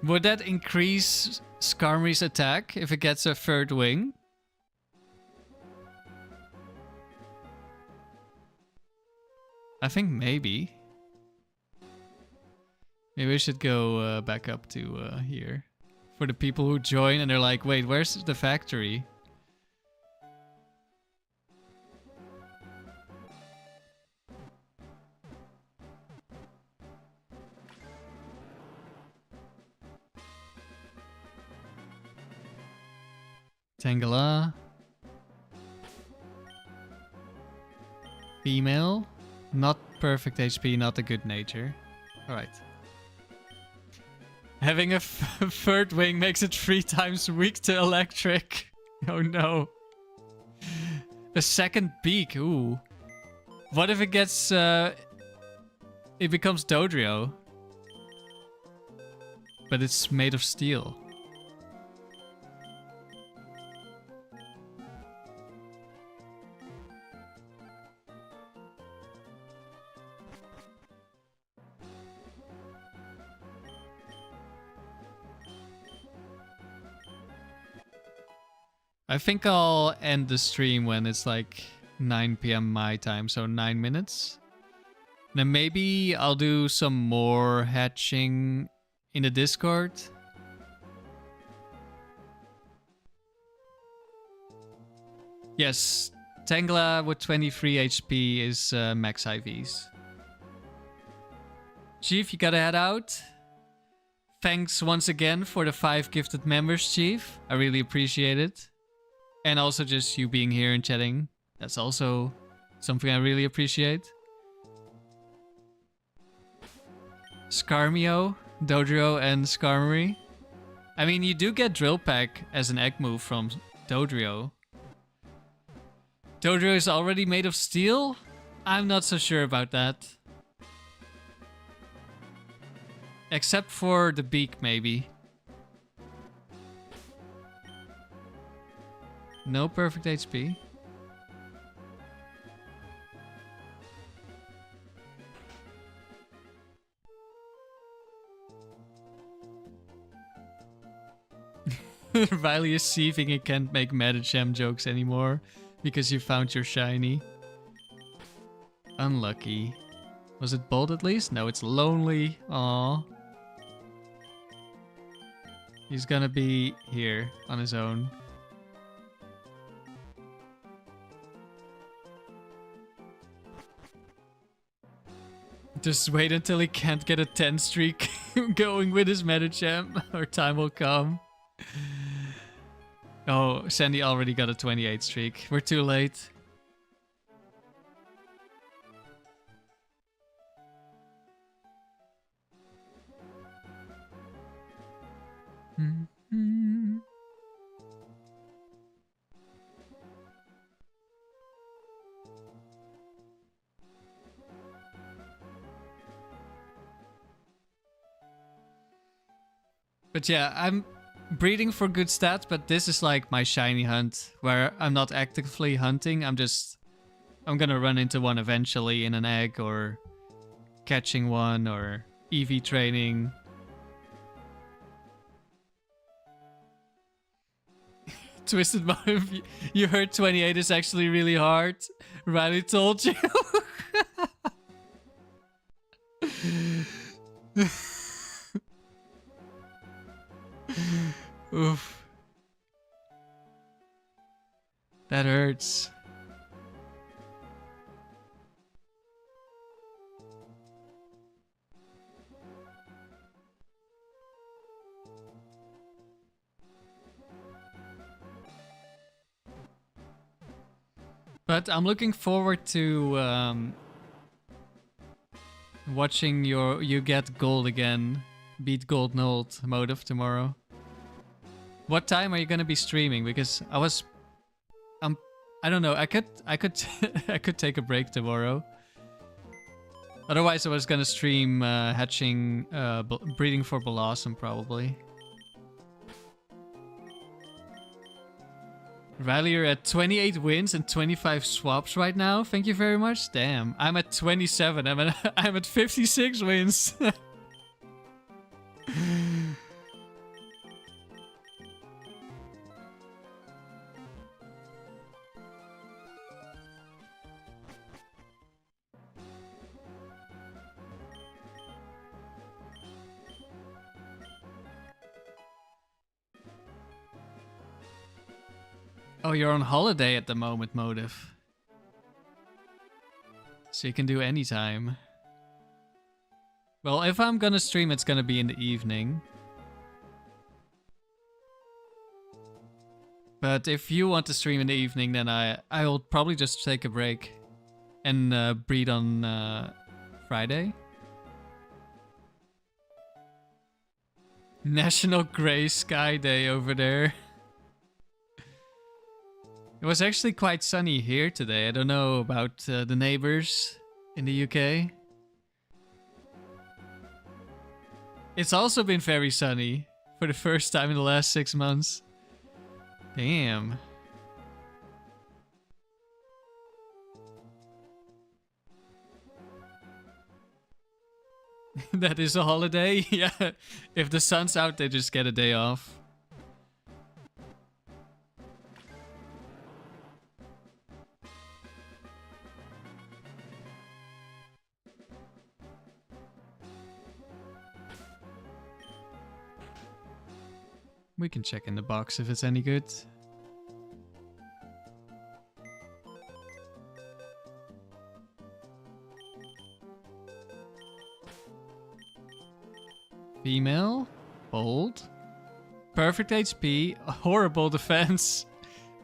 Would that increase Skarmory's attack if it gets a third wing? I think maybe. Maybe we should go back up to here. For the people who join and they're like, wait, where's the factory? Tangela. Female. Not perfect HP, not a good nature. Alright. Having a third wing makes it 3 times weak to electric. Oh no. A second beak, ooh. What if it gets... it becomes Dodrio? But it's made of steel. I think I'll end the stream when it's like 9 PM my time, so 9 minutes. Then maybe I'll do some more hatching in the Discord. Yes, Tangela with 23 HP is max IVs. Chief, you gotta head out. Thanks once again for the 5 gifted members, Chief. I really appreciate it. And also just you being here and chatting. That's also something I really appreciate. Skarmio, Dodrio, and Skarmory. I mean, you do get Drill Peck as an egg move from Dodrio. Dodrio is already made of steel? I'm not so sure about that. Except for the beak, maybe. No perfect HP. Riley is seething he can't make Medicham jokes anymore because you found your shiny. Unlucky. Was it bold at least? No, it's lonely. Aww. He's gonna be here on his own. Just wait until he can't get a 10 streak going with his Medicham. Our time will come. Oh, Sandy already got a 28 streak. We're too late. But yeah, I'm breeding for good stats, but this is like my shiny hunt, where I'm not actively hunting, I'm gonna run into one eventually in an egg, or catching one, or EV training. Twisted Motive, you heard 28 is actually really hard. Riley told you. Oof. That hurts. But I'm looking forward to watching you get gold again, beat Gold Nold Motive tomorrow. What time are you gonna be streaming? Because I don't know. I could I could take a break tomorrow. Otherwise, I was gonna stream hatching, breeding for Blossom probably. Riley, you're at 28 wins and 25 swaps right now. Thank you very much. Damn, I'm at 27. I'm at 56 wins. Oh, you're on holiday at the moment, Motive. So you can do any time. Well, if I'm gonna stream, it's gonna be in the evening. But if you want to stream in the evening, then I will probably just take a break and breed on Friday. National Grey Sky Day over there. It was actually quite sunny here today. I don't know about the neighbors in the UK. It's also been very sunny for the first time in the last 6 months. Damn. That is a holiday? Yeah. If the sun's out, they just get a day off. We can check in the box if it's any good. Female. Bold. Perfect HP. Horrible defense.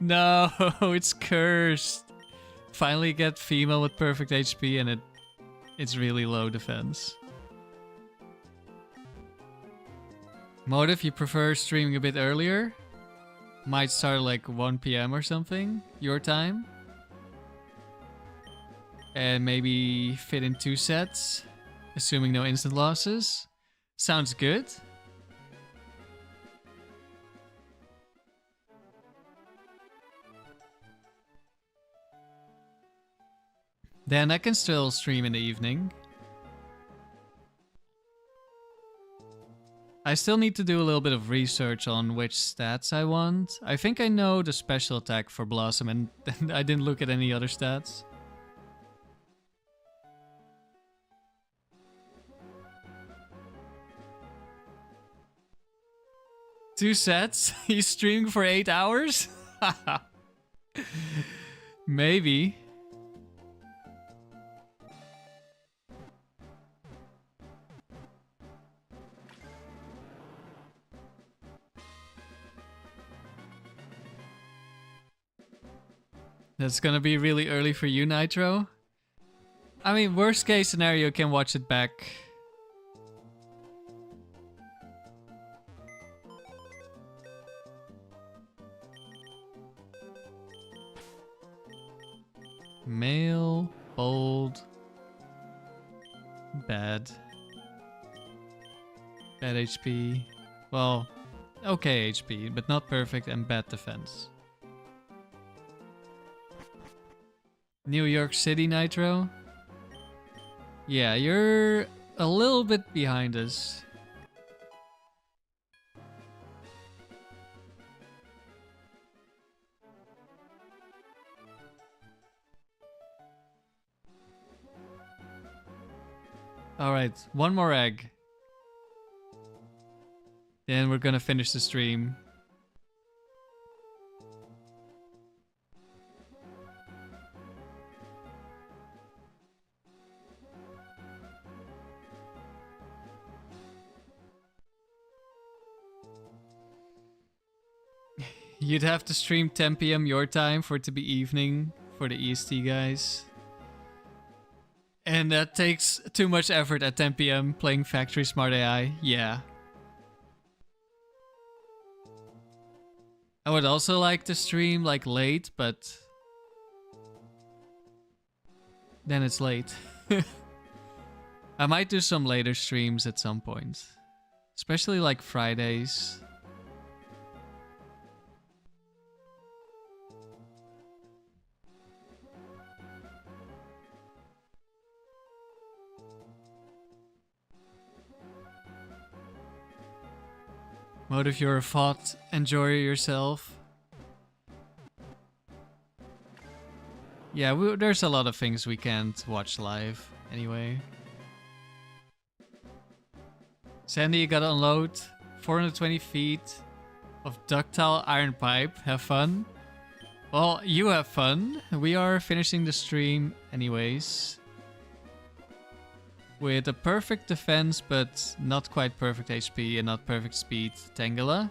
No, it's cursed. Finally get female with perfect HP and it's really low defense. Motive, you prefer streaming a bit earlier? Might start like 1 PM or something, your time. And maybe fit in 2 sets, assuming no instant losses. Sounds good. Then I can still stream in the evening. I still need to do a little bit of research on which stats I want. I think I know the special attack for Blossom, and I didn't look at any other stats. Two sets? He's streaming for 8 hours? Maybe. That's gonna be really early for you, Nitro. I mean, worst case scenario, can watch it back. Male, bold, bad. Bad HP. Well, okay HP, but not perfect, and bad defense. New York City, Nitro? Yeah, you're a little bit behind us. Alright, one more egg. Then we're gonna finish the stream. You'd have to stream 10 p.m. your time for it to be evening for the EST guys. And that takes too much effort at 10 p.m. playing Factory Smart AI. Yeah. I would also like to stream like late, but then it's late. I might do some later streams at some point. Especially like Fridays. Mode if you're a FOT, enjoy yourself. Yeah, there's a lot of things we can't watch live anyway. Sandy, you gotta unload 420 feet of ductile iron pipe. Have fun. Well, you have fun. We are finishing the stream anyways. With a perfect defense, but not quite perfect HP and not perfect speed, Tangela.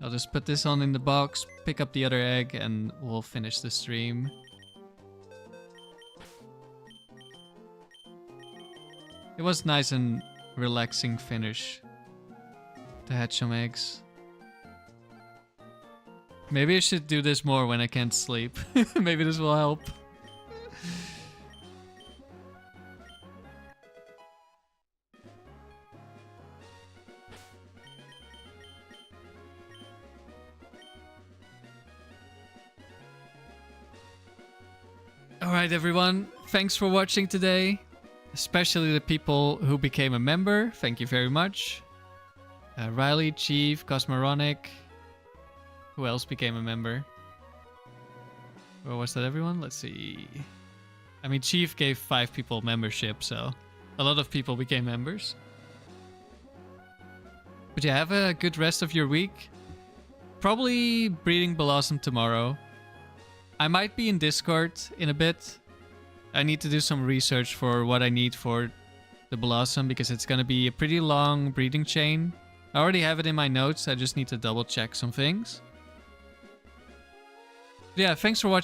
I'll just put this on in the box, pick up the other egg, and we'll finish the stream. It was nice and relaxing finish to hatch some eggs. Maybe I should do this more when I can't sleep. Maybe this will help. Alright everyone, thanks for watching today. Especially the people who became a member, thank you very much. Riley, Chief, Cosmoronic. Who else became a member? Or was that everyone? Let's see. I mean, Chief gave 5 people membership, so a lot of people became members. But yeah, have a good rest of your week. Probably breeding Blossom tomorrow. I might be in Discord in a bit. I need to do some research for what I need for the Blossom because it's going to be a pretty long breeding chain. I already have it in my notes. I just need to double check some things. Yeah, thanks for watching.